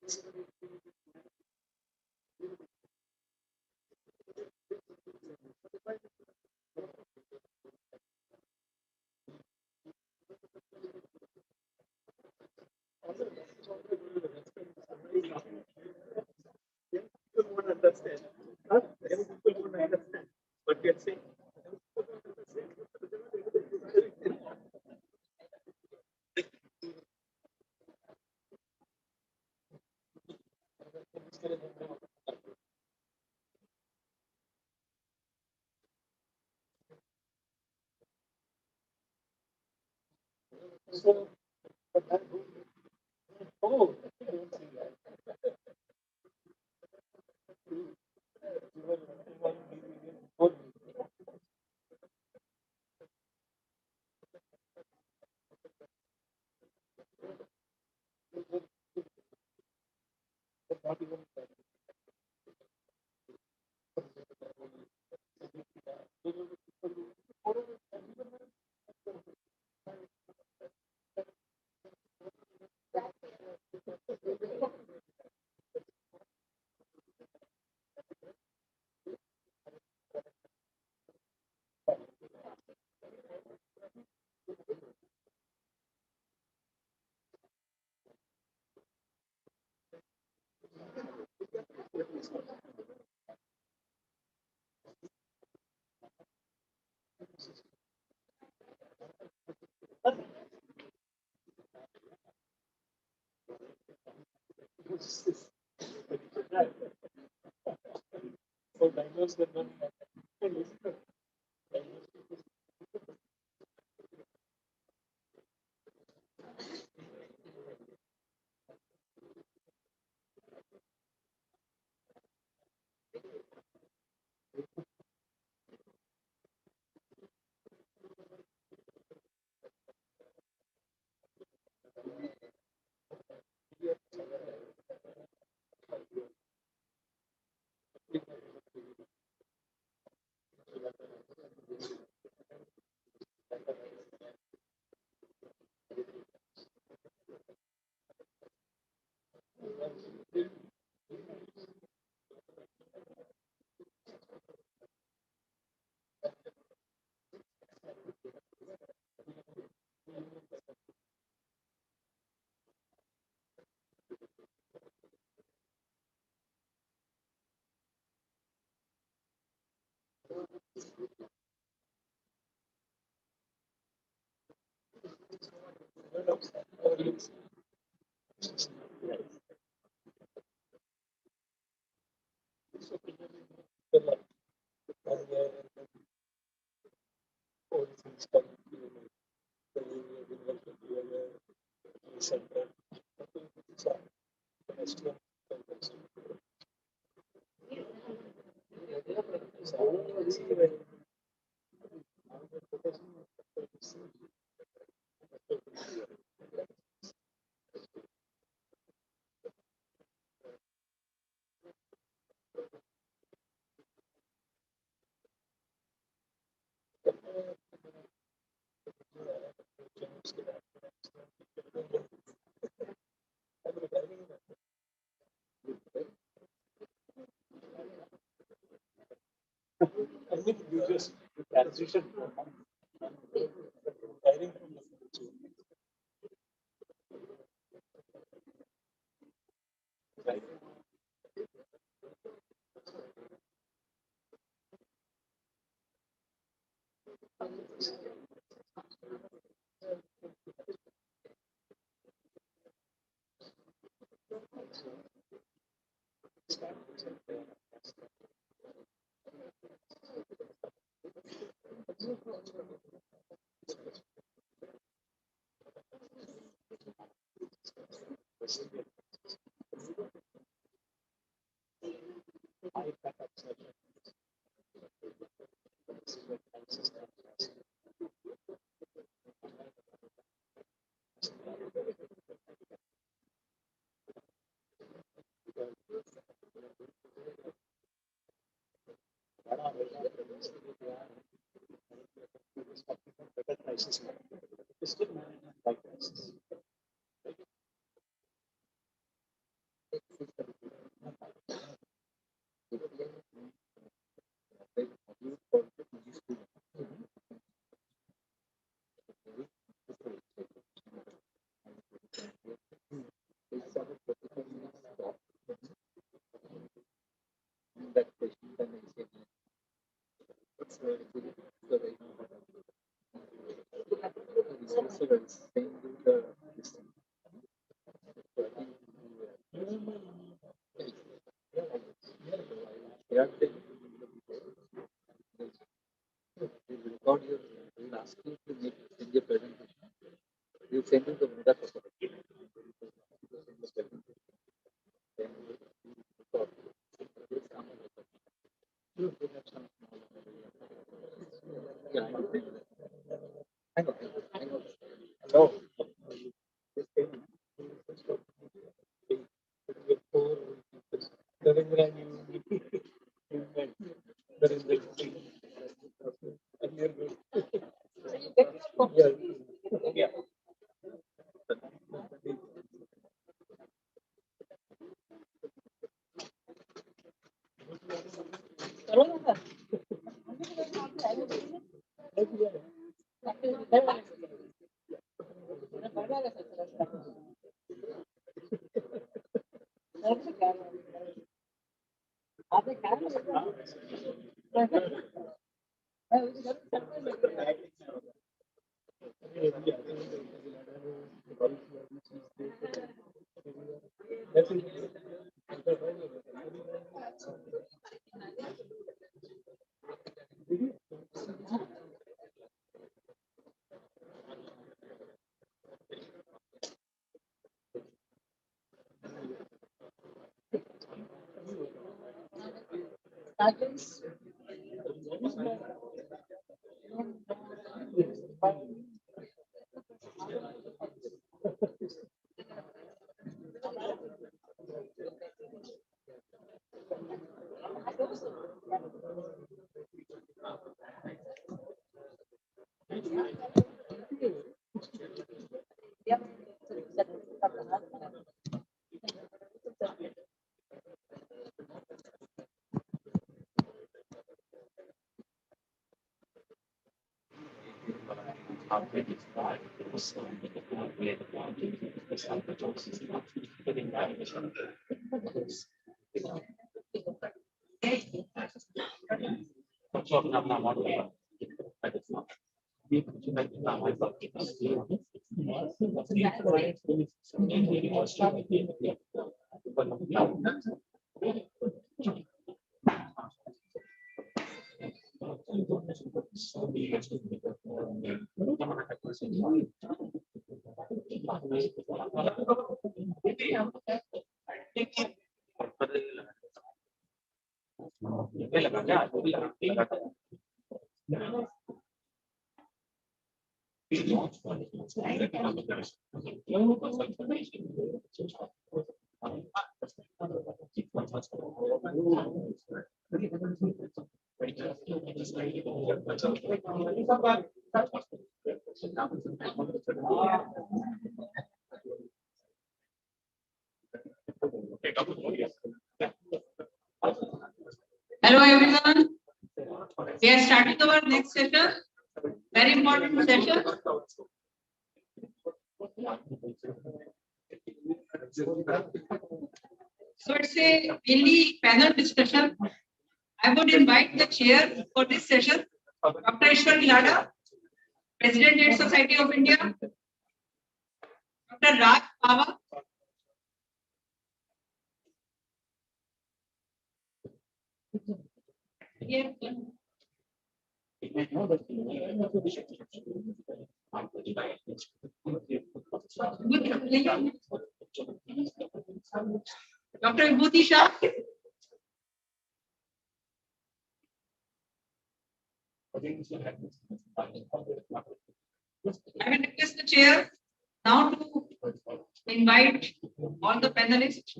People won't understand. Huh? Young people won't understand what you're saying. So, oh, for diagnosed the non. I think you just transition from hiring from the future. Right. Hello everyone. We are starting our next session. Very important session. So it's a mainly panel discussion. I would invite the chair for this session, Dr. Ishwar Gilada, President Aid Society of India, Dr. Raj Pava, Dr. Vibhuti Shah, I will request the chair now to invite all the panelists.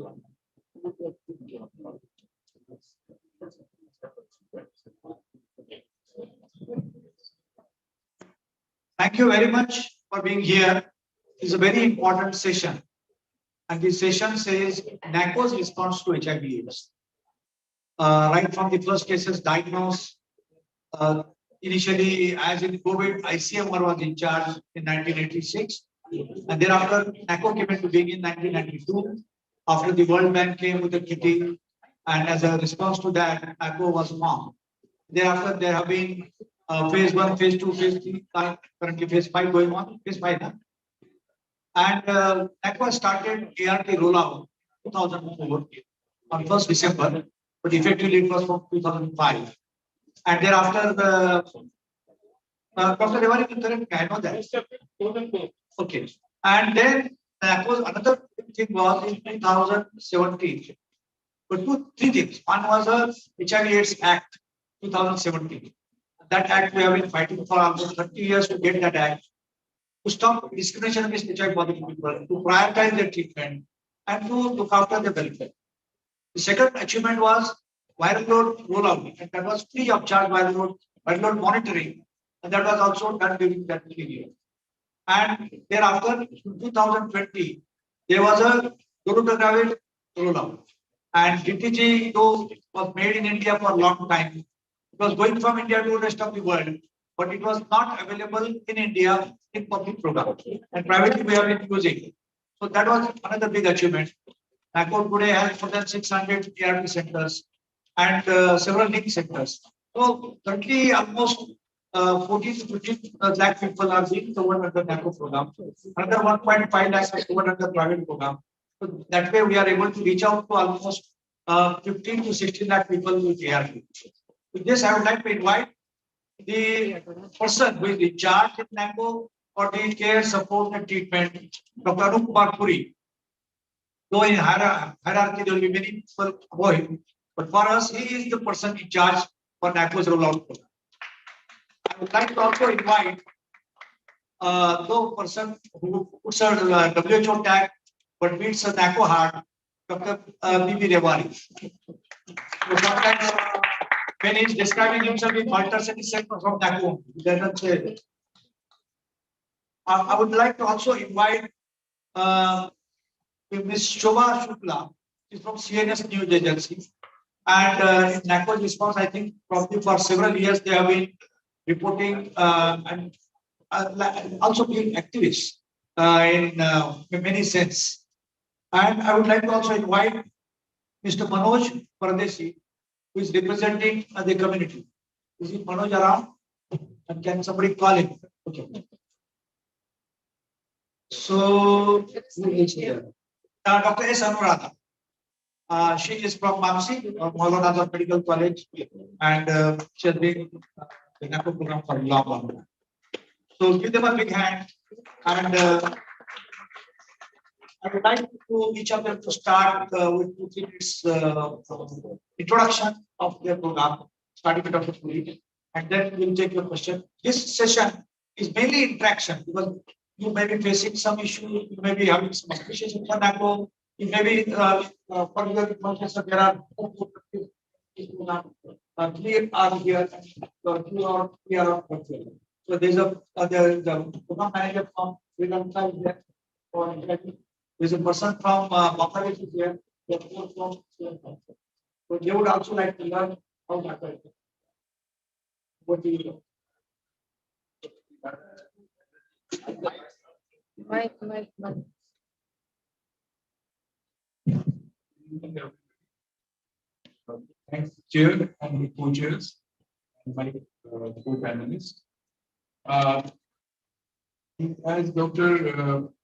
Thank you very much for being here. It's a very important session. And this session says NACO's response to HIV/AIDS. Right from the first cases diagnosed, initially as in COVID, ICMR was in charge in 1986. And thereafter, NACO came into being in 1992. After the World Bank came with the kitty, and as a response to that, NACO was formed. Thereafter, there have been phase 1, phase 2, phase 3, currently phase 5 going on, phase 5 now. And NACO started ART rollout 2004 on 1st December, but effectively it was from 2005. And thereafter, Dr. Rewari, you correct me, I know that. Okay. And then another thing was in 2017. But three things. One was a HIV/AIDS Act 2017. That act we have been fighting for almost 30 years to get that act to stop discrimination against HIV positive people, to prioritize their treatment, and to look after their welfare. The second achievement was viral load rollout, and that was free of charge viral load monitoring, and that was also done during that period. And thereafter, in 2020, there was a dolutegravir rollout. And DTG, though was made in India for a long time, it was going from India to the rest of the world, but it was not available in India in public program. And privately we have been using it. So that was another big achievement. NACO today has more than 600 ART centers and several link centers. So currently almost 14 to 15 lakh people are being covered under NACO program. Another 1.5 lakhs are covered under private program. So that way we are able to reach out to almost 15 to 16 lakh people with ART. With this, I would like to invite the person who is in charge in NACO for the care, support, and treatment, Dr. Anup Kumar Puri. Though in hierarchy, there will be many people above him, but for us, he is the person in charge for NACO's rollout program. I would like to also invite the person who puts a WHO tag but meets a NACO heart, Dr. B.B. Rewari. So sometimes when he's describing himself, he alters and he said from NACO. He doesn't say it. I would like to also invite Ms. Shobha Shukla. She's from CNS News Agency. And in NACO's response, I think probably for several years they have been reporting and also being activists in many sense. And I would like to also invite Mr. Manoj Pardesi, who is representing the community. Is it Manoj around? And can somebody call him? Okay. So, Dr. S. Anuradha. She is from MAMSI, Maulana Medical College, and she has been the NACO program for a long. So give them a big hand, and I would like to each of them to start with 2-3 minutes introduction of their program, starting with Dr. Puri, and then we'll take your question. This session is mainly interaction because you may be facing some issue, you may be having some appreciation for NACO, you may be for your information, there are 3 are here, and 2 are virtual. So there's the program manager from Sri Lanka is there. There's a person from Bangladesh is here. So they would also like to learn how to happen. What do you know? Thanks, Chair and the co-chairs and my co-panelists. As Dr.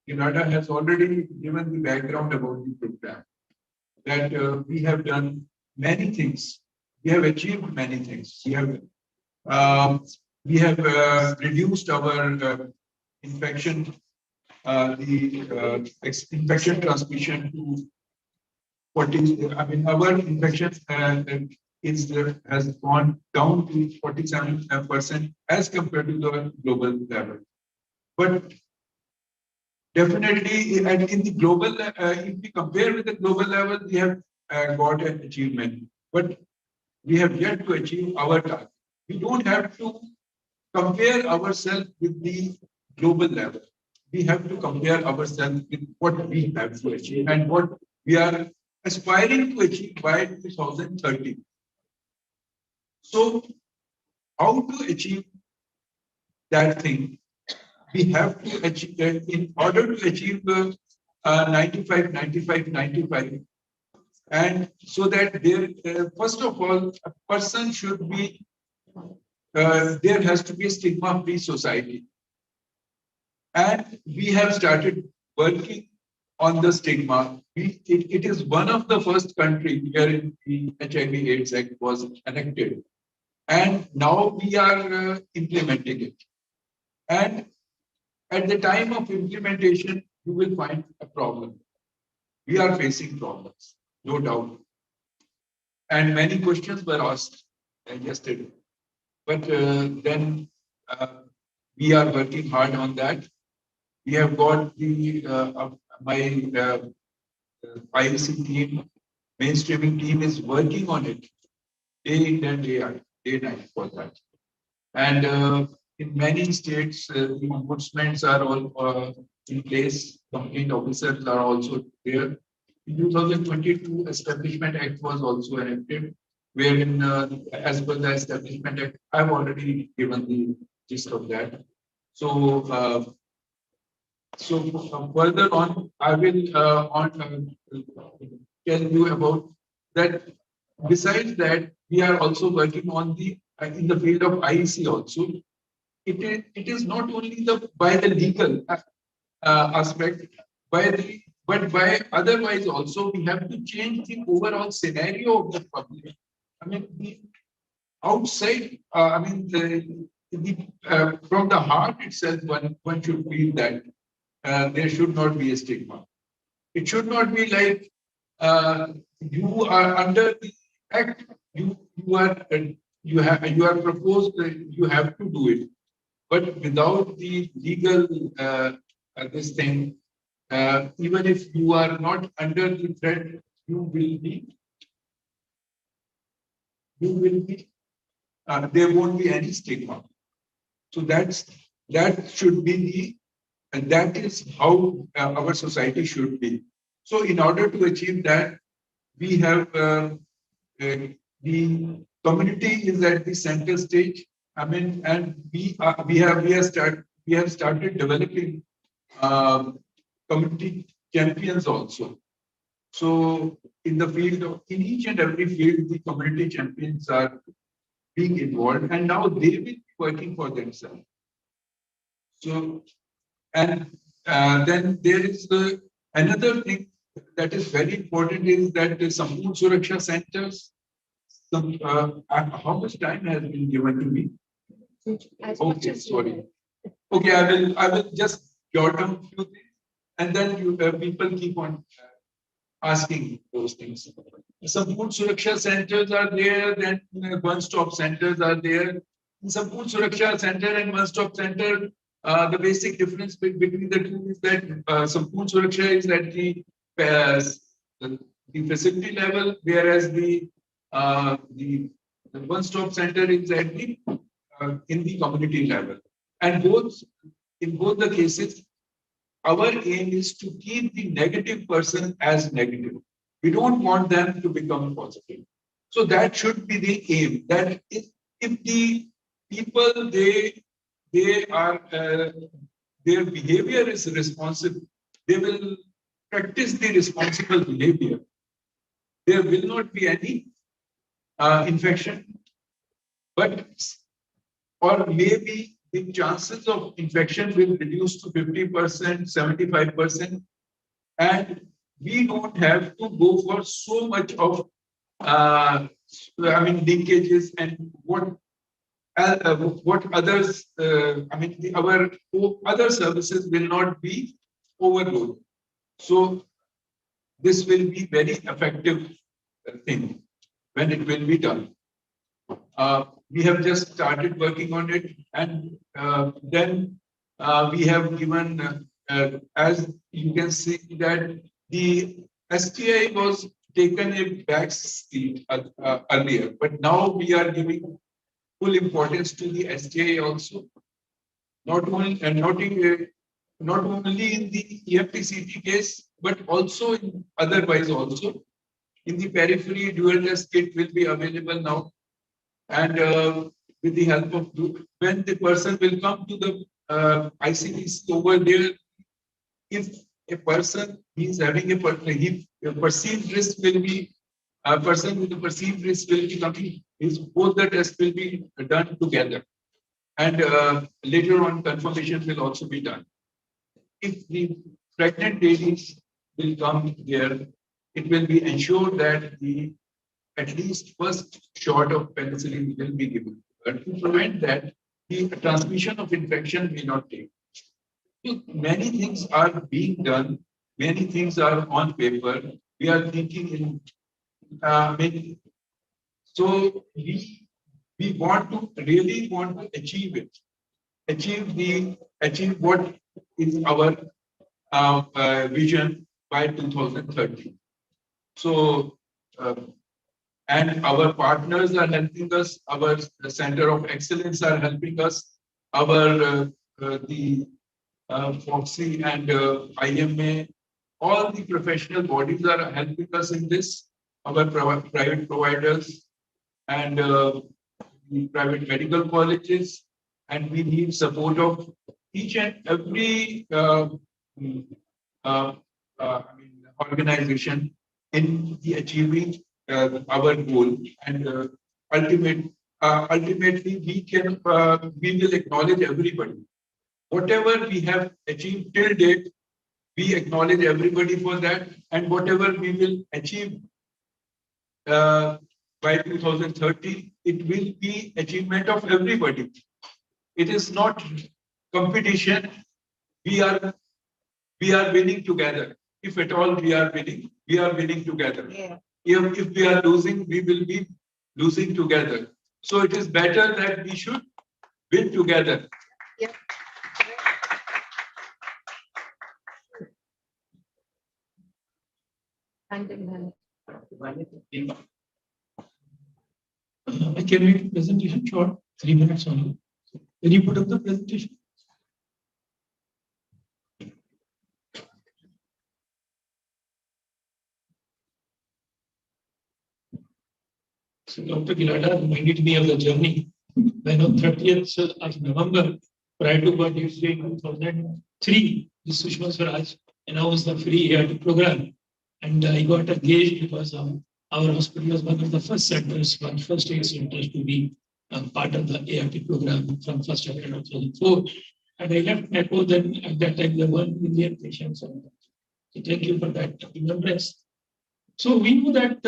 Gilada has already given the background about the program, that we have done many things. We have achieved many things. We have reduced our infection, infection transmission to 40. I mean, our infection has gone down to 47% as compared to the global level. But definitely, and in the global, if we compare with the global level, we have got an achievement. But we have yet to achieve our target. We don't have to compare ourselves with the global level. we have to compare ourselves with what we have to achieve and what we are aspiring to achieve by 2030. So how to achieve that thing? We have to achieve, in order to achieve 95, 95, 95, and so that there, first of all, a person should be, there has to be a stigma-free society. And we have started working on the stigma. It is one of the first countries where the HIV/AIDS Act was enacted. And now we are implementing it. And at the time of implementation, you will find a problem. We are facing problems, no doubt. And many questions were asked yesterday. But then we are working hard on that. We have got the my IEC team, mainstreaming team is working on it day in and day night for that. And in many states, the ombudsmen are all in place. Complaint officers are also there. In 2022, Establishment Act was also enacted, wherein, as per the Establishment Act, I've already given the gist of that. So, further on, I will tell you about that. Besides that, we are also working on the in the field of IEC also. It is not only by the legal aspect, but by otherwise also we have to change the overall scenario of the public. I mean, the outside. I mean, from the heart itself, one should feel that there should not be a stigma. It should not be like you are under the act. You are proposed. You have to do it, but without the legal this thing, even if you are not under the threat, you will be. There won't be any stigma. So that should be the, and that is how our society should be. So in order to achieve that, we have the community is at the center stage. I mean, and we have started developing community champions also. So in the field of, in each and every field, the community champions are being involved, and now they will be working for themselves. So, and then there is another thing that is very important is that the Sampurna Suraksha centers. How much time has been given to me? Okay, sorry. Okay, I will just jot down a few things, and then you people keep on asking those things. Some food Suraksha centers are there, then one-stop centers are there. Some food Suraksha center and one-stop center, the basic difference between the two is that some food Suraksha is at the facility level, whereas the one-stop center is at the in the community level. And in both the cases, our aim is to keep the negative person as negative. We don't want them to become positive. So that should be the aim. That if the people they are their behavior is responsible, they will practice the responsible behavior. There will not be any infection, but or maybe the chances of infection will reduce to 50%, 75%, and we don't have to go for so much of, leakages and what others, our other services will not be overloaded. So this will be very effective thing when it will be done. We have just started working on it, and then we have given, as you can see, that the STI was taken a back seat earlier, but now we are giving full importance to the STI also. Not only not only in the EFTCT case, but also in otherwise also. In the periphery, dual test kit will be available now. And with the help of, when the person will come to the ICTC over there, if a person is having a perceived risk will be, a person with a perceived risk will be coming, is both the tests will be done together. And later on, confirmation will also be done. If the pregnant ladies will come here, it will be ensured that the at least first shot of penicillin will be given to prevent that the transmission of infection may not take. So many things are being done, many things are on paper. We are thinking in many. So we want to really want to achieve it, achieve what is our vision by 2030. So and our partners are helping us. Our Center of Excellence are helping us. Our the Foxy and IMA, all the professional bodies are helping us in this. Our private providers and the private medical colleges, and we need support of each and every organization in the achieving our goal. And ultimately we will acknowledge everybody. Whatever we have achieved till date, we acknowledge everybody for that, and whatever we will achieve by 2030, it will be achievement of everybody. It is not competition. We are winning together. If at all we are winning together. Yeah. If we are losing, we will be losing together. So it is better that we should win together. Yeah. And then Can we do presentation short? 3 minutes only. Can you put up the presentation? So Dr. Gilada reminded me of the journey. When on 30th of November, prior to birthday in 2003, this Sushma Swaraj announced the free ART program. And I got engaged because our hospital was one of the first centers, first aid centers to be part of the ART program from 1st of April 2004. And I left NACO then. At that time, there were 1 million patients. So thank you for that remembrance. So we know that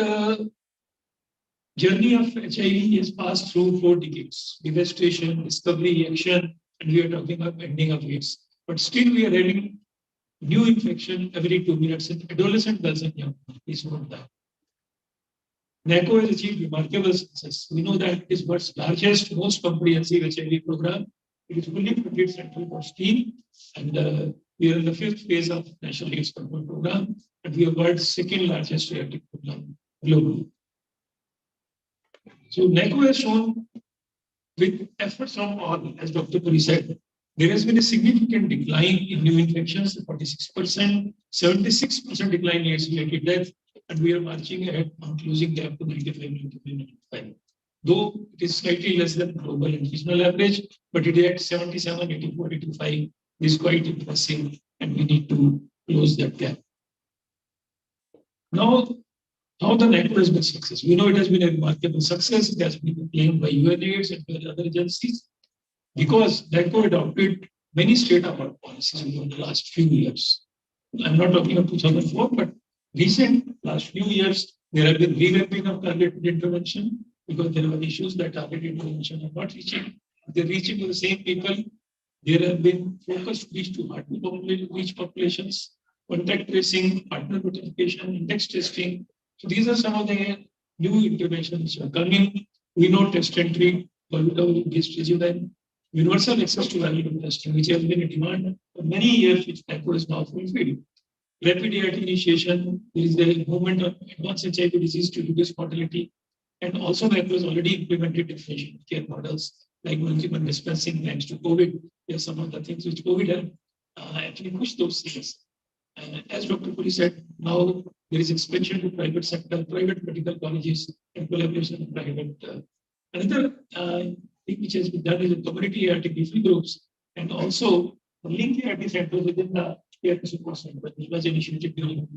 journey of HIV is passed through 4 decades: devastation, discovery, action, and we are talking about ending of AIDS. But still, we are having new infection every 2 minutes in adolescent girls and young. Please note that. NACO has achieved remarkable success. We know that it is world's largest, most comprehensive HIV program. It is fully funded central cost team, and we are in the 5th phase of National AIDS Control Program, and we are world's 2nd largest ART program globally. So NACO has shown, with efforts from all, as Dr. Puri said, there has been a significant decline in new infections, 46%, 76% decline in AIDS-related death, and we are marching ahead on closing gap to 95. Though it is slightly less than global and regional average, but it is at 77, 84, 85 is quite impressive, and we need to close that gap. Now, how the NACO has been success? We know it has been a remarkable success. It has been claimed by UNAIDS and by other agencies, because NACO adopted many state-of-art policies over the last few years. I'm not talking of 2004, but recent last few years, there have been revamping of targeted intervention, because there are issues that targeted intervention are not reaching. They're reaching to the same people. There have been focused reach to hard to reach populations, contact tracing, partner notification, index testing. So these are some of the new interventions which are coming. We know test and treat, universal access to value testing, which has been a demand for many years, which NACO is now fulfilled. Rapid ART initiation, there is a movement on advanced HIV disease to reduce mortality. And also NACO has already implemented differentiated care models like multiple dispensing thanks to COVID. There are some of the things which COVID helped. actually push those things. And as Dr. Puri said, now there is expansion to private sector, private medical colleges, and collaboration with private. Another thing which has been done is the community ART different groups, and also link ART centers within the ART support center, which was initiated during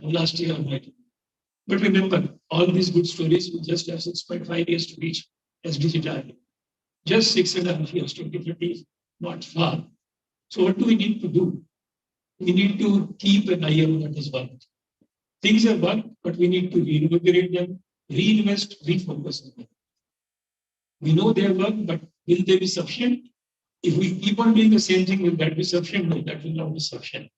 last year. Right? But remember, all these good stories will just have 6.5 years to reach SDG target. Just 6.5 years, 2030 is not far. So what do we need to do? We need to keep an eye on what is worked. Things have worked, but we need to reinvigorate them, reinvest, refocus on them. We know they have worked, but will they be sufficient? If we keep on doing the same thing, will that be sufficient? No, that will not be sufficient.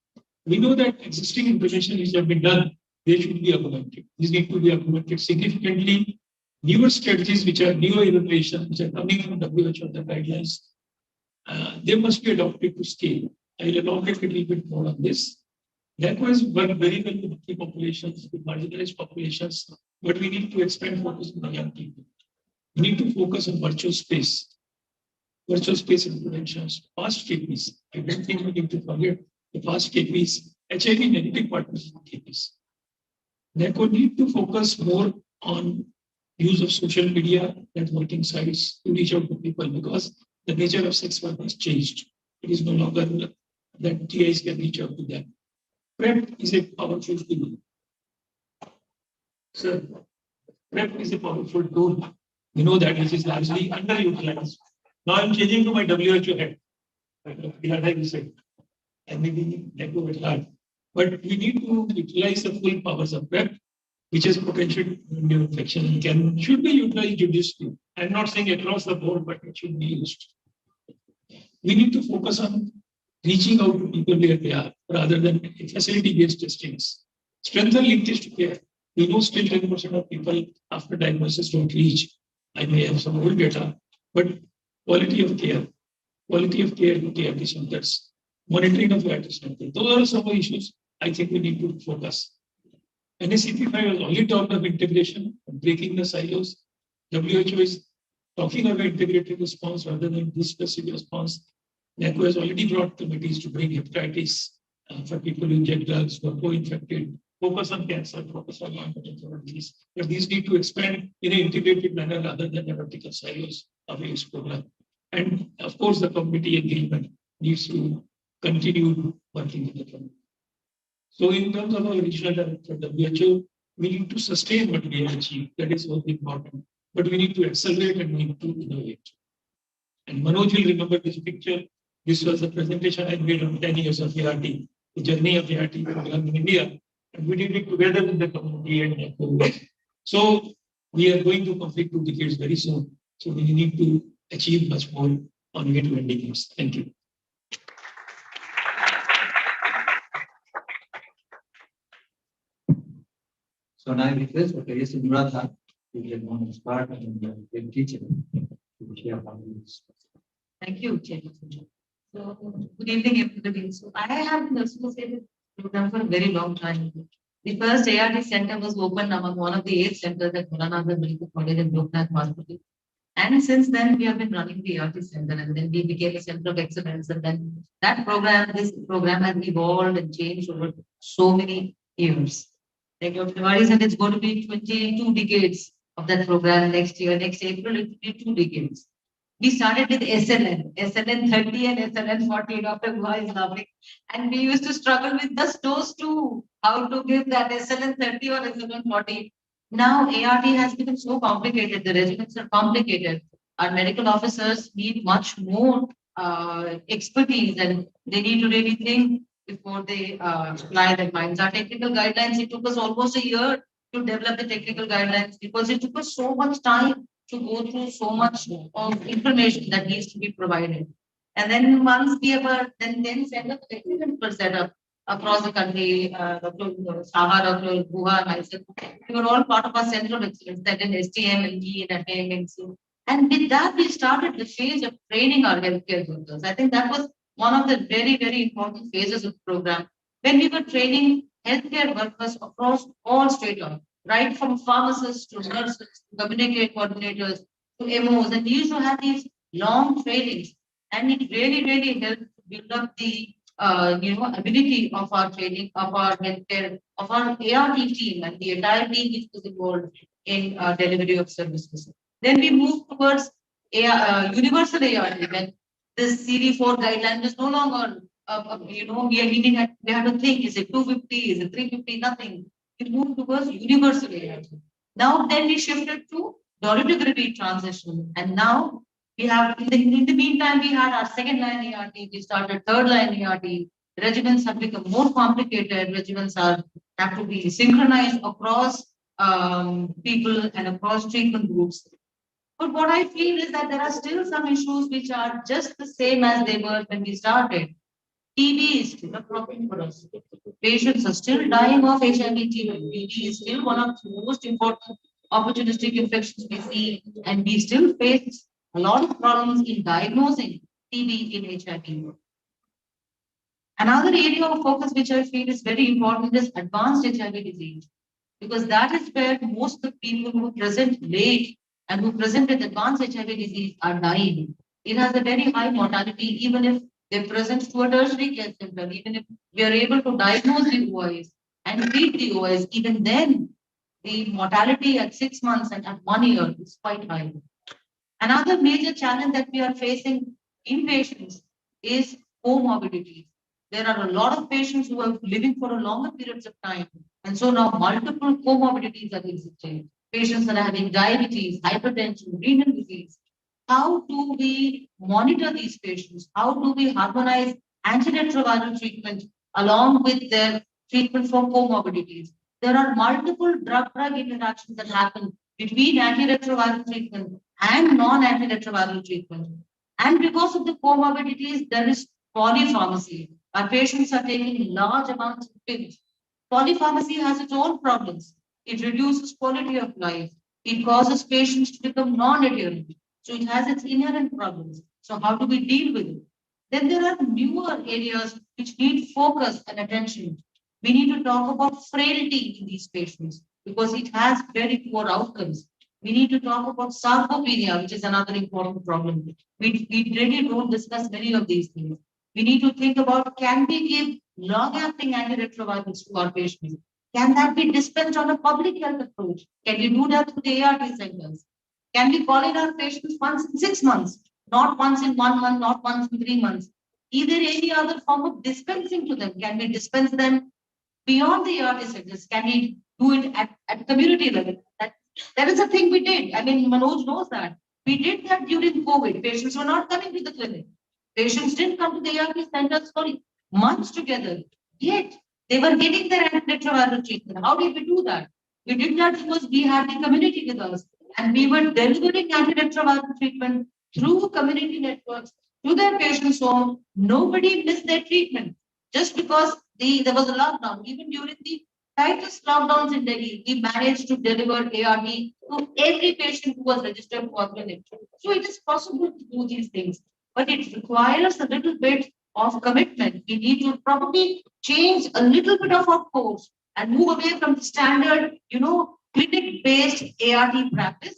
We know that existing implementations which have been done, they should be augmented. These need to be augmented significantly. Newer strategies, which are newer innovations, which are coming from WHO, the guidelines, they must be adopted to scale. I will elaborate a little bit more on this. Likewise, work very well with key populations, with marginalized populations, but we need to expand focus on the young people. We need to focus on virtual space interventions, fast KPs. I don't think we need to forget the fast KPs, HIV negative partners KPs. Therefore, need to focus more on use of social media, networking sites to reach out to people, because the nature of sex work has changed. It is no longer that TIs can reach out to them. PrEP is a powerful tool. So, PrEP is a powerful tool. You know that which is largely underutilized. Now I'm changing to my WHO head. And maybe let go with hard. But we need to utilize the full powers of PrEP, which is potential new infection and should be utilized judiciously. I'm not saying across the board, but it should be used. We need to focus on reaching out to people where they are, rather than facility-based testings. Strengthen linkage to care. We know still 10% of people after diagnosis don't reach. I may have some old data, but quality of care to ART centers, monitoring of ART centers. Those are some of the issues I think we need to focus. NACP5 has only talked of integration, breaking the silos. WHO is talking about integrated response rather than this specific response. NACO has already brought committees to bring hepatitis for people who inject drugs, who are co-infected, focus on cancer, focus on non-potential disease. But these need to expand in an integrated manner rather than the vertical silos of AIDS program. And of course, the community engagement needs to continue working with the community. So in terms of our regional director, WHO, we need to sustain what we have achieved. That is most important. But we need to accelerate and we need to innovate. And Manoj will remember this picture. This was a presentation I made on 10 years of ART, the journey of ART program in India. And we did it together with the community and so we are going to complete 2 decades very soon. So we need to achieve much more on way to ending years. Thank you. So now I request Dr. S. Nuratha to be one expert and teacher to share about this. Thank you, Chairman. So, good evening, everybody. So, I have been associated with the program for a very long time. The first ART center was opened among one of the 8 centers at Mulanazar Medical College in Loknath Hospital. And since then, we have been running the ART center, and then we became a center of excellence. And then this program has evolved and changed over so many years. Like Dr. Tiwari said, it's going to be 22 decades of that program next year. Next April, it will be 2 decades. We started with SLN 30 and SLN 40. Dr. Guha is laughing. And we used to struggle with those two, how to give that SLN 30 or SLN 40. Now ART has become so complicated. The regimens are complicated. Our medical officers need much more expertise, and they need to really think before they apply their minds. Our technical guidelines, it took us almost a year to develop the technical guidelines because it took us so much time to go through so much of information that needs to be provided. And then once we have then set up technical setup across the country, Dr. Saha, Dr. Guha, myself, we were all part of our center of excellence, that in STM and G and AMNC. And with that, we started the phase of training our healthcare workers. I think that was one of the very, very important phases of the program, when we were training healthcare workers across all state lines, right from pharmacists to nurses, to communicate coordinators, to MOs. And we used to have these long trainings, and it really, really helped build up the ability of our training, of our healthcare, of our ART team and the entire team which was involved in delivery of services. Then we move towards universal ART when this CD4 guideline is no longer, we have to think, is it 250, is it 350, nothing. We moved towards universal ART. Now then we shifted to dolutegravir transition, and now we have, in the meantime, we had our second line ART, we started third line ART. Regimens have become more complicated. Regimens have to be synchronized across people and across treatment groups. But what I feel is that there are still some issues which are just the same as they were when we started. TB is still a problem for us. Patients are still dying of HIV TB. TB is still one of the most important opportunistic infections we see, and we still face a lot of problems in diagnosing TB in HIV. Another area of focus which I feel is very important is advanced HIV disease, because that is where most of the people who present late and who present with advanced HIV disease are dying. It has a very high mortality, even if they present to a tertiary care center, even if we are able to diagnose the OIs and treat the OIs, even then the mortality at 6 months and at 1 year is quite high. Another major challenge that we are facing in patients is comorbidities. There are a lot of patients who are living for a longer periods of time. And so now multiple comorbidities are existing. Patients are having diabetes, hypertension, renal disease. How do we monitor these patients? How do we harmonize antiretroviral treatment along with their treatment for comorbidities? There are multiple drug-drug interactions that happen between antiretroviral treatment and non-antiretroviral treatment. And because of the comorbidities, there is polypharmacy. Our patients are taking large amounts of pills. Polypharmacy has its own problems. It reduces quality of life. It causes patients to become non-adherent. So it has its inherent problems. So how do we deal with it? Then there are newer areas which need focus and attention. We need to talk about frailty in these patients because it has very poor outcomes. We need to talk about sarcopenia, which is another important problem. We really don't discuss many of these things. We need to think about, can we give long-acting antiretrovirals to our patients? Can that be dispensed on a public health approach? Can we do that through the ART centers? Can we call in our patients once in 6 months, not once in 1 month, not once in 3 months? Either any other form of dispensing to them. Can we dispense them beyond the ART centers? Can we do it at community level? That is a thing we did. I mean, Manoj knows that. We did that during COVID. Patients were not coming to the clinic. Patients didn't come to the ART centers for months together. Yet, they were getting their antiretroviral treatment. How did we do that? We did that because we had the community with us. And we were delivering antiretroviral treatment through community networks to their patients' home. Nobody missed their treatment. Just because there was a lockdown. Even during the tightest lockdowns in Delhi, we managed to deliver ART to every patient who was registered for clinic. So it is possible to do these things, but it requires a little bit of commitment. We need to probably change a little bit of our course and move away from the standard, clinic-based ART practice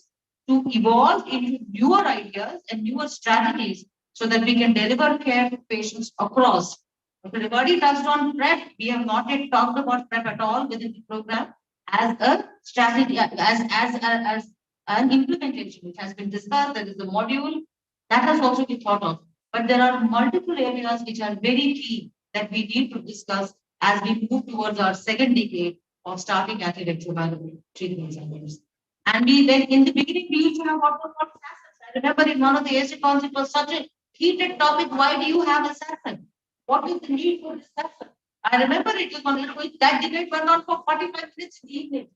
to evolve into newer ideas and newer strategies so that we can deliver care to patients across. Dr. Rivadi touched on PrEP. We have not yet talked about PrEP at all within the program as a strategy, as an implementation, which has been discussed. There is a module that has also been thought of. But there are multiple areas which are very key that we need to discuss as we move towards our second decade of starting antiretroviral treatments. And then in the beginning, we used to have what was called SASS. I remember in one of the ASICONs, it was such a heated topic. Why do you have a SASS? What is the need for discussion? I remember it was on that debate went on for 45 minutes in the evening.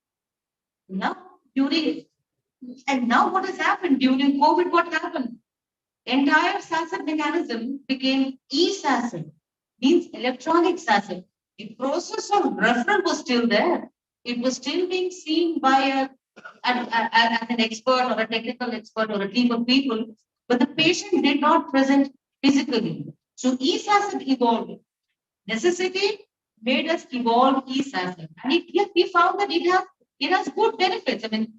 Now what has happened during COVID? What happened? Entire SASS mechanism became e-SASS, means electronic SASS. The process of referral was still there. It was still being seen by an expert or a technical expert or a team of people, but the patient did not present physically. So e-SASS evolved. Necessity made us evolve e-SASS. And we found that it has good benefits. I mean,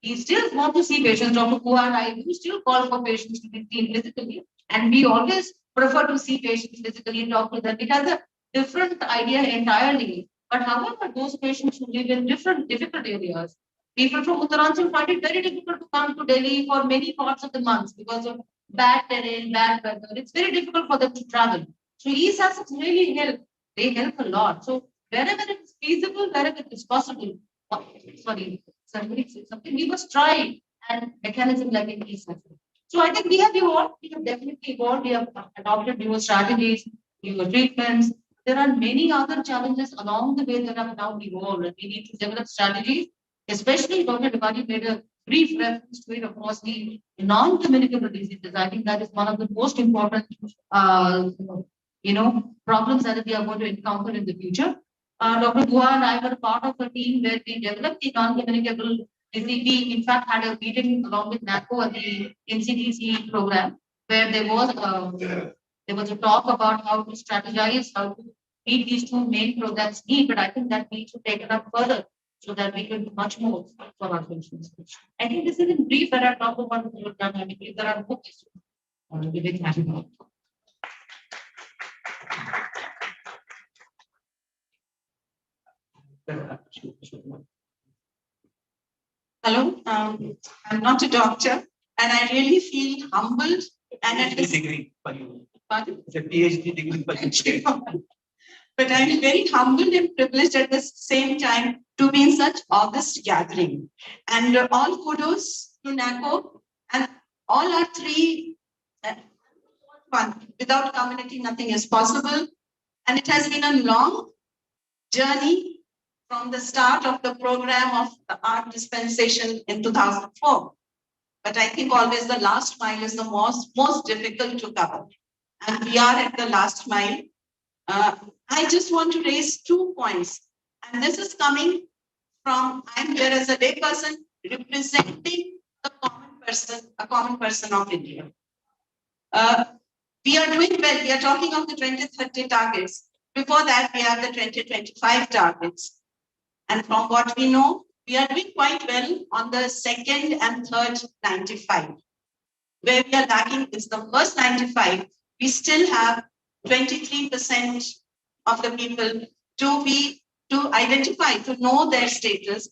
we still want to see patients. Dr. Kuar and I do still call for patients to be seen physically. And we always prefer to see patients physically, talk to them. It has a different idea entirely. But however, those patients who live in different difficult areas, people from Uttaranchal find it very difficult to come to Delhi for many parts of the month because of bad terrain, bad weather. It's very difficult for them to travel. So e-SASICs really help. They help a lot. So wherever it is feasible, wherever it is possible, somebody said something, we must try and mechanism like an e-SASIC. So I think we have evolved. We have definitely evolved. We have adopted newer strategies, newer treatments. There are many other challenges along the way that have now evolved, and we need to develop strategies. Especially Dr. Devani made a brief reference to it across the non-communicable diseases. I think that is one of the most important, problems that we are going to encounter in the future. Dr. Dua and I were part of a team where we developed the non-communicable disease. We, in fact, had a meeting along with NACO and the NCDC program where there was a talk about how to strategize, how to meet these two main programs need. But I think that needs to take it up further so that we can do much more for our patients. I think this is in brief that I talked about the program. I mean, there are more questions. Hello, I'm not a doctor, and I really feel humbled and at this degree for you. Pardon? It's a PhD degree for you. But I'm very humbled and privileged at the same time to be in such august gathering. And all kudos to NACO and all our three. One, without community, nothing is possible. And it has been a long journey from the start of the program of the art dispensation in 2004. But I think always the last mile is the most difficult to cover. And we are at the last mile. I just want to raise 2 points. And this is coming from, I'm here as a layperson representing the a common person of India. We are doing well. We are talking of the 2030 targets. Before that, we have the 2025 targets. And from what we know, we are doing quite well on the second and third 95. Where we are lacking is the first 95. We still have 23% of the people to identify, to know their status.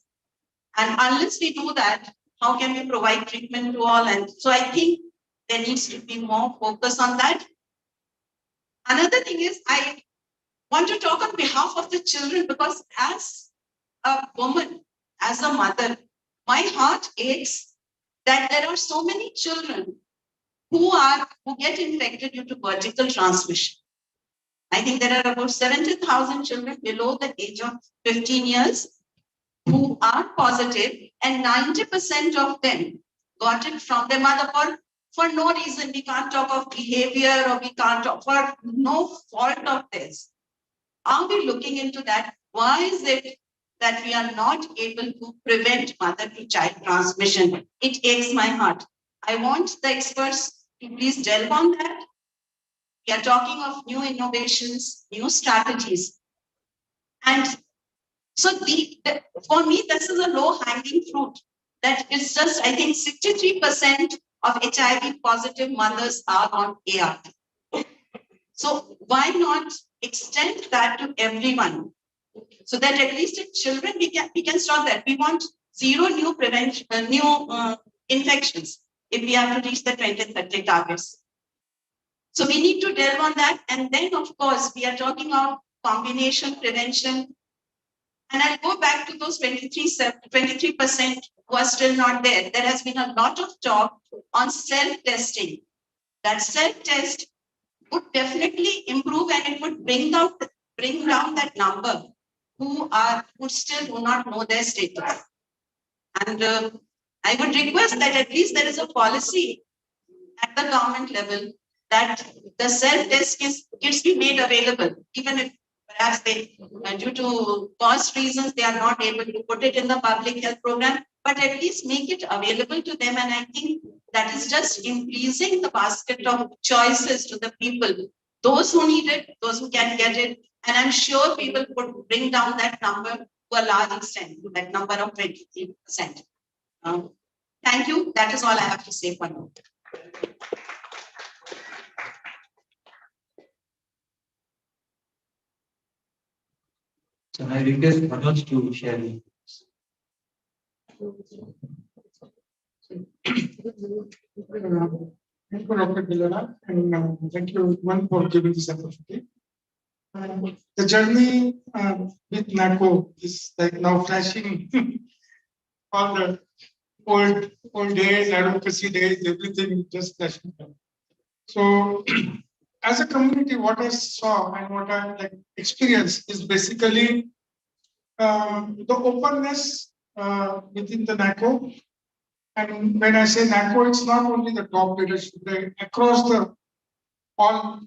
And unless we do that, how can we provide treatment to all? And so I think there needs to be more focus on that. Another thing is, I want to talk on behalf of the children, because as a woman, as a mother, my heart aches that there are so many children who get infected due to vertical transmission. I think there are about 70,000 children below the age of 15 years who are positive, and 90% of them got it from their mother for no reason. We can't talk of behavior, or we can't talk for no fault of theirs. Are we looking into that? Why is it that we are not able to prevent mother-to-child transmission? It aches my heart. I want the experts to please delve on that. We are talking of new innovations, new strategies. And so for me, this is a low-hanging fruit. That is just, I think 63% of HIV positive mothers are on ART. So why not extend that to everyone? So that at least in children, we can stop that. We want zero new infections if we have to reach the 2030 targets. So we need to delve on that. And then, of course, we are talking about combination prevention. And I'll go back to those 23% who are still not there. There has been a lot of talk on self-testing. That self-test would definitely improve, and it would bring down that number who still do not know their status. And I would request that at least there is a policy at the government level that the self-test kits be made available, even if perhaps they, due to cost reasons, they are not able to put it in the public health program, but at least make it available to them. And I think that is just increasing the basket of choices to the people, those who need it, those who can get it. And I'm sure people would bring down that number to a large extent, to that number of 23%. Thank you. That is all I have to say for now. So I request Manoj to share it. Thank you, Dr. Gillara, and thank you everyone for giving this opportunity. The journey with NACO is like now flashing all the old days, advocacy days, everything just flashing. So, as a community, what I saw and what I like experienced is basically the openness within the NACO. And when I say NACO, it's not only the top leadership, across the all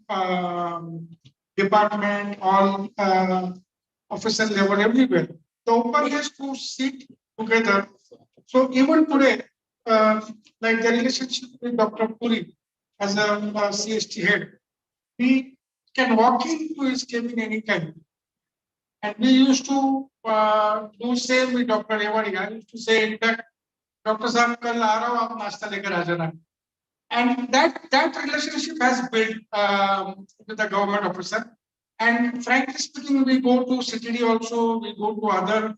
department, all officer level, everywhere. The openness to sit together. So even today, like the relationship with Dr. Puri as a CST head, we can walk into his cabin anytime. And we used to do same with Dr. Rewari. I used to say, in fact, Dr. Saab, kal aa raha hu, aap nashta lekar aa jana. And that relationship has built with the government officer. And frankly speaking, we go to CTD also, we go to other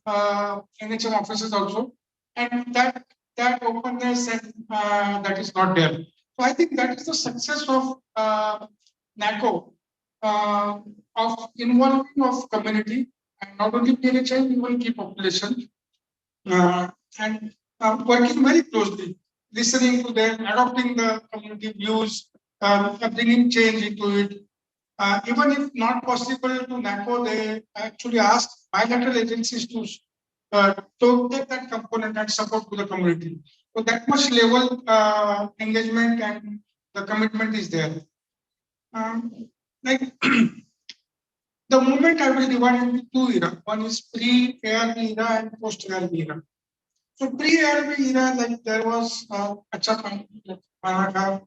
NHM offices also, and that openness and that is not there. So I think that is the success of NACO, of involving of community, and not only PNHI, even key population, and working very closely, listening to them, adopting the community views, bringing change into it. Even if not possible to NACO, they actually ask bilateral agencies to take that component and support to the community. So that much level engagement and the commitment is there. Like the movement I will divide into two eras. One is pre-ARV era and post-ARV era. So pre-ARV era, like there was अच्छा Maratha,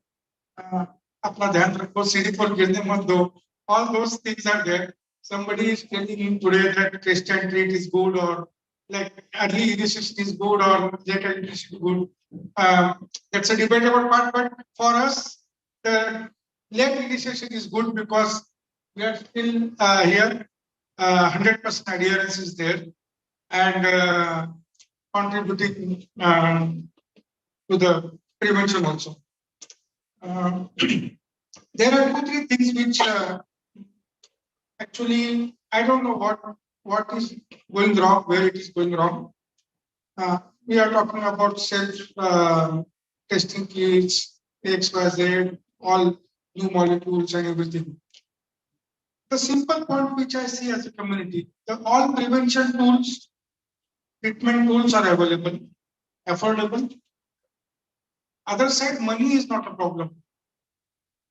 अपना ध्यान रखो सीढ़ी पर गिरने मत दो. All those things are there. Somebody is telling in today that test and treat is good, or like early initiation is good, or later initiation is good. That's a debatable part, but for us, the late initiation is good because we are still here. 100% adherence is there, and contributing to the prevention also. There are 2-3 things which actually I don't know what is going wrong, where it is going wrong. We are talking about self testing kits, XYZ, all new molecules and everything. The simple point which I see as a community, all prevention tools, treatment tools are available, affordable. Other side, money is not a problem.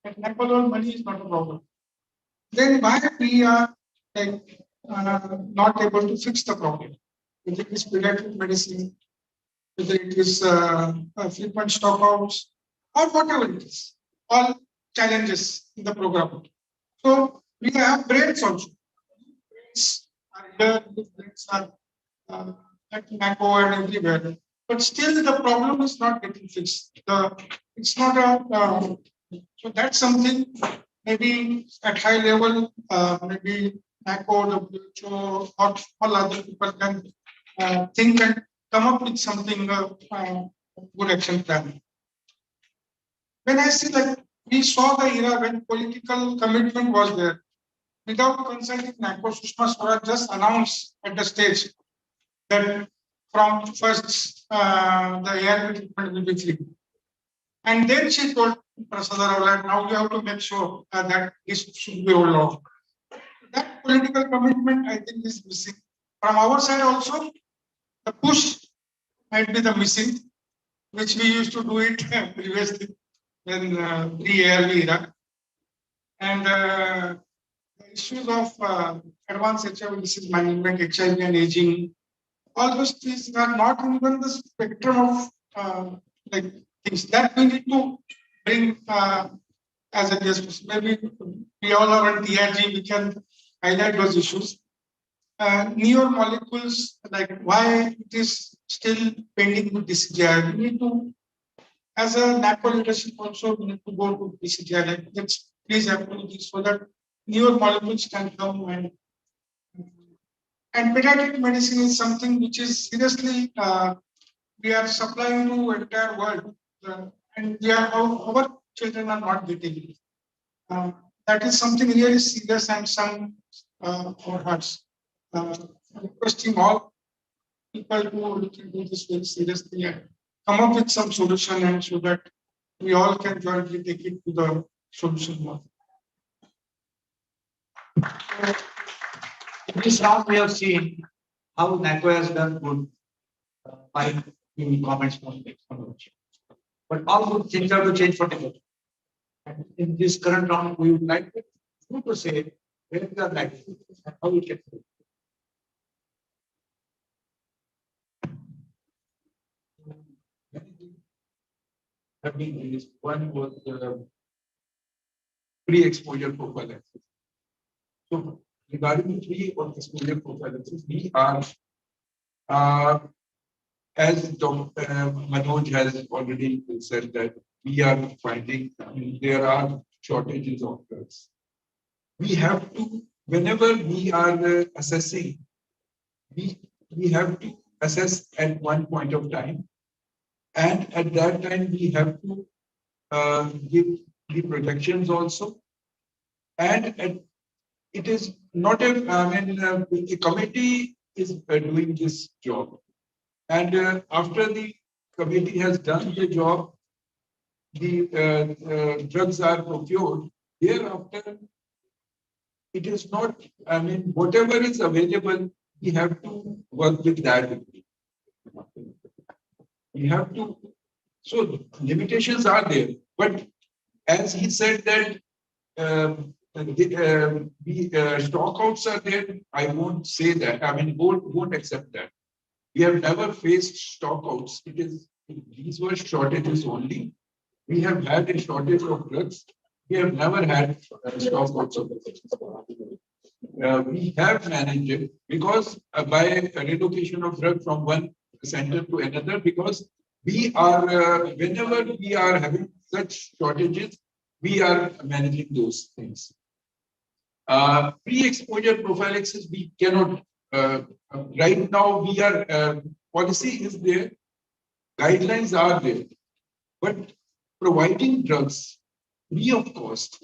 At NACO, money is not a problem. Then why we are like not able to fix the problem? Whether it is pediatric medicine, whether it is frequent stockouts, or whatever it is, all challenges in the program. So we have brains also. Brains are here, brains are at NACO and everywhere. But still the problem is not getting fixed. It's not a, so that's something maybe at high level, maybe NACO, WHO, or all other people can think and come up with something, good action plan. When I see that we saw the era when political commitment was there, without consulting NACO, Sushma Swaraj just announced at the stage that from first the ARV treatment will be free. And then she told Prasad Rao, now we have to make sure that this should be rolled out. That political commitment, I think, is missing. From our side also, the push might be the missing, which we used to do it previously in pre-ARV era. And the issues of advanced HIV disease management, HIV and aging, all those things are not even the spectrum of like things that we need to bring as a guest. Maybe we all are on DRG, we can highlight those issues. Newer molecules, like why it is still pending with DCGI. We need to, as a NACO leadership also, we need to go to DCGI, like let's please approve this so that newer molecules can come And pediatric medicine is something which is seriously, we are supplying to entire world, and our children are not getting it. That is something really serious and some for hearts. Requesting all people to look into this very seriously and come up with some solution, and so that we all can jointly take it to the solution one. In this round, we have seen how NACO has done good by giving comments from the technology. But all good things have to change for the better. And in this current round, we would like you to say where we are lacking and how we can do it. Have been released. One was pre-exposure prophylaxis. So regarding pre-exposure prophylaxis, we are, as Dr. Manoj has already said, that we are finding there are shortages of drugs. We have to, whenever we are assessing, we have to assess at one point of time, and at that time we have to give the projections also, and it is not a, the committee is doing this job, and after the committee has done the job, the drugs are procured. Thereafter, it is not, whatever is available, we have to work with that. We have to, so limitations are there, but as he said that the stockouts are there, I won't say that. Won't accept that. We have never faced stockouts. These were shortages only. We have had a shortage of drugs. We have never had stockouts of drugs. We have managed it because by relocation of drug from one center to another, because we are whenever we are having such shortages, we are managing those things. Pre-exposure prophylaxis, we cannot. Right now, we are policy is there, guidelines are there, but providing drugs free of cost,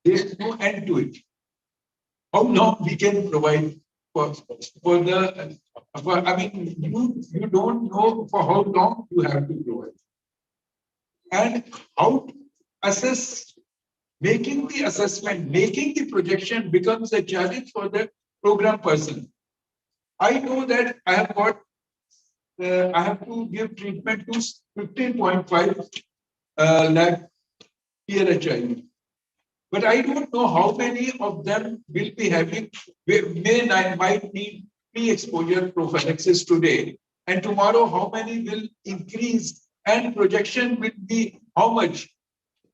there is no end to it. How long we can provide for the? You don't know for how long you have to provide, and how to assess. Making the assessment, making the projection becomes a challenge for the program person. I know that I have got, I have to give treatment to 15.5 lakh PLHIV. But I don't know how many of them will be having, might need pre-exposure prophylaxis today. And tomorrow, how many will increase, and projection will be how much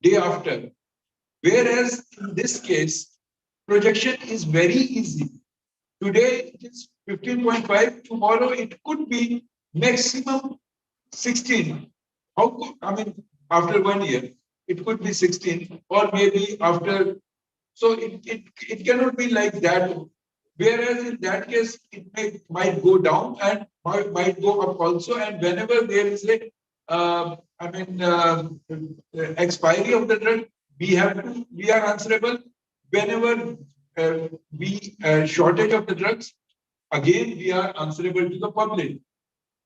day after. Whereas in this case, projection is very easy. Today it is 15.5, tomorrow it could be maximum 16. How could, after 1 year, it could be 16, or maybe after, so it cannot be like that. Whereas in that case, it might go down and might go up also. And whenever there is a, expiry of the drug, we are answerable. Whenever shortage of the drugs, again we are answerable to the public.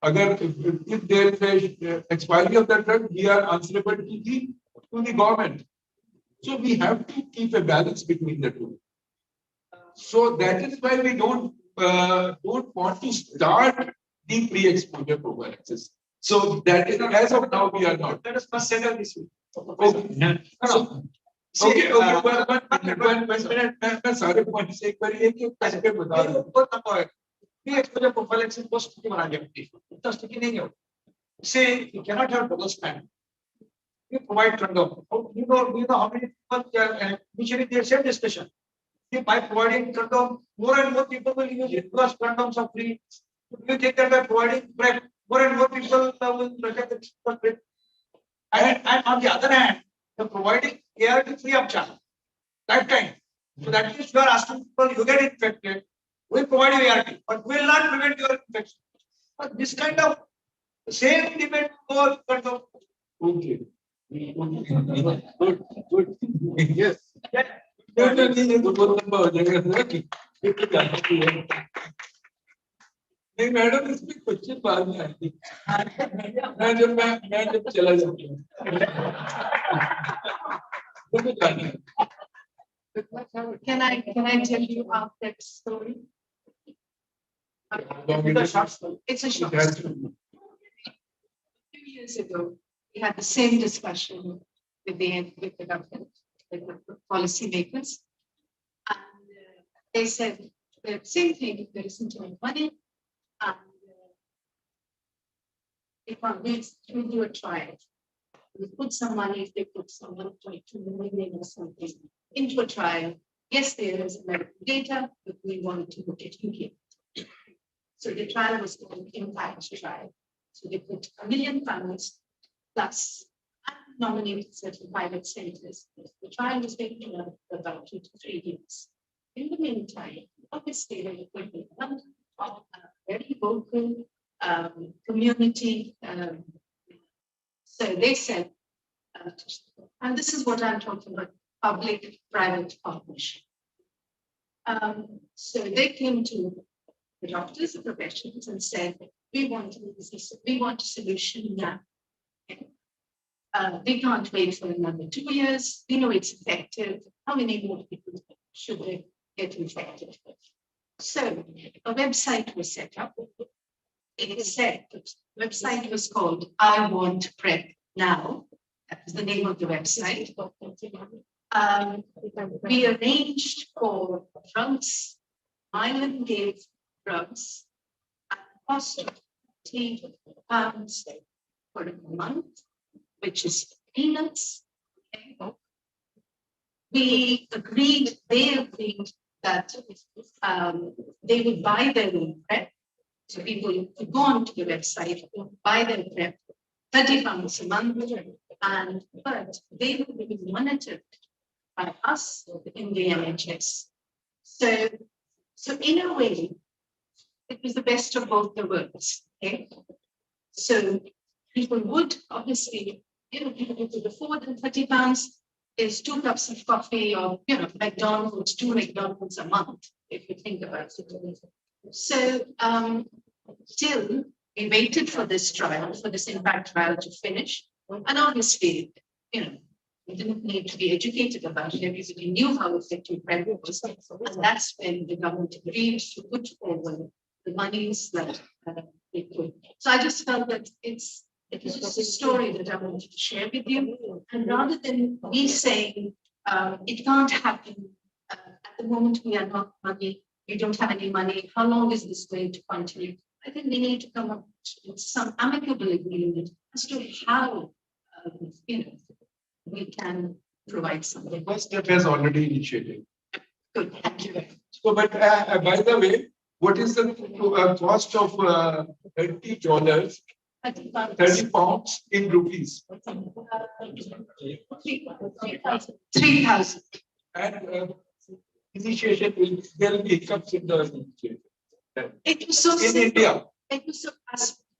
If there is a expiry of the drug, we are answerable to the government. So we have to keep a balance between the two. So that is why we don't want to start the pre-exposure prophylaxis. So that is, as of now, we are not. Let us first settle this. Okay. Okay. मैं सारे point से एक बार एक करके बता दूं। बहुत लंबा है। Pre-exposure prophylaxis को स्थिति बना दिया है। इतना स्थिति नहीं है। Say you cannot have double stand. You provide condom. You know how many people initially they said discussion. By providing condom, more and more people will use it because condoms are free. You think that by providing PrEP, more and more people will reject it. And on the other hand, you're providing ART free of charge. Lifetime. So that means you are asking people, you get infected, We'll provide you ART, but we'll not prevent your infection. But this kind of same debate for kind of. Okay. Good, good. Yes. नहीं madam इसमें question बाद में आएगी मैं जब चला जाऊंगा Can I tell you our that story? It's a short story. A few years ago, we had the same discussion with the government, with the policymakers, and they said the same thing. There isn't enough money, and if we do a trial, we put some money. If they put some 1.2 million or something into a trial, yes, there is American data, but we wanted to look at UK. So the trial was called impact trial. So they put £1 million plus and nominated certain private centers. The trial was taking about 2 to 3 years. In the meantime, obviously, they were putting a very vocal community. So they said, and this is what I'm talking about, public-private partnership. So they came to the doctors, the professionals, and said, we want a solution now. We can't wait for another 2 years. We know it's effective. How many more people should they get infected? So a website was set up. It said, the website was called I Want PrEP Now. That was the name of the website. We arranged for drugs. Ireland gave drugs at the cost of £20 for a month, which is peanuts. They agreed that they would buy their own PrEP. So people could go onto the website, buy their PrEP, £30 a month, but they would be monitored by us in the NHS. So in a way, it was the best of both the worlds. Okay? So people would obviously, people could afford, and £30 is 2 cups of coffee or McDonald's, 2 McDonald's a month, if you think about it. So still, we waited for this trial, for this impact trial to finish, and obviously, we didn't need to be educated about it. Everybody knew how effective PrEP was, and that's when the government agreed to put forward the monies that they could. So I just felt that it was just a story that I wanted to share with you, and rather than me saying it can't happen at the moment, we are not money, we don't have any money. How long is this going to continue? I think we need to come up with some amicable agreement as to how we can provide something. First step has already initiated. Good, thank you. So, but by the way, what is the cost of $30? 30 pounds in rupees. 3,000. And initiation will there be hiccups in the initiation. It was so in simple. India. It was so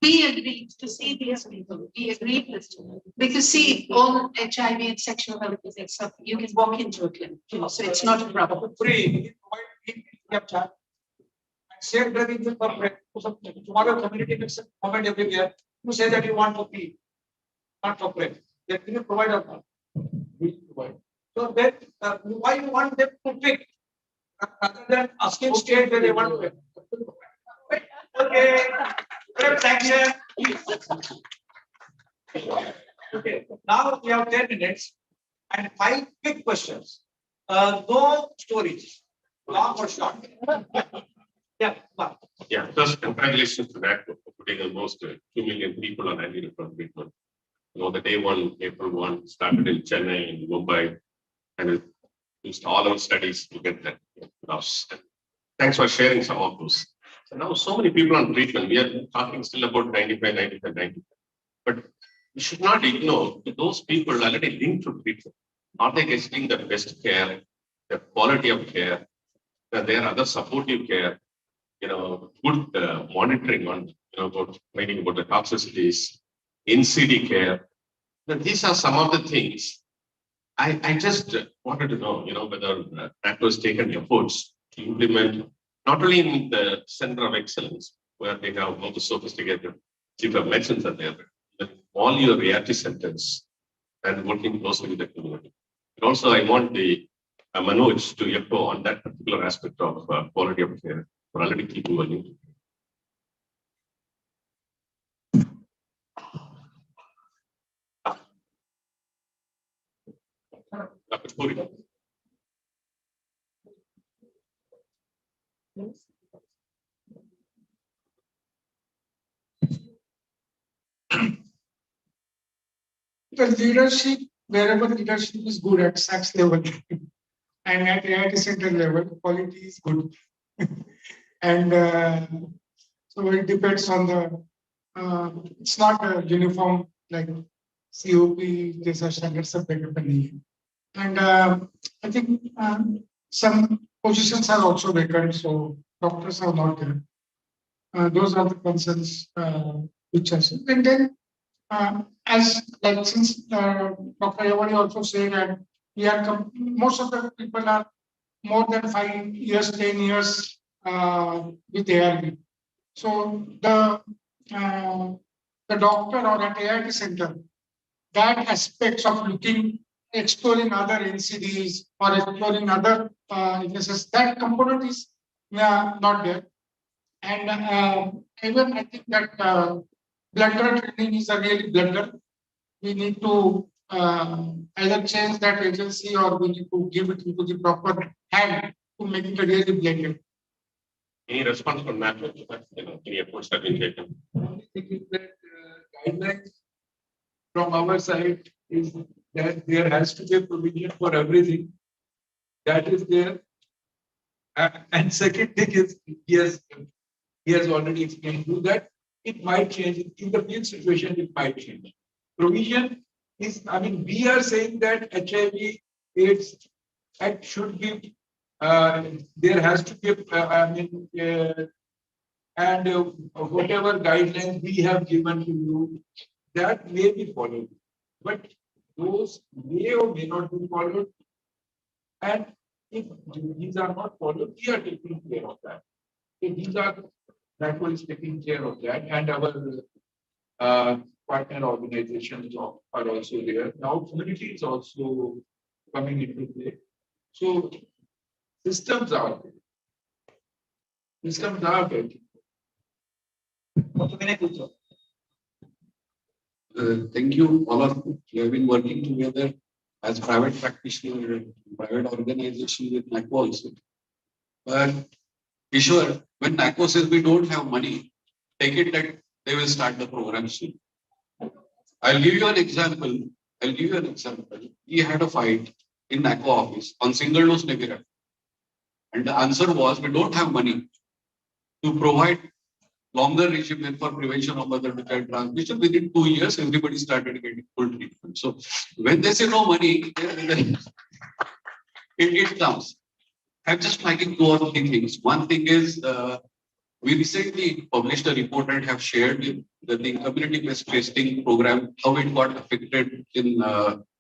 we agreed to see these people. We agreed this because see, all HIV and sexual health is stuff. You can walk into a clinic, so it's not a problem. Free. Same drug is for tomorrow community makes a comment everywhere. You say that you want to be not for PrEP. Then will you provide or not? We provide. So then why you want them to pick rather than asking state where they want to pick? Okay. PrEP sanction. Okay. Now we have 10 minutes and 5 quick questions. No stories, long or short. Yeah. Yeah, first, congratulations to that for putting almost 2 million people on antiretroviral treatment. The day 1, April 1, started in Chennai and Mumbai, and it used all our studies to get that. Thanks for sharing some of those. So now, so many people on treatment. We are talking still about 95. But we should not ignore those people already linked to treatment. Are they getting the best care, the quality of care, their other supportive care? good monitoring on, about training about the toxicities, NCD care. Now, these are some of the things I just wanted to know, whether that was taken efforts to implement not only in the center of excellence, where they have all the sophisticated chief of medicines are there, but all your reality centers and working closely with the community. And also, I want the Manoj to echo on that particular aspect of quality of care for already people who are new. Dr. Puri. The leadership, wherever leadership is good at SACS level and at AIT center level, quality is good. And so it depends on the, it's not a uniform like COP, जैसा standard सब backup नहीं है. And I think some positions are also vacant, so doctors are not there. Those are the concerns which are seen. And then, as like since Dr. Yawani also said that we are most of the people are more than 5 years, 10 years with ARV. So the doctor or at AIT center, that aspects of looking, exploring other NCDs or exploring other illnesses, that component is not there. And even I think that blunder training is a really blunder. We need to either change that agency or we need to give it into the proper hand to make it a really blended. Any response from that? Any approach that been taken? Only thing is that guidelines from our side is that there has to be a provision for everything. That is there. And second thing is, he has already explained to you that it might change. In the field situation, it might change. Provision is, I mean, we are saying that HIV AIDS Act should be, there has to be, whatever guidelines we have given to you, that may be followed. But those may or may not be followed. And if these are not followed, we are taking care of that. If these are, that one is taking care of that, and our partner organizations are also there. Now, community is also coming into play. So, systems are there. Systems are there. Thank you, all of you. We have been working together as private practitioner and private organization with NACO also. But Kishore, when NACO says we don't have money, take it that they will start the program soon. I'll give you an example. We had a fight in NACO office on single dose Nevirapine. And the answer was we don't have money to provide longer regimen for prevention of mother-to-child transmission. Within 2 years, everybody started getting full treatment. So when they say no money, it comes. I'm just flagging 2 or 3 things. One thing is, we recently published a report and have shared the community-based testing program, how it got affected in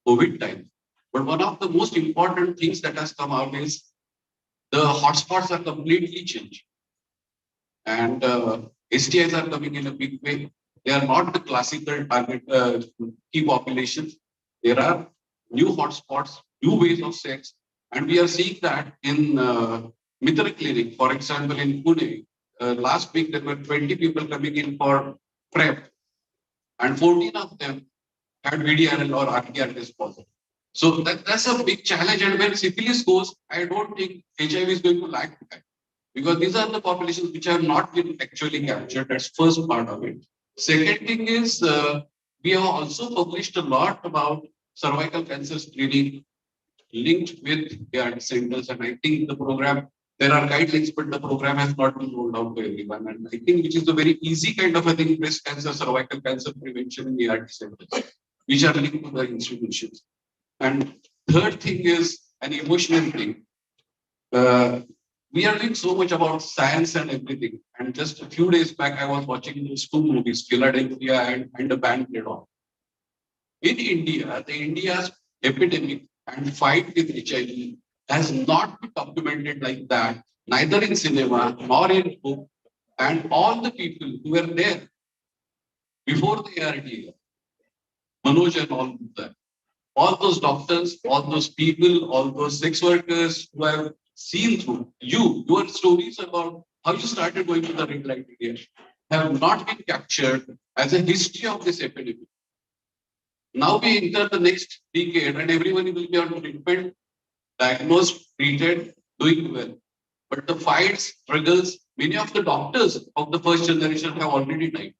COVID time. But one of the most important things that has come out is the hotspots are completely changing. And STIs are coming in a big way. They are not the classical target key populations. There are new hotspots, new ways of sex. And we are seeing that in Mitra Clinic, for example, in Pune. Last week, there were 20 people coming in for PrEP, and 14 of them had VDRL or RTR test positive. So that's a big challenge. And when syphilis goes, I don't think HIV is going to lag behind, because these are the populations which have not been actually captured. That's first part of it. Second thing is, we have also published a lot about cervical cancer screening linked with ART centers, and I think the program, there are guidelines, but the program has not been rolled out to everyone. And I think which is a very easy kind of a thing, breast cancer, cervical cancer prevention in the ART centers, which are linked to the institutions. And third thing is an emotional thing. we are doing so much about science and everything. And just a few days back, I was watching those two movies, Philadelphia and the band played on. In India, India's epidemic and fight with HIV has not been documented like that, neither in cinema nor in book. And all the people who were there before the ARDA, Manoj and all that, all those doctors, all those people, all those sex workers who have seen through your stories about how you started going to the red light area have not been captured as a history of this epidemic. Now we enter the next decade and everyone will be on treatment, diagnosed, treated, doing well. But the fights, struggles, many of the doctors of the first generation have already died.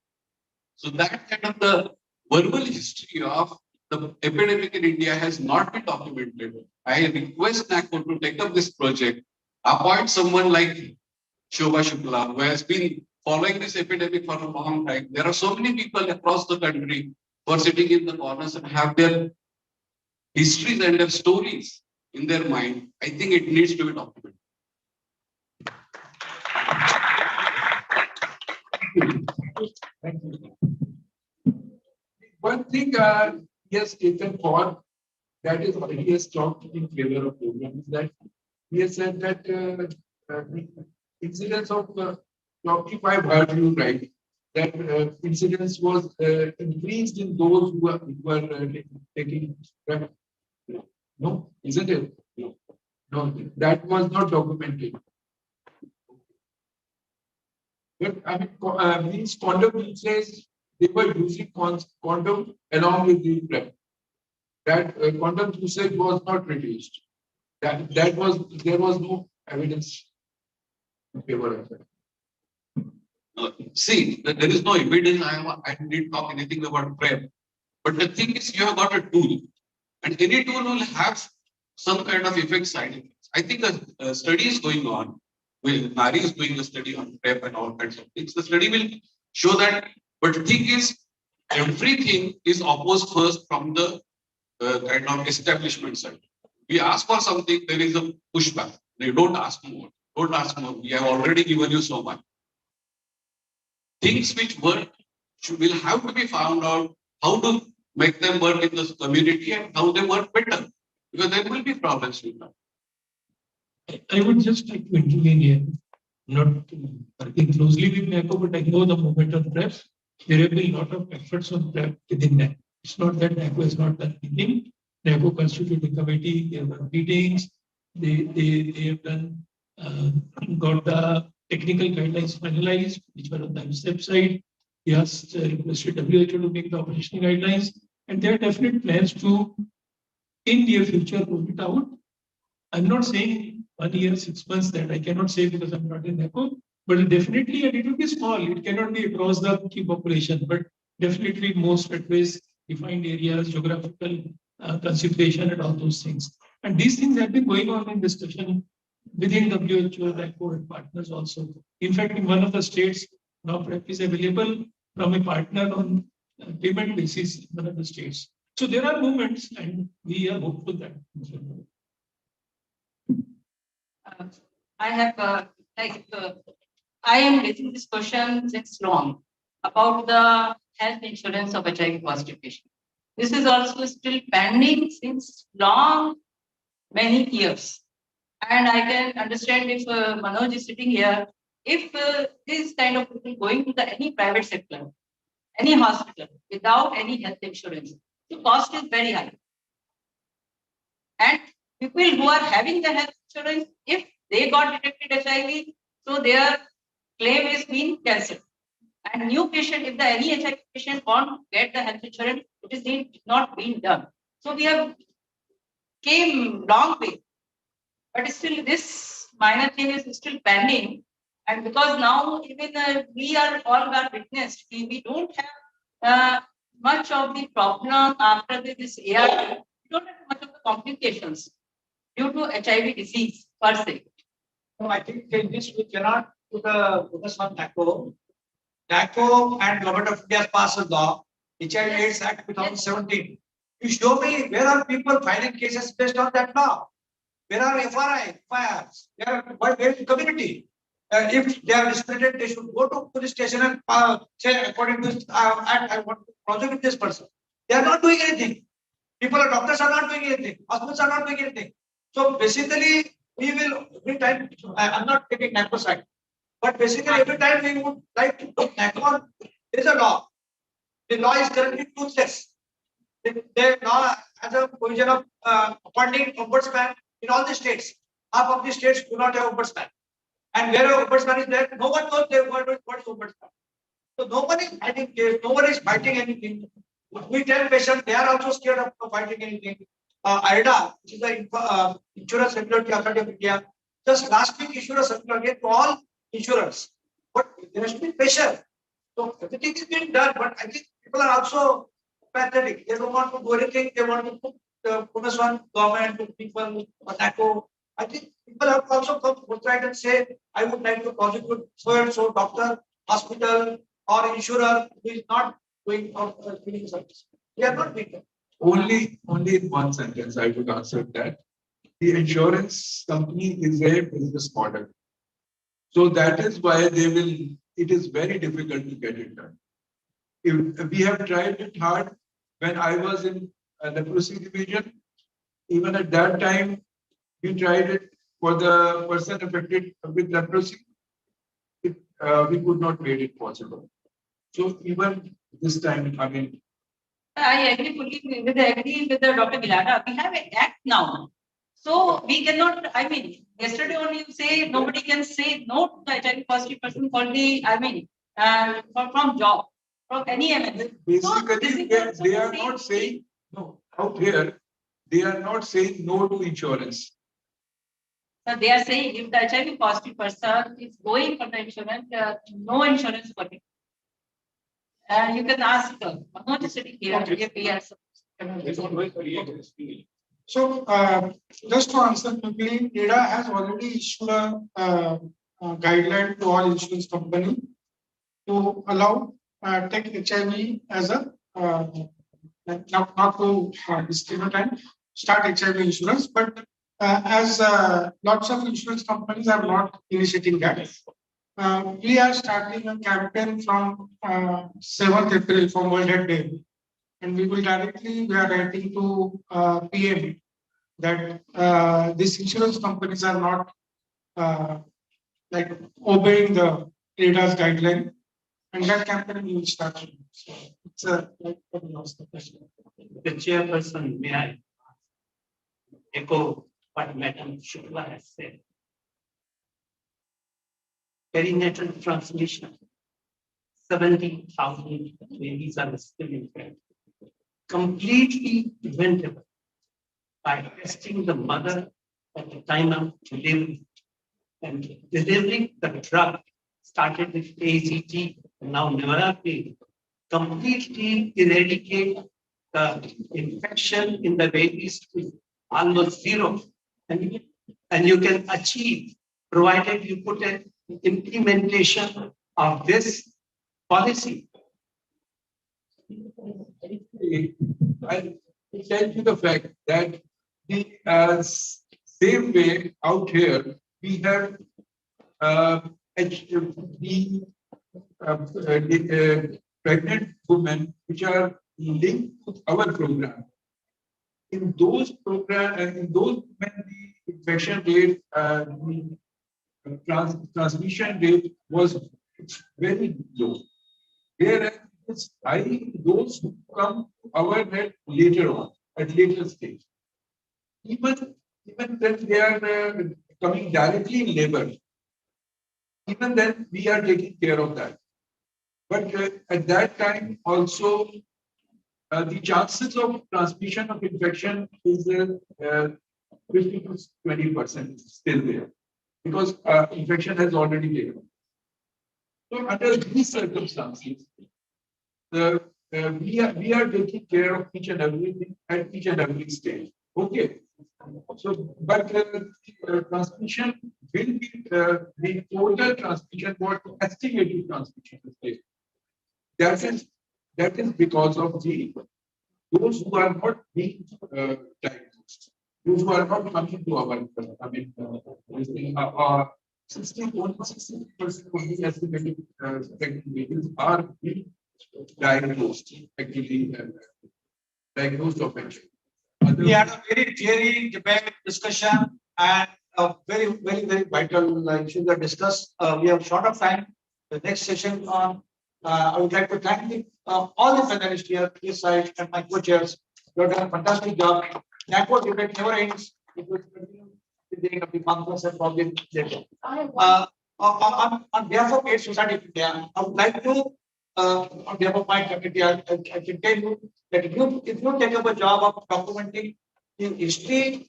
So that kind of the verbal history of the epidemic in India has not been documented. I request NACO to take up this project, appoint someone like Shobha Shukla, who has been following this epidemic for a long time. There are so many people across the country who are sitting in the corners and have their histories and their stories in their mind. I think it needs to be documented. Thank you. One thing he has taken for that is already has talked in favor of program is that he has said that the incidence of 25 heard you right, that incidence was increased in those who were taking PrEP. No, isn't it? No. No, that was not documented. But I mean, means condom usage, they were using condom along with the PrEP. That condom usage was not reduced. There was no evidence in favor of that. See, there is no evidence. I didn't talk anything about PrEP. But the thing is, you have got a tool, and any tool will have some kind of effect side effects. I think a study is going on. Nari is doing a study on PrEP and all kinds of things. The study will show that. But the thing is, everything is opposed first from the kind of establishment side. We ask for something, there is a pushback. They don't ask more. Don't ask more. We have already given you so much. Things which work will have to be found out how to make them work in the community and how they work better. Because there will be problems with that. I would just like to intervene here. Not working closely with NACO, but I know the movement on PrEP. There have been a lot of efforts on PrEP within NACO. It's not that NACO has not done anything. NACO constituted a committee, they have done meetings, they have done, got the technical guidelines finalized, which were on the website. He asked, requested WHO to make the operational guidelines, and there are definite plans to, in near future, roll it out. I'm not saying 1 year, 6 months, that I cannot say because I'm not in NACO, but definitely, and it will be small. It cannot be across the key population, but definitely most ways, defined areas, geographical consideration, and all those things. And these things have been going on in discussion within WHO, NACO, and partners also. In fact, in one of the states, now PrEP is available from a partner on payment basis in one of the states. So there are movements, and we are hopeful that. I have I am raising this question since long about the health insurance of HIV positive patients. This is also still pending since long, many years. And I can understand if Manoj is sitting here, if this kind of people going to any private sector, any hospital without any health insurance, the cost is very high. And people who are having the health insurance, if they got detected HIV, so their claim is being cancelled. And new patient, if the any HIV patient won't get the health insurance, it is not being done. So we have came long way, but still this minor thing is still pending. And because now even we are all got witnessed, we don't have much of the problem after this ART. We don't have much of the complications due to HIV disease per se. No, I think in this we cannot put a focus on NACO. NACO and Government of India has passed a law, HIV/AIDS Act 2017. You show me where are people filing cases based on that law? Where are FRI, fires? They are where is community? If they are restricted, they should go to police station and say, according to this act, I want to prosecute this person. They are not doing anything. People, doctors are not doing anything. Hospitals are not doing anything. So basically, we will every time. I'm not taking NACO side, but basically every time we would like to put NACO. There is a law. The law is currently toothless. The law has a provision of appointing ombudsman in all the states. Half of the states do not have ombudsman. And where ombudsman is there, no one knows what is ombudsman. So nobody is fighting case, nobody is fighting anything. We tell patients they are also scared of fighting anything. IRDA, which is the Insurance Regulatory Authority of India, just last week issued a circular to all insurers. But there has to be pressure. So everything is being done, but I think people are also pathetic. They don't want to do anything. They want to put the focus on government, to people, or NACO. I think people have also come forthright and say, I would like to prosecute so doctor, hospital, or insurer who is not doing or giving service. They are not doing that. Only in one sentence I would answer that. The insurance company is a business model. So that is why it is very difficult to get it done. If we have tried it hard when I was in leprosy division, even at that time, we tried it for the person affected with leprosy. We could not make it possible. So even this time, I mean, I agree fully with the Dr. Gilada. We have an act now. So we cannot, I mean, yesterday only you say nobody can say no to the HIV positive person for the, I mean, from job, from any MSc. Basically, they are not saying no out here. They are not saying no to insurance. So they are saying if the HIV positive person is going for the insurance, no insurance for it. You can ask not just sitting here. So, just to answer quickly, ADA has already issued a guideline to all insurance company to allow take HIV as a not to distribute and start HIV insurance, but as lots of insurance companies are not initiating that. We are starting a campaign from 7th April from World Health Day. And we are writing to PM that these insurance companies are not like obeying the ADA's guideline, and that campaign will start. So it's a The chairperson, may I echo what Madam Shukla has said? Perinatal transmission, 70,000 babies are still infected. Completely preventable by testing the mother at the time of delivery and delivering the drug started with AZT and now Nevarapine, completely eradicate the infection in the babies to almost zero. And you can achieve, provided you put an implementation of this policy. I tell you the fact that the same way out here, we have pregnant women which are linked to our program. In those women, the infection rate, the transmission rate was very low. Whereas it's high those who come to our net later on, at later stage. Even when they are coming directly in labor, even then we are taking care of that. But at that time also, the chances of transmission of infection is 50 to 20% still there, because infection has already taken. So under these circumstances, we are taking care of each and everything at each and every stage. Okay. So, but transmission will be the total transmission, what estimated transmission is. That is because of those who are not being diagnosed. those who are not coming to our, I mean, this thing, 60% of the estimated pregnant babies are being diagnosed, actually diagnosed of it. We had a very theory debate discussion and a very vital issues are discussed. We have short of time. The next session on, I would like to thank all the panelists here, this side and my co-chairs. You have done a fantastic job. Network debate never ends. It will continue to the end of the month and probably later. On behalf of AIDS Society of India, I would like to, on behalf of my committee, I can tell you that if you take up a job of documenting the history,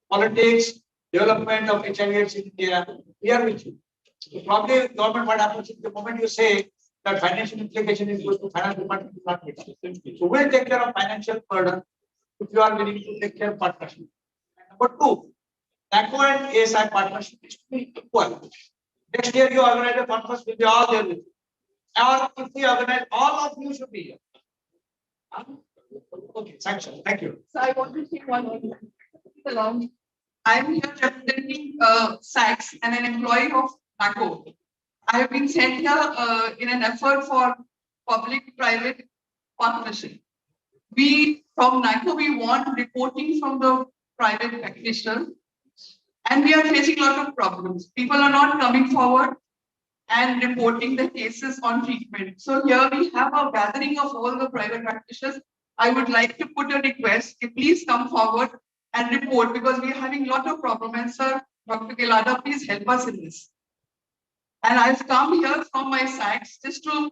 politics, development of HIV/AIDS in India, we are with you. So probably government, what happens is the moment you say that financial implication is good to finance department, is not with you. So we'll take care of financial burden if you are willing to take care of partnership. Number two, NACO and ASI partnership is to be equal. Next year you organize a conference, will be all there with you. Or if we organize, all of you should be here. Okay, thank you. So I want to say one more. I'm here representing SACS and an employee of NACO. I have been sent here in an effort for public-private partnership. We, from NACO, we want reporting from the private practitioners, and we are facing a lot of problems. People are not coming forward and reporting the cases on treatment. So here we have a gathering of all the private practitioners. I would like to put a request, please come forward and report, because we are having a lot of problems. And sir, Dr. Gilada, please help us in this. And I've come here from my SACS just to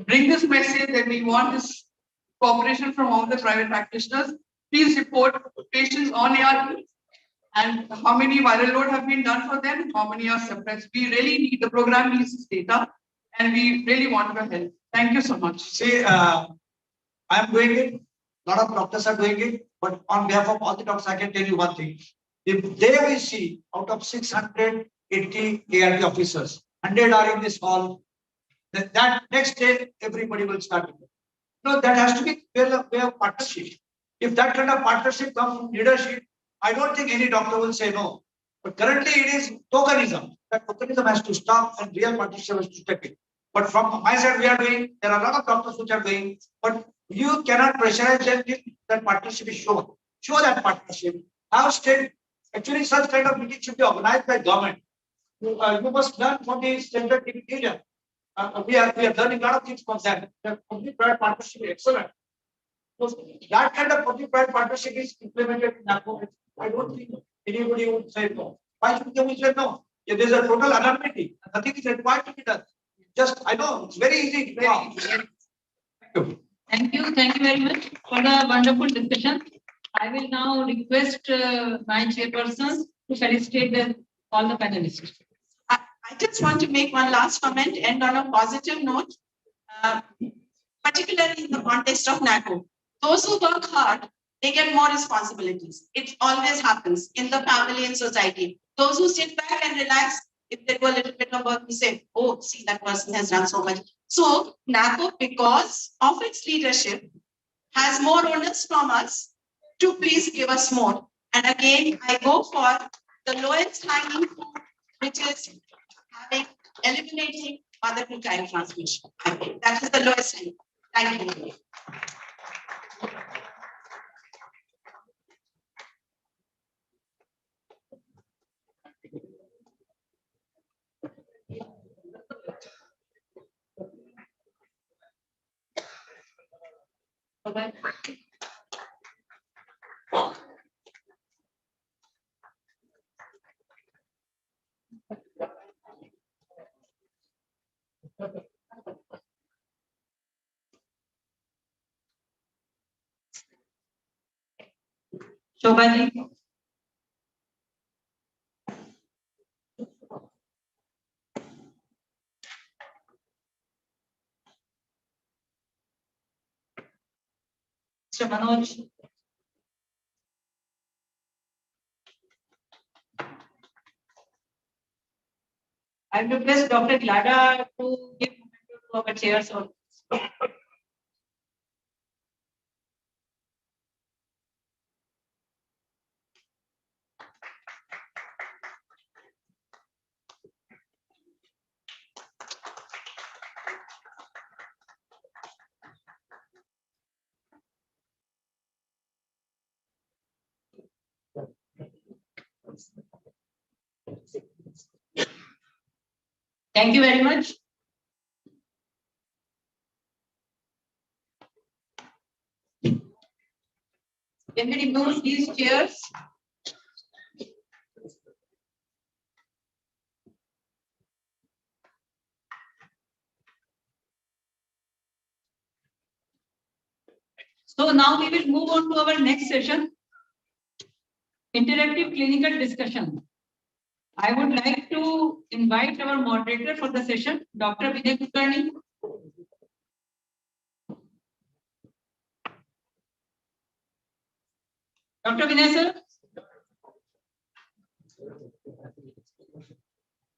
bring this message that we want this cooperation from all the private practitioners. Please report patients on ARV and how many viral load have been done for them, how many are suppressed. We really need, the program needs this data, and we really want your help. Thank you so much. See, I'm doing it. A lot of doctors are doing it, but on behalf of all the doctors, I can tell you one thing. If they will see out of 680 ART officers, 100 are in this hall, then that next day everybody will start. No, that has to be a way of partnership. If that kind of partnership comes from leadership, I don't think any doctor will say no. But currently it is tokenism. That tokenism has to stop and real partnership has to step in. But from my side, we are doing, there are a lot of doctors which are doing, but you cannot pressurize them if that partnership is shown. Show that partnership. Have state, actually such kind of meeting should be organized by government. You must learn from the standard division. We are learning a lot of things from them. The public-private partnership is excellent. So that kind of public-private partnership is implemented in NACO. I don't think anybody would say no. Why should they say no? If there is a total anonymity, nothing is required to be done. Just, I know, it's very easy. Very easy. Thank you very much for the wonderful discussion. I will now request my chairpersons to felicitate all the panelists. I just want to make one last comment and on a positive note, particularly in the context of NACO. Those who work hard, they get more responsibilities. It always happens in the family and society. Those who sit back and relax, if they do a little bit of work, we say, oh, see, that person has done so much. So NACO, because of its leadership, has more onus from us to please give us more. And again, I go for the lowest hanging fruit, which is eliminating mother to child transmission. That is the lowest hanging. Thank you. Bye-bye. Shobha ji. Mr. Manoj. I request Dr. Glada to give to our chairs on. Thank you very much. Can we remove these chairs? So now we will move on to our next session, interactive clinical discussion. I would like to invite our moderator for the session, Dr. Vinay Kulkarni. Dr. Vinay sir.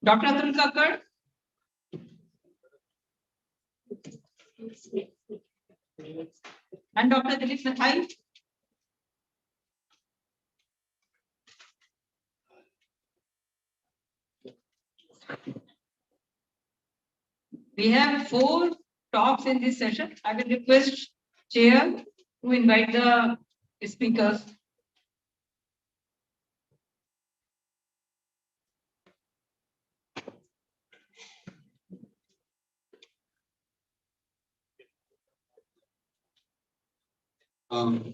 Dr. Atul Kakkar. And Dr. Dilip Nathai. We have 4 talks in this session. I will request Chair to invite the speakers.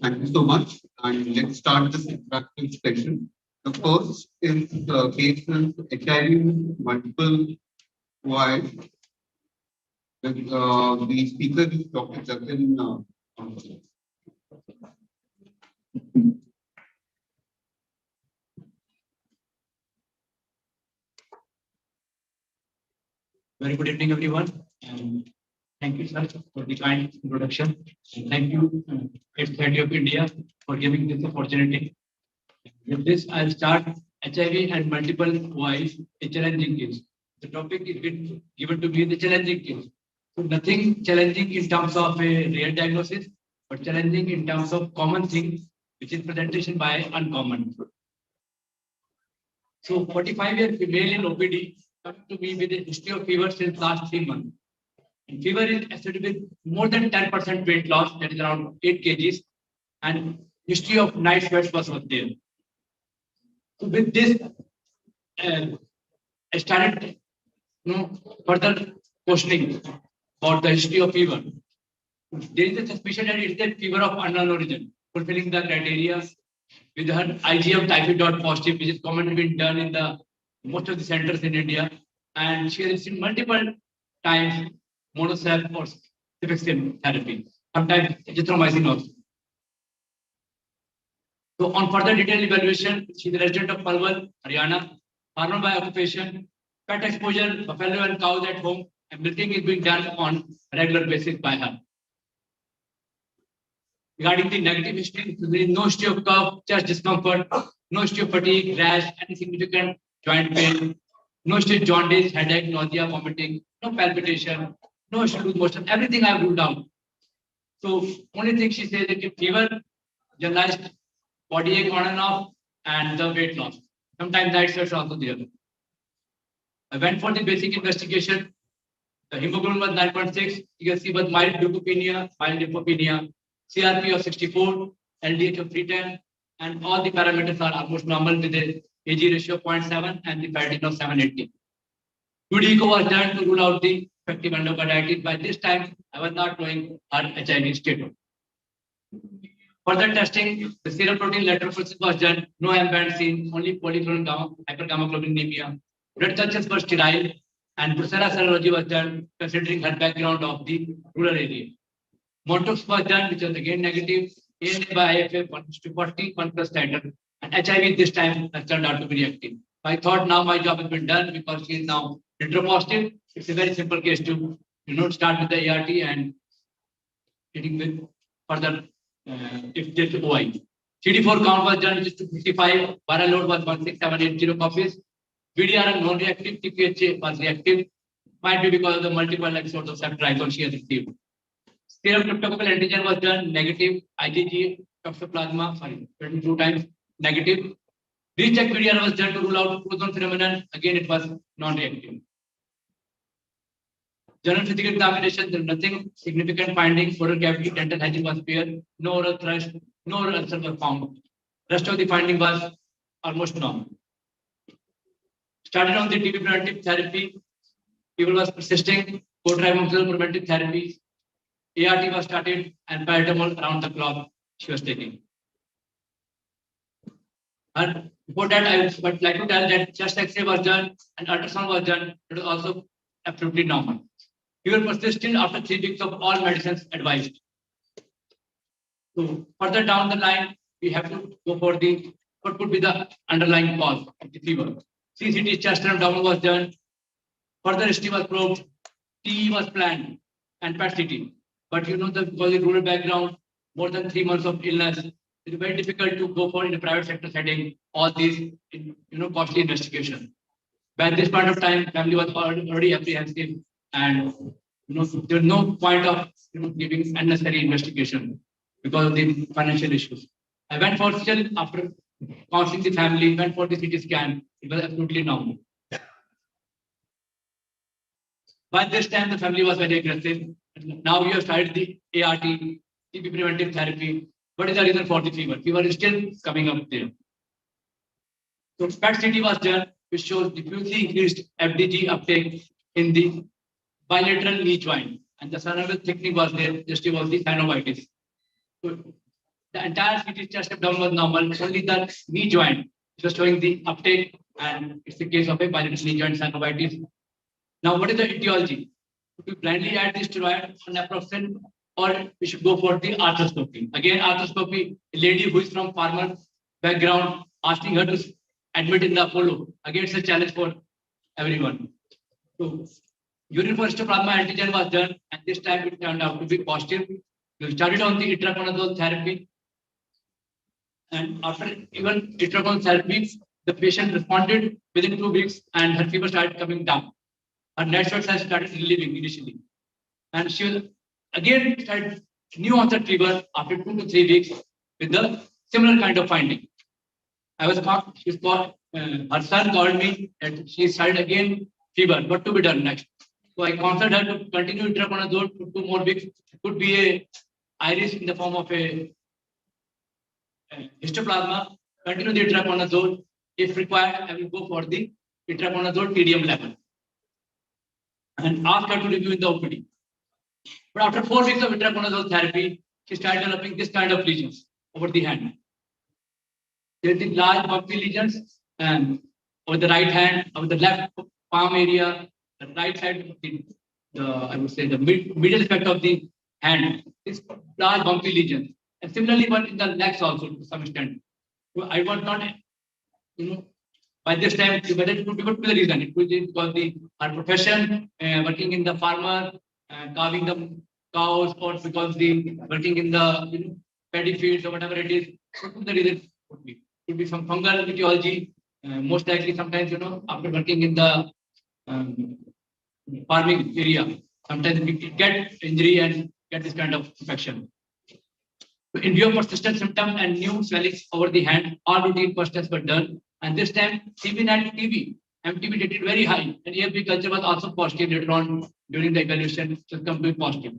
Thank you so much. And let's start this interactive session. The first is cases HIV multiple Y. The speaker is Dr. Jatin. Very good evening, everyone. Thank you, sir, for the kind introduction. And thank you, Head of India, for giving this opportunity. With this, I'll start HIV and multiple Ys, a challenging case. The topic is given to me the challenging case. So nothing challenging in terms of a real diagnosis, but challenging in terms of common things, which is presentation by uncommon. So 45-year female in OPD come to me with a history of fever since last 3 months. And fever is associated with more than 10% weight loss, that is around 8 kgs, and history of night sweats was there. So with this, I started further questioning about the history of fever. There is a suspicion that it is a fever of unknown origin, fulfilling the criteria with her IgM typhoid positive, which is commonly been done in the most of the centers in India, and she has received multiple times monocells or cefixime therapy, sometimes azithromycin also. So on further detailed evaluation, she is a resident of Palwal, Haryana, farmer by occupation, pet exposure, buffalo and cows at home, and milking is being done on a regular basis by her. Regarding the negative history, there is no history of cough, chest discomfort, no history of fatigue, rash, any significant joint pain, no history of jaundice, headache, nausea, vomiting, no palpitation, no issue with motion, everything I have ruled out. So only thing she says is fever, generalized body ache on and off, and the weight loss. Sometimes night sweats also there. I went for the basic investigation. The hemoglobin was 9.6. You can see was mild leukopenia, mild lymphopenia, CRP of 64, LDH of 310, and all the parameters are almost normal with a AG ratio of 0.7 and the ferritin of 780. Good echo was done to rule out the effective endocarditis. By this time, I was not knowing her HIV status. Further testing, the serum protein electrophoresis was done, no M-band seen, only polyclonal hypergammaglobulinemia. Blood cultures were sterile, and Brucella serology was done, considering her background of the rural area. Montox was done, which was again negative, ANA by IFA 1:40, 1+ standard, and HIV this time has turned out to be reactive. I thought now my job has been done because she is now retropositive. It's a very simple case to start with the ART and getting with further if there's OI. CD4 count was done, which is 255, viral load was 16780 copies. VDRM non-reactive, TPHA was reactive, might be because of the multiple episodes of ceftriaxone she has received. Serum cryptococcal antigen was done, negative, IgG, toxoplasma, 22 times, negative. Recheck VDR was done to rule out frozen phenomenon, again it was non-reactive. General physical examination, there nothing significant findings, oral cavity, dental hygiene was fair, no oral thrush, no oral ulcer was found. Rest of the finding was almost normal. Started on the TB preventive therapy, Fever was persisting, co-triamoxazole preventive therapy, ART was started, and paracetamol around the clock she was taking. And before that, I would like to tell that chest X-ray was done and ultrasound was done. It was also absolutely normal. Fever persisted after 3 weeks of all medicines advised. So further down the line, we have to go for the what could be the underlying cause of the fever. CCT, chest and abdomen was done. Further history was probed. TE was planned and PET-CT. But you know, because of rural background, more than 3 months of illness, it's very difficult to go for in a private sector setting all these costly investigation. By this point of time, family was already apprehensive, and there's no point of giving unnecessary investigation because of the financial issues. I went for still after counseling the family, went for the CT scan. It was absolutely normal. By this time, the family was very aggressive. Now we have started the ART, TB preventive therapy. What is the reason for the fever? Fever is still coming up there. So PET-CT was done, which shows diffusely increased FDG uptake in the bilateral knee joint. And the synovial thickening was there, just was the synovitis. So the entire CT chest abdomen was normal, only the knee joint was showing the uptake, and it's the case of a bilateral knee joint synovitis. Now, what is the etiology? Should we blindly add this steroid or naproxen, or we should go for the arthroscopy? Again, arthroscopy, a lady who is from farmer background, asking her to admit in the Apollo. Again, it's a challenge for everyone. So, urine for histoplasma antigen was done, and this time it turned out to be positive. We started on the itraconazole therapy, and after even itraconazole therapy, the patient responded within 2 weeks, and her fever started coming down. Her night sweats had started relieving initially, and she will again started new onset fever after 2 to 3 weeks with the similar kind of finding. I was called, her son called me and she started again fever. What to be done next? So I counseled her to continue itraconazole for 2 more weeks. It could be a iris in the form of a histoplasma. Continue the itraconazole. If required, I will go for the itraconazole TDM level and ask her to review in the OPD. But after 4 weeks of itraconazole therapy, she started developing this kind of lesions over the hand. There are the large bumpy lesions over the right hand, over the left palm area, the right side of the I would say the middle aspect of the hand. This large bumpy lesions, and similarly one in the legs also to some extent. So I was not, by this time, whether it could be the reason. It could be because our profession, working in the farmer, carving the cows, or because the working in the paddy fields or whatever it is. What could the reason could be? Could be some fungal etiology. Most likely, sometimes after working in the farming area, sometimes we get injury and get this kind of infection. In view of persistent symptoms and new swellings over the hand, all routine first tests were done. And this time, CB and TB, MTB dated very high, and AFB culture was also positive later on during the evaluation, to come to be positive.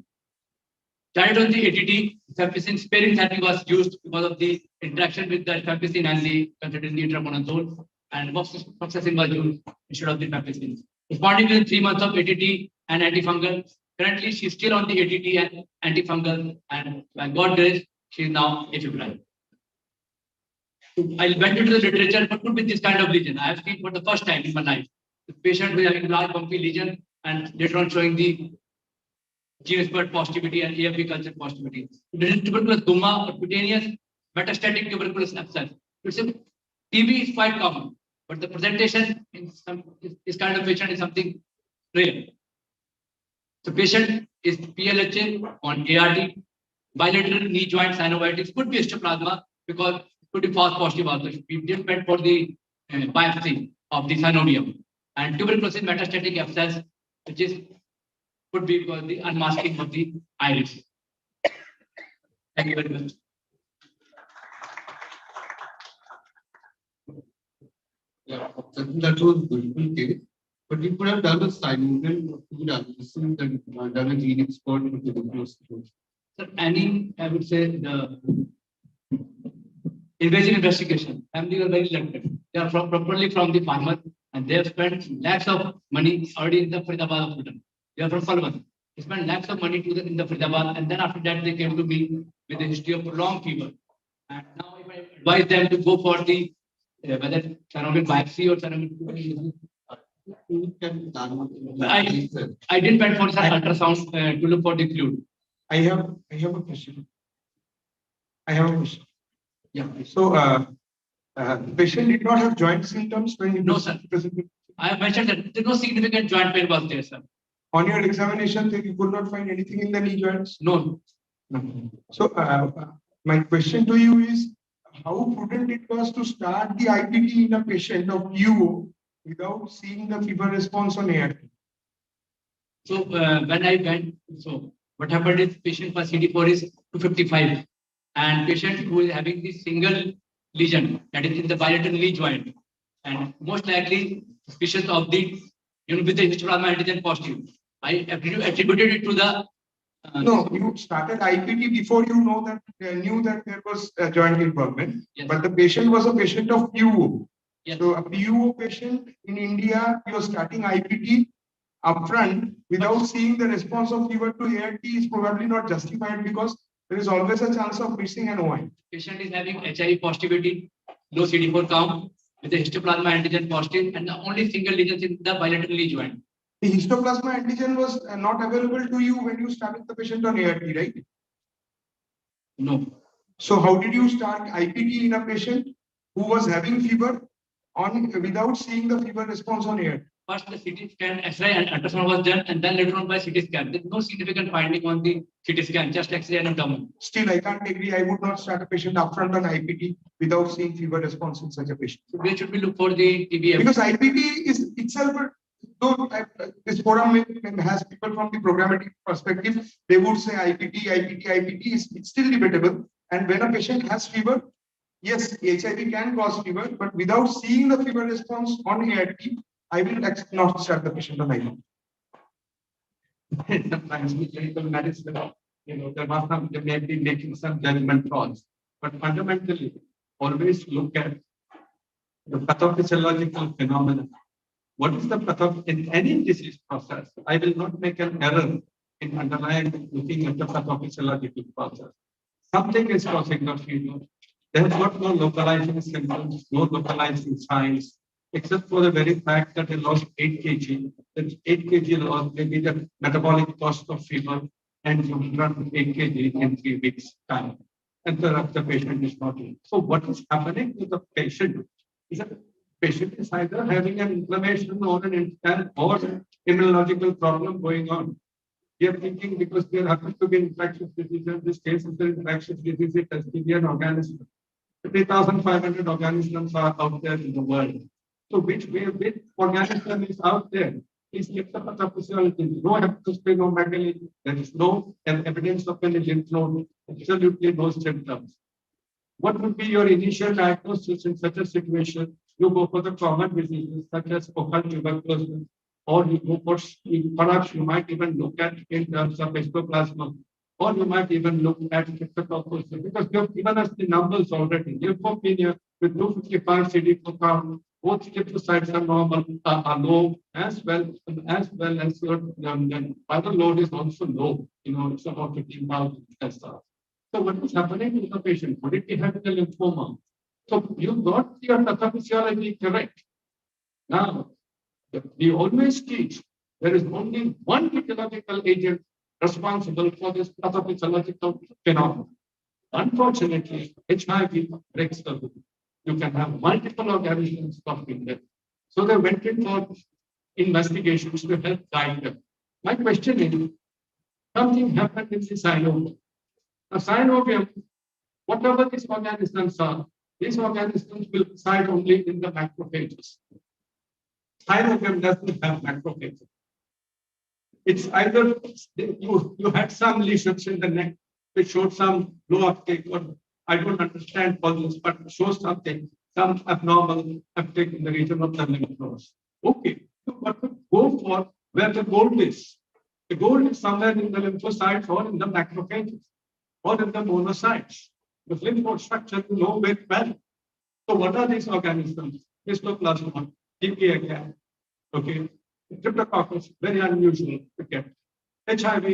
Started on the ATT, rifampicin sparing therapy was used because of the interaction with the rifampicin and the considered the itraconazole, and moxicillin was used instead of the rifampicin. Responding within 3 months of ATT and antifungal. Currently, she's still on the ATT and antifungal, and by God's grace, she is now afebrile. I went into the literature, what could be this kind of lesion? I have seen for the first time in my life. The patient was having large bumpy lesion and later on showing the gene spread positivity and AFB culture positivity. This is tuberculous gumma or cutaneous metastatic tuberculosis abscess. TB is quite common, but the presentation in this kind of patient is something rare. The patient is PLHA on ART, bilateral knee joint synovitis, could be histoplasma because it could be false positive also. We didn't went for the biopsy of the synovium, and tuberculosis metastatic abscess, which is could be because the unmasking of the iris. Thank you very much. Yeah, that was beautiful case. But we could have done a synovial analysis and done a gene export with tuberculosis. So any, I would say, the invasive investigation, family were very reluctant. They are properly from the farmer, and and they have spent lakhs of money already in the Faridabad hospital. They are from Palwan. They spent lakhs of money in the Faridabad, and then after that they came to me with the history of prolonged fever. And now if I advise them to go for the whether synovial biopsy or synovial, I didn't went for some ultrasound to look for the fluid. I have a question. Yeah. So, the patient did not have joint symptoms when he No, sir. presented. I have mentioned that there no significant joint pain was there, sir. On your examination, you could not find anything in the knee joints? No. So, my question to you is, how prudent it was to start the IPT in a patient of UO without seeing the fever response on ART? So, when I went, so what happened is patient for CD4 is 255, and patient who is having the single lesion, that is in the bilateral knee joint, and most likely suspicious of the, with the histoplasma antigen positive. I attributed it to the. No, you started IPT before you knew that there was a joint involvement, yes. But the patient was a patient of PUO. Yes. So a PUO patient in India, you are starting IPT upfront without seeing the response of fever to ART is probably not justified because there is always a chance of missing an OI. Patient is having HIV positivity, low CD4 count, with the histoplasma antigen positive, and the only single lesion in the bilateral knee joint. The histoplasma antigen was not available to you when you started the patient on ART, right? No. So how did you start IPT in a patient who was having fever without seeing the fever response on ART? First, the CT scan, X-ray and ultrasound was done, and then later on by CT scan. There's no significant finding on the CT scan, just X-ray and abdomen. Still, I can't agree. I would not start a patient upfront on IPT without seeing fever response in such a patient. So where should we look for the TBM? Because IPT is itself, though this forum has people from the programmatic perspective, they would say IPT is it's still debatable. And when a patient has fever, yes, HIV can cause fever, but without seeing the fever response on ART, I will not start the patient on IPT. Sometimes in clinical medicine, they may be making some judgment calls, but fundamentally, always look at the pathophysiological phenomena. What is the pathology in any disease process? I will not make an error in underlying looking at the pathophysiological process. Something is causing the fever. They have got no localizing symptoms, no localizing signs, except for the very fact that they lost 8 kg. That 8 kg loss may be the metabolic cost of fever, and you run 8 kg in 3 weeks' time. And the patient is not in. So, what is happening to the patient is that patient is either having an inflammation or an immunological problem going on. We are thinking because there happens to be infectious disease, and this case is an infectious disease, it has to be an organism. 3,500 organisms are out there in the world. So which organism is out there? Is the pathophysiology. No hepatosplenomegaly. There is no evidence of an lymph node. Absolutely no symptoms. What would be your initial diagnosis in such a situation? You go for the common diseases such as focal tuberculosis, or you go for, perhaps you might even look at in terms of histoplasma, or you might even look at cryptococcosis, because you have given us the numbers already. Leukopenia with 255 CD4 count, both lymphocytes are normal, are low, as well as your viral load is also low. It's about 15,000 and stuff. So what is happening with the patient? Would it be having a lymphoma? So you got your pathophysiology correct. Now, we always teach there is only one physiological agent responsible for this pathophysiological phenomenon. Unfortunately, HIV breaks the rule. You can have multiple organisms talking there. So they went in for investigations to help guide them. My question is, something happened in the synovium. A synovium, whatever these organisms are, these organisms will reside only in the macrophages. Synovium doesn't have macrophages. It's either you had some lesions in the neck which showed some low uptake, or I don't understand all this, but shows something, some abnormal uptake in the region of the lymph nodes. Okay, so what to go for where the gold is? The gold is somewhere in the lymphocytes or in the macrophages or in the monocytes. The lymph node structure you know very well. So what are these organisms? Histoplasma, TPA again. Okay. Cryptococcus, very unusual. Okay. HIV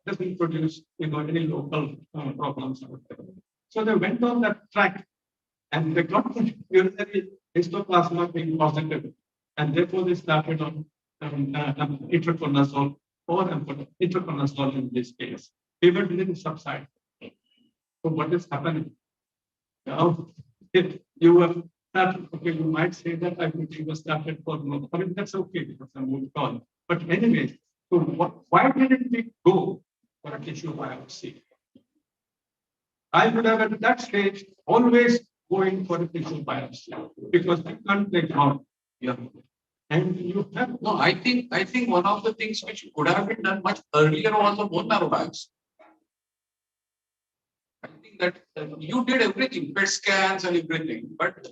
doesn't produce, any local problems. So they went on that track and they got the urinary histoplasma being positive. And therefore they started on itraconazole or itraconazole in this case. Fever didn't subside. So what is happening? Now, if you were started, okay, you might say that IPT was started for no, I mean, that's okay because I'm moving on. But anyway, so why didn't we go for a tissue biopsy? I would have at that stage always going for a tissue biopsy because I can't take harm. Yeah. And you have no, I think one of the things which could have been done much earlier was the bone marrow biopsy. I think that you did everything, PET scans and everything, but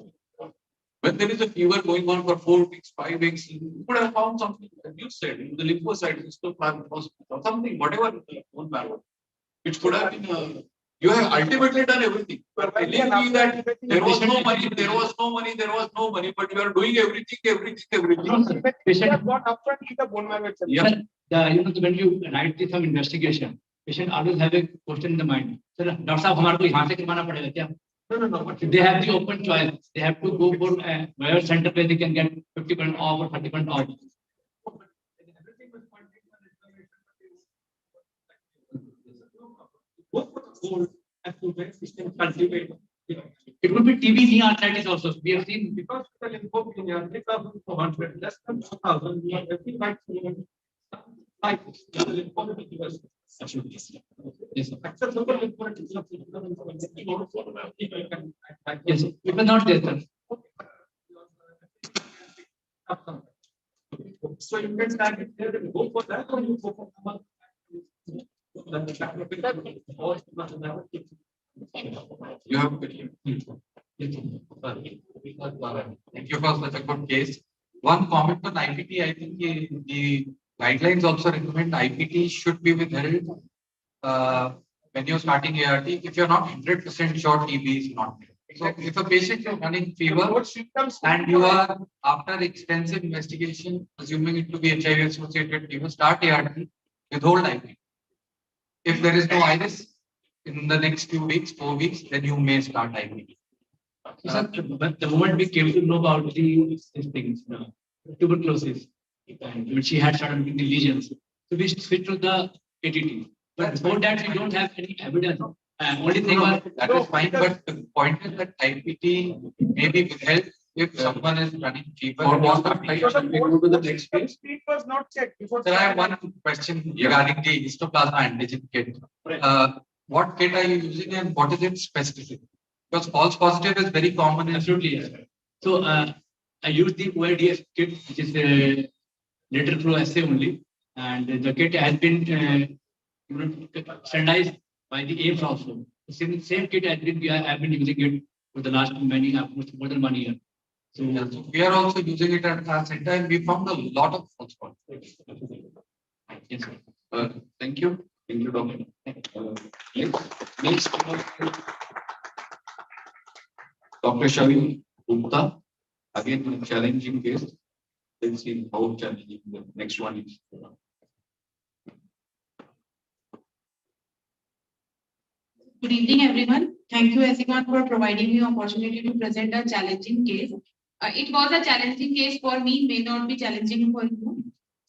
when there is a fever going on for 4 weeks, 5 weeks, you could have found something, as you said, in the lymphocyte, or something, whatever bone marrow, which could have been. You have ultimately done everything. You are telling me that there was no money, but you are doing everything. Patient got upfront in the bone marrow itself. Yeah. When you write some investigation, patient always have a question in the mind. Sir, Doctor Sahab, हमारे को यहाँ से करवाना पड़ेगा क्या? No. They have the open choice. They have to go for a where center where they can get 50% off or 30% off. It could be TB knee arthritis also. We have seen because the lymphopenia, 3,400, less than 2,000, we have every right to like lymphopenia. Yes, sir. Yes, it was not there, sir. So you can start it there and go for that, or you go for You have thank you for such a good case. One comment on IPT, I think the guidelines also recommend IPT should be withheld when you're starting ART. If you're not 100% sure TB is not there. So if a patient is running fever and you are after extensive investigation assuming it to be HIV associated fever, start ART, withhold IPT. If there is no iris in the next few weeks, 4 weeks, then you may start IPT. But the moment we came to know about these things, tuberculosis, which she had started with the lesions, so we switched to the ATT. But before that, we don't have any evidence. Only thing was that is fine, but the point is that IPT may be withheld if someone is running fever. Or was that we go to the next phase? Speed was not checked before. Sir, I have one question regarding the histoplasma antigen kit. What kit are you using and what is its specific? Because false positive is very common. Absolutely, yes. So I use the OIDF kit, which is a lateral flow assay only, and the kit has been standardized by the AIMS also. The same kit has been I've been using it for the last more than 1 year. So we are also using it at our center, and we found a lot of false positives. Yes, sir. Thank you. Thank you, Doctor. Next, Dr. Shavi Gupta, again a challenging case. Let's see how challenging the next one is. Good evening, everyone. Thank you, ASICON, for providing me opportunity to present a challenging case. It was a challenging case for me, may not be challenging for you.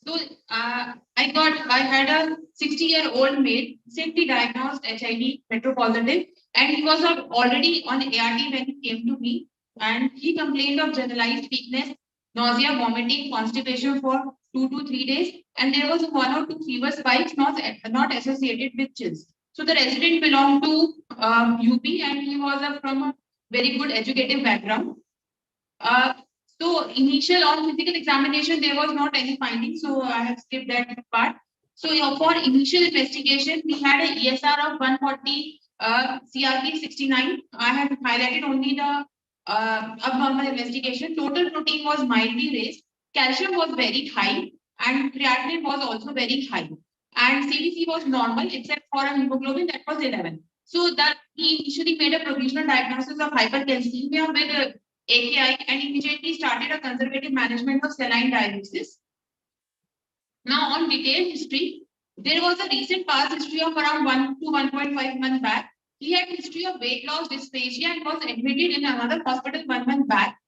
So I had a 60-year-old male, simply diagnosed HIV metropositive, and he was already on ART when he came to me, and he complained of generalized weakness, nausea, vomiting, constipation for 2 to 3 days, and there was 1 or 2 fever spikes not associated with chills. So the resident belonged to UP, and he was from a very good educative background. So initial on physical examination, there was not any findings, so I have skipped that part. So for initial investigation, we had a ESR of 140, CRP 69. I have highlighted only the abnormal investigation. Total protein was mildly raised. Calcium was very high, and creatinine was also very high. And CBC was normal except for a hemoglobin that was 11. So that he initially made a provisional diagnosis of hypercalcemia with AKI, and immediately started a conservative management of saline diuresis. Now, on detailed history, there was a recent past history of around 1 to 1.5 months back. He had history of weight loss, dysphagia, and was admitted in another hospital 1 month back,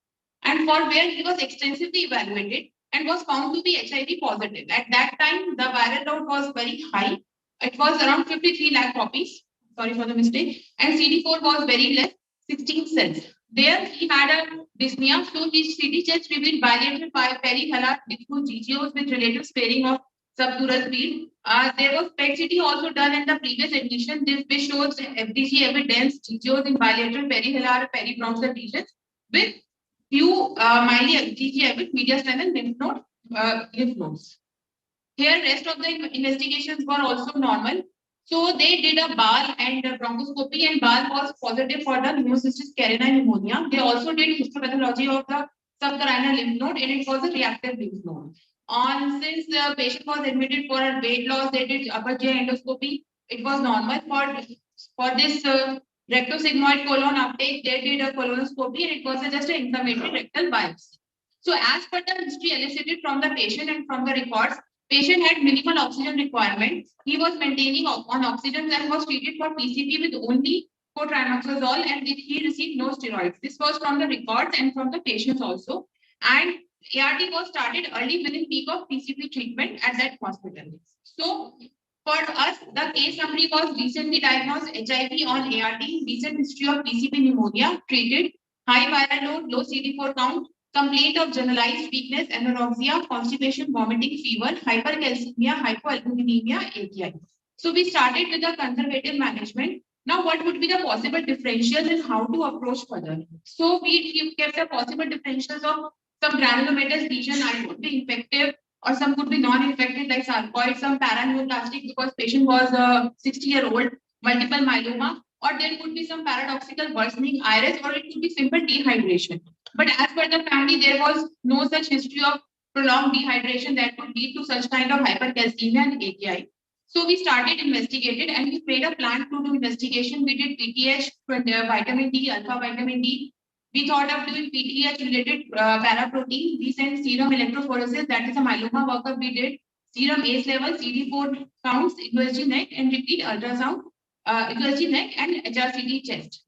and for where he was extensively evaluated and was found to be HIV positive. At that time, the viral load was very high. It was around 53 lakh copies. Sorry for the mistake. And CD4 was very less, 16 cells. There he had a dyspnea, so his CD chest revealed bilateral perihellar diffuse GGOs with relative sparing of subdural field. There was PET-CT also done in the previous admission. This shows FDG evidence GGOs in bilateral perihellar peribronchial regions with few mildly GG with mediastinal lymph nodes. Here, rest of the investigations were also normal. So they did a BAL and a bronchoscopy, and BAL was positive for the pneumocystis carinii pneumonia. They also did histopathology of the subcarinal lymph node, and it was a reactive lymph node. Since the patient was admitted for a weight loss, they did upper GI endoscopy. It was normal for this rectosigmoid colon uptake. They did a colonoscopy, and it was just an inflammatory rectal biopsy. So as per the history elicited from the patient and from the records, patient had minimal oxygen requirement. He was maintaining on oxygen and was treated for PCP with only cotrimoxazole, and he received no steroids. This was from the records and from the patients also. And ART was started early within peak of PCP treatment at that hospital. So for us, the case summary was recently diagnosed HIV on ART, recent history of PCP pneumonia, treated, high viral load, low CD4 count, complaint of generalized weakness, anorexia, constipation, vomiting, fever, hypercalcemia, hypoalbuminemia, AKI. So we started with the conservative management. Now, what would be the possible differentials and how to approach further? So we kept the possible differentials of some granulomatous lesion, it could be infective, or some could be non-infected like sarcoid, some paraneoplastic because patient was 60-year-old, multiple myeloma, or there could be some paradoxical worsening iris, or it could be simple dehydration. But as per the family, there was no such history of prolonged dehydration that could lead to such kind of hypercalcemia and AKI. So we started investigated and we made a plan to do investigation. We did PTH, vitamin D, alpha vitamin D. We thought of doing PTH related paraprotein. We sent serum electrophoresis, that is a myeloma workup we did. Serum ACE level, CD4 counts, USG neck, and repeat ultrasound, USG neck and HRCT chest.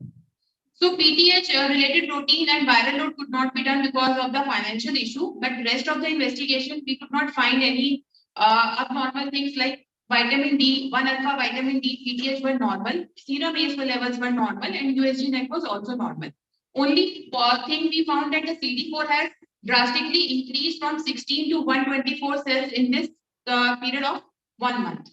So PTH related protein and viral load could not be done because of the financial issue, but rest of the investigation, we could not find any abnormal things like vitamin D, 1-alpha vitamin D, PTH were normal, serum ACE levels were normal, and USG neck was also normal. Only thing we found that the CD4 has drastically increased from 16 to 124 cells in this period of 1 month.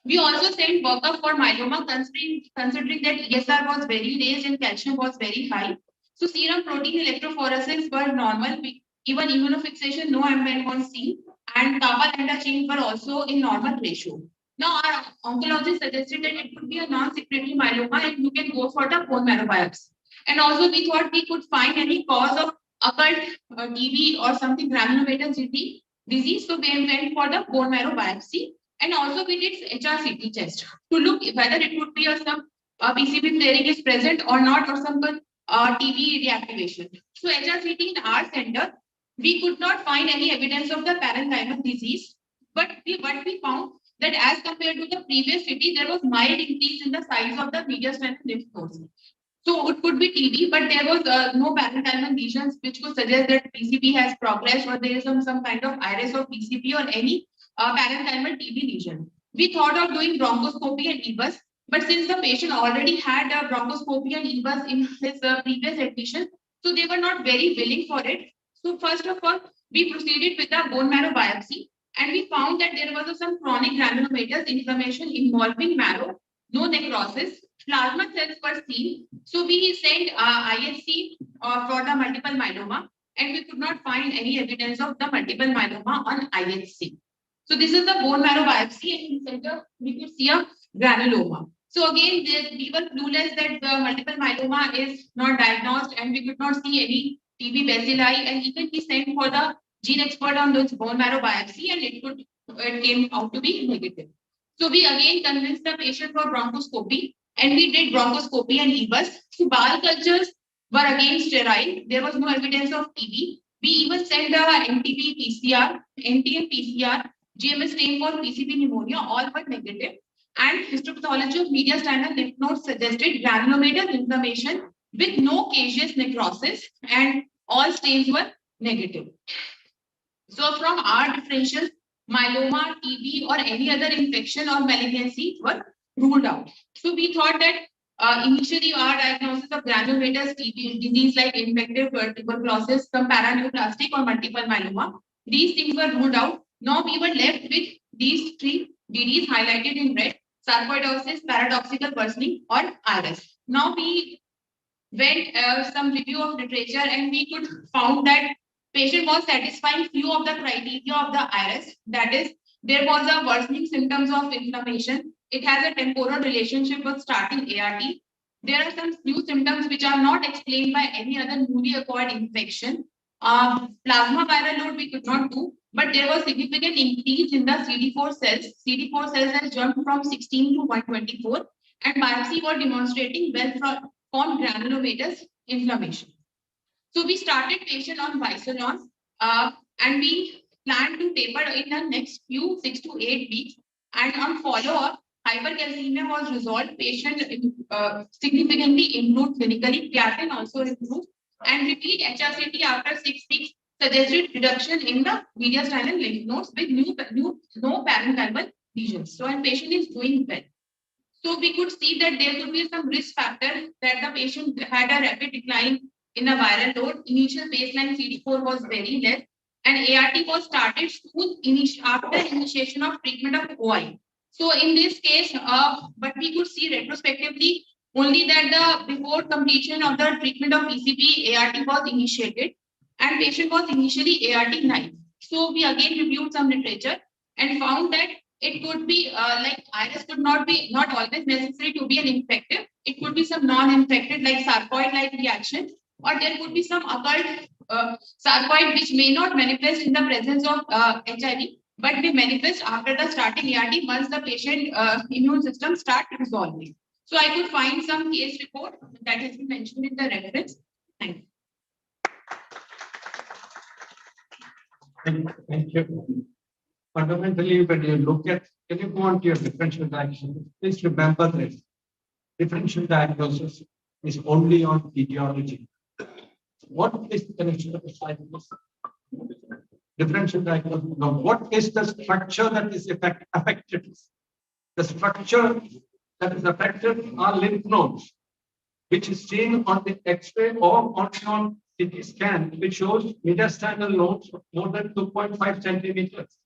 We also sent workup for myeloma considering that ESR was very raised and calcium was very high. So serum protein electrophoresis were normal. Even immunofixation, no amendment was seen. And kappa lambda chains were also in normal ratio. Now our oncologist suggested that it could be a non-secretory myeloma and you can go for the bone marrow biopsy. And also we thought we could find any cause of occult TB or something granulomatous disease. So we went for the bone marrow biopsy. And also we did HRCT test to look whether it would be some PCB flaring is present or not, or some TB reactivation. So HRCT in our center, we could not find any evidence of the parenchymal disease, but what we found that as compared to the previous CT, there was mild increase in the size of the mediastinal lymph nodes. So it could be TB, but there was no parenchymal lesions which could suggest that PCP has progressed or there is some kind of iris of PCP or any parenchymal TB lesion. We thought of doing bronchoscopy and EBUS, but since the patient already had a bronchoscopy and EBUS in his previous admission, so they were not very willing for it. So first of all, we proceeded with a bone marrow biopsy, and we found that there was some chronic granulomatous inflammation involving marrow, no necrosis. Plasma cells were seen. So we sent IHC for the multiple myeloma, and we could not find any evidence of the multiple myeloma on IHC. So this is the bone marrow biopsy, and in center we could see a granuloma. So again, we were clueless that the multiple myeloma is not diagnosed, and we could not see any TB bacilli, and even we sent for the gene expert on those bone marrow biopsy, and it came out to be negative. So we again convinced the patient for bronchoscopy, and we did bronchoscopy and EBUS. So bowel cultures were again sterile. There was no evidence of TB. We even sent the NTP PCR, NTM PCR, GMS stain for PCP pneumonia, all were negative. And histopathology of mediastinal lymph nodes suggested granulomatous inflammation with no caseous necrosis, and all stains were negative. So from our differentials, myeloma, TB, or any other infection or malignancy were ruled out. So we thought that initially our diagnosis of granulomatous TB disease like infective tuberculosis, some paraneoplastic or multiple myeloma, these things were ruled out. Now we were left with these three DDs highlighted in red: sarcoidosis, paradoxical worsening, or IRS. Now we went some review of literature and we could found that patient was satisfying few of the criteria of the IRS. That is, there was a worsening symptoms of inflammation. It has a temporal relationship with starting ART. There are some few symptoms which are not explained by any other newly acquired infection. Plasma viral load we could not do, but there was significant increase in the CD4 cells. CD4 cells has jumped from 16 to 124, and biopsy were demonstrating well-formed granulomatous inflammation. So we started patient on Visolon, and we plan to taper in the next few 6 to 8 weeks. And on follow-up, hypercalcemia was resolved. Patient significantly improved clinically. Creatinine also improved, and repeat HRCT after 6 weeks suggested reduction in the mediastinal lymph nodes with no parenchymal lesions. So, and patient is doing well. So we could see that there could be some risk factor that the patient had a rapid decline in the viral load. Initial baseline CD4 was very less, and ART was started soon after initiation of treatment of OI. So in this case, but we could see retrospectively only that before completion of the treatment of PCP, ART was initiated, and patient was initially ART naive. So we again reviewed some literature and found that it could be like IRS could not always necessary to be an infective. It could be some non-infected like sarcoid-like reaction, or there could be some occult sarcoid which may not manifest in the presence of HIV, but may manifest after the starting ART once the patient immune system start resolving. So I could find some case report that has been mentioned in the reference. Thank you. Thank you. Fundamentally, when you look at, when you go on to your differential diagnosis, please remember this. Differential diagnosis is only on etiology. What is the connection of the diagnosis? Differential diagnosis. Now, what is the structure that is affected? The structure that is affected are lymph nodes, which is seen on the X-ray or on CT scan, which shows mediastinal nodes of more than 2.5 centimeters.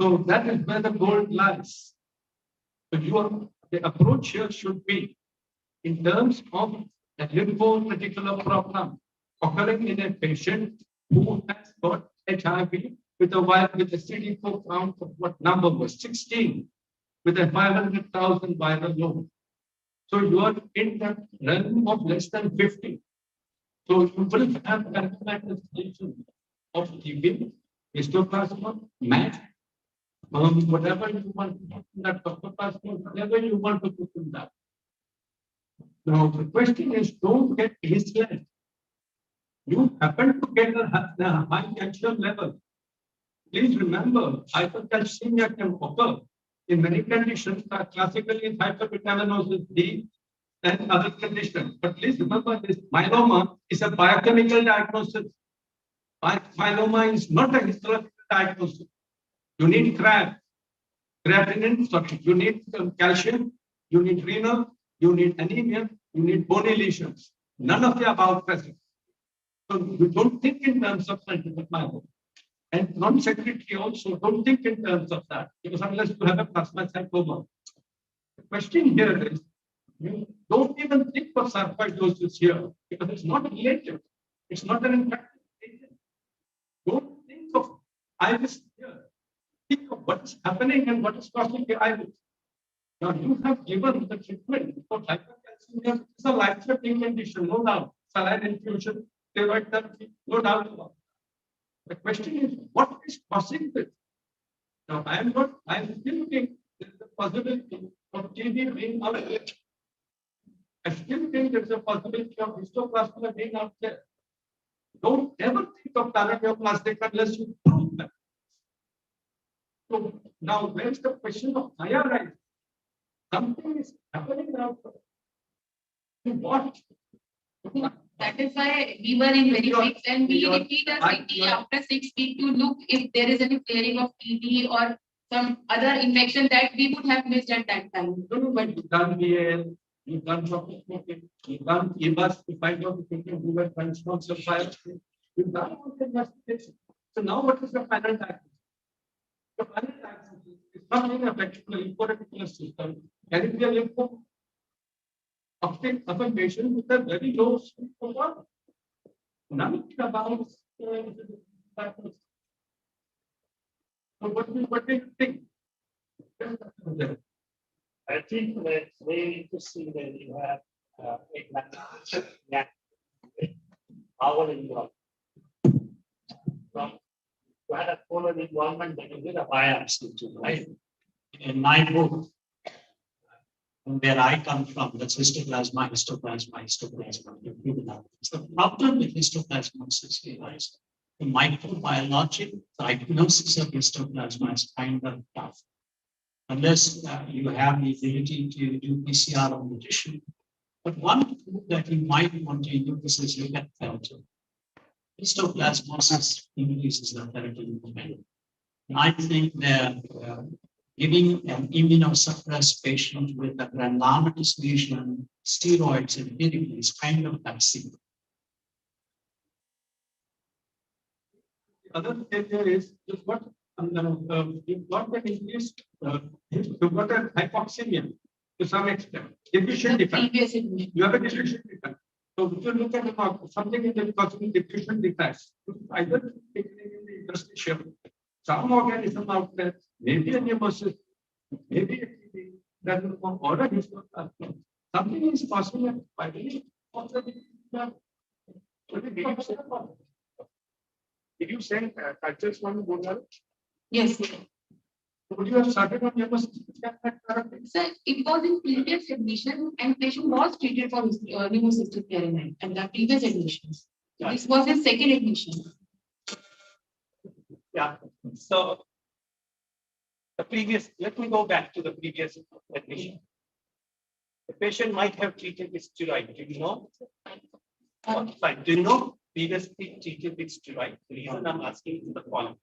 So that is where the gold lies. So the approach here should be in terms of a lympho-reticular problem occurring in a patient who has got HIV with a CD4 count of what number was 16 with a 500,000 viral load. So you are in the realm of less than 50. So you will have manifestation of TB, histoplasma, MAT, whatever you want to put in that toxoplasma, whatever you want to put in that. Now the question is, don't get misled. You happen to get a high calcium level. Please remember, hypercalcemia can occur in many conditions, classically hypervitaminosis D and other conditions. But please remember this, myeloma is a biochemical diagnosis. Myeloma is not a histological diagnosis. You need creatinine, sorry, you need calcium, you need renal, you need anemia, you need bony lesions. None of the above present. So you don't think in terms of scientific myeloma. And non-secretary also don't think in terms of that, because unless you have a plasmacytoma. The question here is, you don't even think of sarcoidosis here, because it's not related. It's not an infectious agent. Don't think of iris here. Think of what's happening and what is causing the iris. Now you have given the treatment for hypercalcemia. It's a life-threatening condition, no doubt. Saline infusion, steroid therapy, no doubt about it. The question is, what is causing this? Now, I'm still looking at the possibility of TB being out there. I still think there's a possibility of histoplasma being out there. Don't ever think of paraneoplastic unless you prove that. So now, where's the question of higher? Something is happening now. What? That is why we were in very fix and we repeat a CT after 6 weeks to look if there is any clearing of TB or some other infection that we would have missed at that time. But you've done VL, you've done something, you've done EBUS to find out if you can do a transforms of fire. You've done all the investigation. So now what is the final diagnosis? The final diagnosis is something affecting the lymphoreticulaar system. Can it be a lymphoma? Of a patient with a very low lymphoma? Nothing about diagnosis. So what do you think? I think that it's very interesting that you have our involvement. You had a full involvement that you did a biopsy, right? In my book, where I come from, that's histoplasma. The problem with histoplasmosis is the microbiologic diagnosis of histoplasma is kind of tough. Unless you have the ability to do PCR on the tissue. But one tool that you might want to use is look at ferritin. Histoplasmosis increases the ferritin level. I think that giving an immunosuppressed patient with a granulomatous lesion, steroids and anything is kind of vaccine. The other thing is what you've got an increased, you've got a hypoxemia to some extent, diffusion defect. You have a diffusion defect. So if you look at something in the causing diffusion defects, either in the interstitial, some organism out there, maybe a pneumosis, maybe a TB, that will form or a histoplasma. Something is possible by the Did you send cultures from Bhopal? Yes. Would you have started on pneumosis? Sir, it was in previous admission and patient was treated for pneumocystic carinae and the previous admissions. This was his second admission. Yeah. So the previous, let me go back to the previous admission. The patient might have treated with steroid. Do you know? Fine. Do you know previously treated with steroid? The reason I'm asking is the following.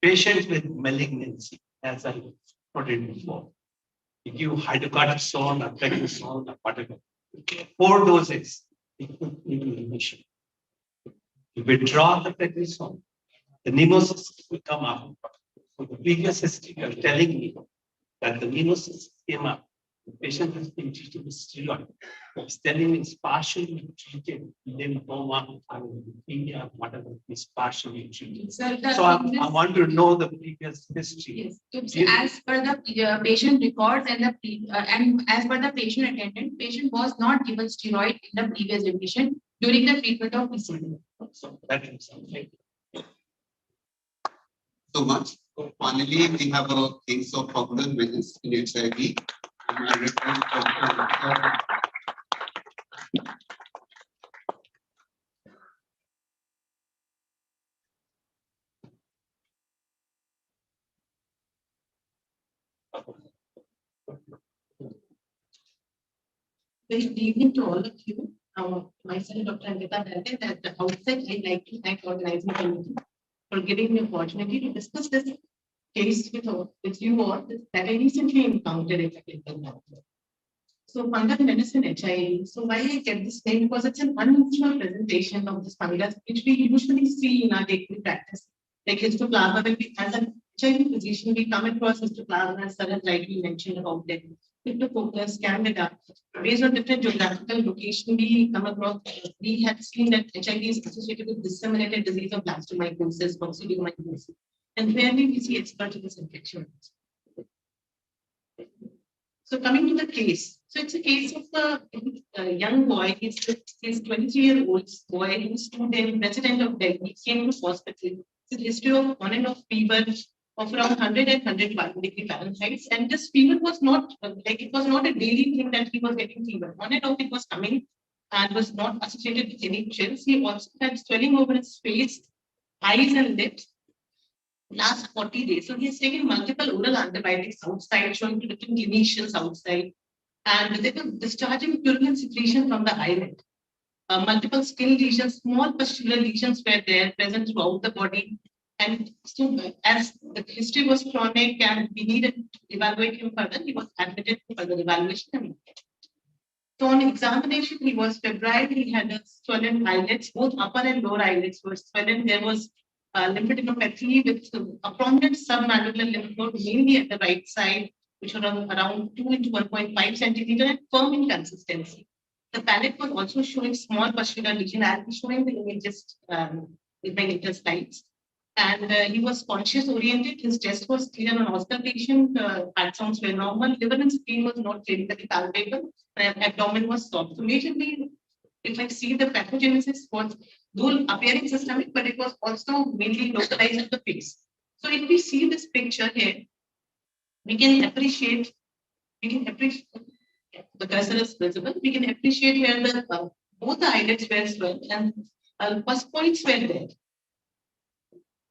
Patients with malignancy, as I put it before, you give hydrocortisone or prednisone or whatever, 4 doses, it could into remission. You withdraw the prednisone, the pneumosis will come up. So the previous history are telling me that the pneumosis came up. The patient has been treated with steroid. It's telling me it's partially treated lymphoma, leukemia, whatever is partially treated. So I want to know the previous history. Yes. So as per the patient records and as per the patient attendant, patient was not given steroid in the previous admission during the treatment of PCD. So that is something. So much. So finally, we have a case of popular menace in HIV. I request Dr. Very good evening to all of you. Myself, Dr. Ankita Dante, at the outset, I'd like to thank organizing committee for giving me the opportunity to discuss this case with you all that I recently encountered in the clinical matter. So fungal medicine HIV. So why I get this name? Because it's an unusual presentation of this fungus, which we usually see in our daily practice. Like histoplasma, when we, as an HIV physician, we come across histoplasma, as Saran rightly mentioned about it. Focus, Canada, based on different geographical location, we come across, we have seen that HIV is associated with disseminated disease of blastomycosis, coccidioidosis, and rarely we see exogenous infection. So coming to the case, so it's a case of a young boy, he's 23-year-old boy, he's student, resident of Delhi, came to hospital with history of on and off fever of around 100 and 101 degree Fahrenheit. And this fever was not it was not a daily thing that he was getting fever. On and off it was coming and was not associated with any chills. He also had swelling over his face, eyes and lips last 40 days. So he has taken multiple oral antibiotics outside, showing different clinicians outside. And they were discharging purulent secretion from the eyelid. Multiple skin lesions, small pustular lesions were there present throughout the body. And so as the history was chronic and we needed to evaluate him further, he was admitted for further evaluation. So on examination, he was febrile, he had a swollen eyelids, both upper and lower eyelids were swollen. There was lymphadenopathy with a prominent submandibular lymph node, mainly at the right side, which were around 2 into 1.5 centimeter and firm in consistency. The palate was also showing small pustular lesion. I'll be showing the images with my later slides. And he was conscious oriented. His chest was clear on auscultation. Heart sounds were normal. Liver and spleen was not clinically palpable. And abdomen was soft. So majorly, if I see the pathogenesis was though appearing systemic, but it was also mainly localized at the face. So if we see this picture here, we can appreciate the cursor is visible. We can appreciate here that both the eyelids were swelled and pus points were there.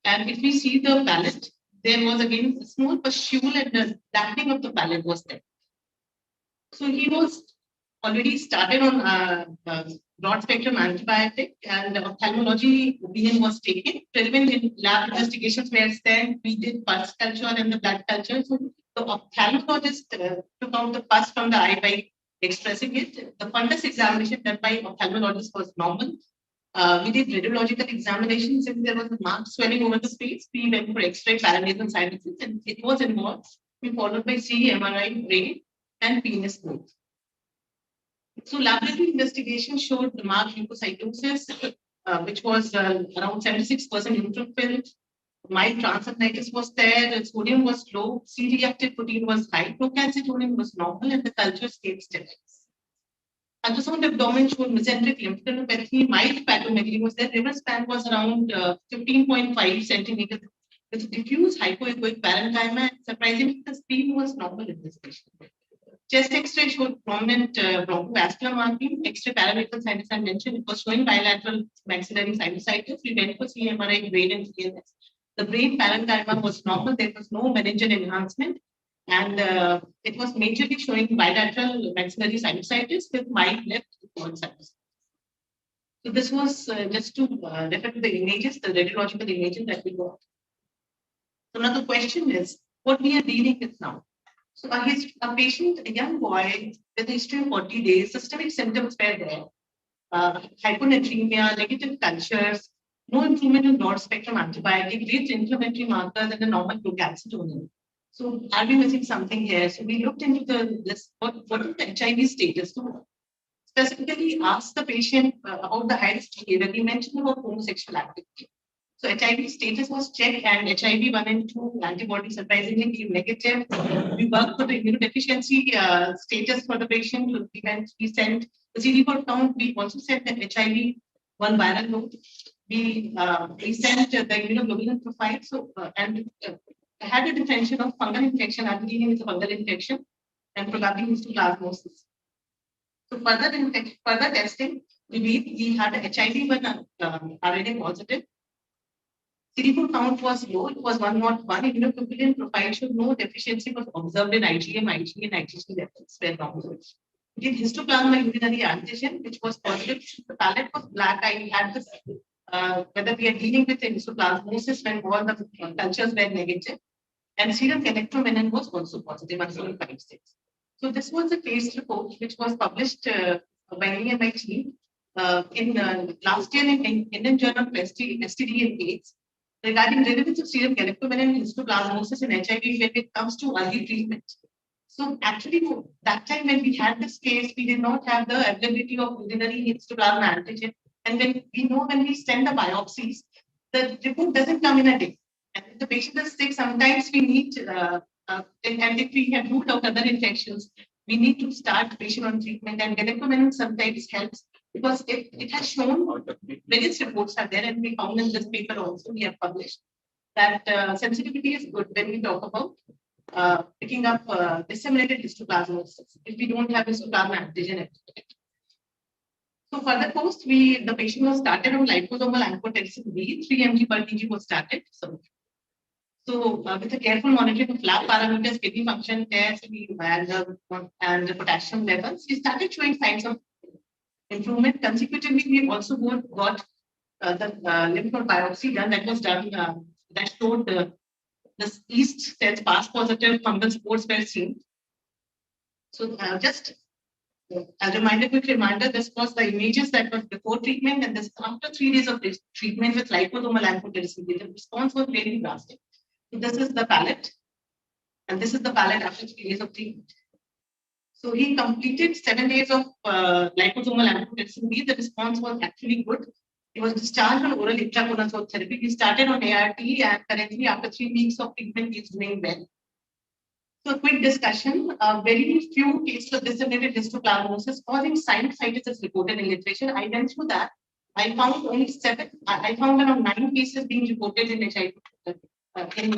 And if we see the palate, there was again a small pustule and the dampening of the palate was there. So he was already started on broad spectrum antibiotic and ophthalmology opinion was taken. Relevant lab investigations were sent. We did pus culture and the blood culture. So the ophthalmologist took out the pus from the eye by expressing it. The fundus examination done by ophthalmologist was normal. We did radiological examinations. If there was a marked swelling over the face, we went for X-ray, paranasal sinuses, and it was involved. We followed by CT, MRI, brain, and penis both. So laboratory investigation showed the marked leukocytosis, which was around 76% neutrophil. Mild transaminitis was there, sodium was low, C-reactive protein was high, procalcitonin was normal, and the culture stayed sterile. Ultrasound abdomen showed mesenteric lymphadenopathy, mild hepatomegaly was there, liver span was around 15.5 centimeters with diffuse hypoechoic parenchyma, and surprisingly the spleen was normal in this patient. Chest X-ray showed prominent bronchovascular marking. X-ray parametric sinus I mentioned, it was showing bilateral maxillary sinusitis. We went for CMRI, brain and CNS. The brain parenchyma was normal. There was no meningeal enhancement. And it was majorly showing bilateral maxillary sinusitis with mild left chord sinusitis. So this was just to refer to the images, the radiological images that we got. So now the question is, what we are dealing with now? So a patient, a young boy with a history of 40 days, systemic symptoms were there. Hyponatremia, negative cultures, no improvement in broad spectrum antibiotic, raised inflammatory markers, and a normal procalcitonin. So are we missing something here? So we looked into this, what is the HIV status? So specifically asked the patient about the high risk behavior. We mentioned about homosexual activity. So HIV status was checked and HIV 1 and 2 antibodies surprisingly came negative. We worked for the immunodeficiency status for the patient. We sent the CD4 count. We also sent the HIV 1 viral load. We sent the immunoglobulin profile. So had a detention of fungal infection, antigen is a fungal infection, and probably histoplasmosis. So further testing, we had a HIV 1 RNA positive. CD4 count was low, it was 101. Immunoglobulin profile showed no deficiency was observed in IgM, IgG, and IgG levels were normal. We did histoplasma urinary antigen, which was positive. The palate was black. I had this, whether we are dealing with histoplasmosis when all the cultures were negative. And serum electromenin was also positive, 1.56. So this was a case report which was published by me and my team in last year in Indian Journal of STD and AIDS. Regarding relevance of serum electromenin and histoplasmosis in HIV when it comes to early treatment. So actually, that time when we had this case, we did not have the availability of urinary histoplasma antigen. And when we send the biopsies, the report doesn't come in a day. And if the patient is sick, sometimes we need, and if we have ruled out other infections, we need to start the patient on treatment. And electromenin sometimes helps because it has shown various reports are there, and we found in this paper also we have published that sensitivity is good when we talk about picking up disseminated histoplasmosis if we don't have histoplasma antigen. So for the post, the patient was started on liposomal amphotericin B, 3 mg per kg was started. So with a careful monitoring of lab parameters, kidney function test, and the potassium levels, we started showing signs of improvement. Consequently, we also got the lymph node biopsy done that was done that showed the yeast cells pass positive fungal spores were seen. So just a quick reminder, this was the images that was before treatment, and this after 3 days of treatment with liposomal amphotericin B. The response was very drastic. So this is the palette, and this is the palette after 3 days of treatment. So he completed 7 days of liposomal amphotericin B. The response was actually good. He was discharged on oral itraconazole therapy. He started on ART, and currently after 3 weeks of treatment, he is doing well. So a quick discussion. Very few cases of disseminated histoplasmosis causing sinusitis is reported in literature. I went through that. I found only 7. I found around 9 cases being reported in HIV in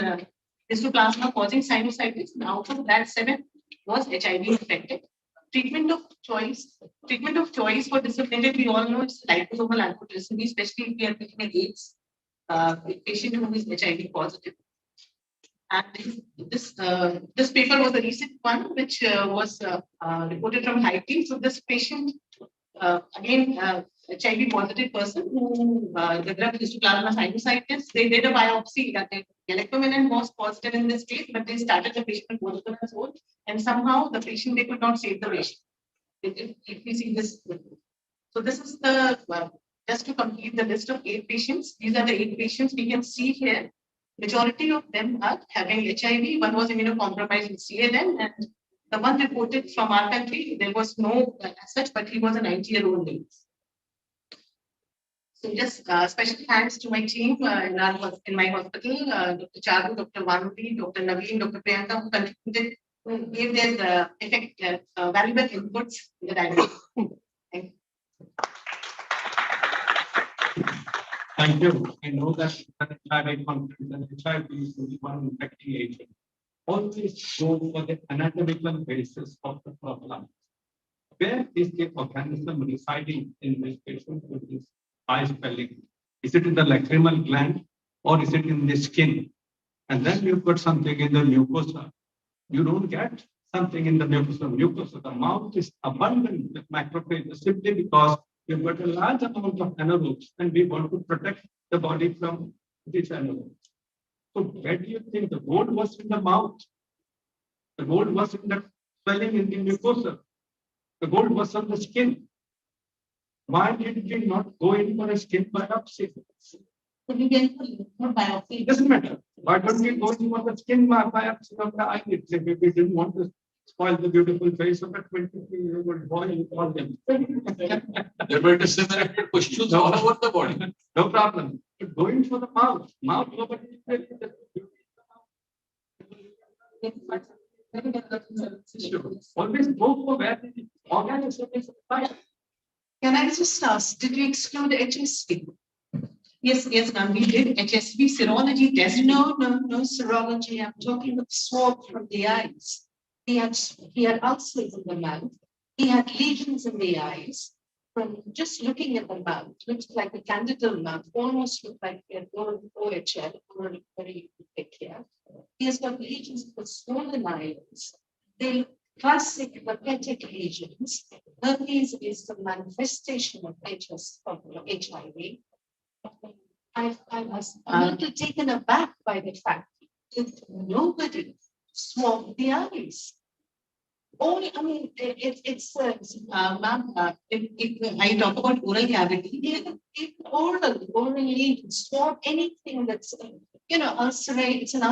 histoplasma causing sinusitis. And out of that, 7 was HIV infected. Treatment of choice for disseminated, we all know it's liposomal amphotericin B, especially if we are looking at AIDS patient who is HIV positive. And this paper was a recent one, which was reported from Haiti. So this patient, again, HIV positive person who developed histoplasma sinusitis. They did a biopsy that the galactominin was positive in this case, but they started the patient with voriconazole, and somehow the patient, they could not save the patient. If we see this, so this is the just to complete the list of 8 patients. These are the 8 patients we can see here. Majority of them are having HIV. One was immunocompromised with CLN, and the one reported from our country, there was no as such, but he was a 90-year-old lady. So just special thanks to my team in my hospital, Dr. Charu, Dr. Vanuti, Dr. Naveen, Dr. Priyanka, who contributed, who gave their valuable inputs in the diagnosis. Thank you. Thank you. I know that HIV confidence and HIV is one infecting agent. Always go for the anatomical basis of the problem. Where is the organism residing in this patient with this eye swelling? Is it in the lacrimal gland or is it in the skin? And then you put something in the mucosa. You don't get something in the mucosa. The mouth is abundant with macrophages simply because we've got a large amount of anaerobes and we want to protect the body from these anaerobes. So where do you think the gold was in the mouth? The gold was in the swelling in the mucosa. The gold was on the skin. Why did we not go in for a skin biopsy? So we went for biopsy. Doesn't matter. Why don't we go in for the skin biopsy of the eyelids if we didn't want to spoil the beautiful face of a 23-year-old boy and call them? There were disseminated pustules all over the body. No problem. But going for the mouth. Mouth, nobody is always go for where the organism is. Can I just ask, did you exclude HSV? Yes, ma'am, we did HSV serology test. No serology. I'm talking of swab from the eyes. He had ulcers in the mouth. He had lesions in the eyes. From just looking at the mouth, looks like a candidal mouth, almost looked like he had OHL, or very thick here. He has got lesions of swollen eyelids. They look classic herpetic lesions. Herpes is the manifestation of HIV. I was a little taken aback by the fact that nobody swabbed the eyes. Only, I mean, ma'am, if I talk about oral cavity, orally, swab anything that's, ulcerate, it's an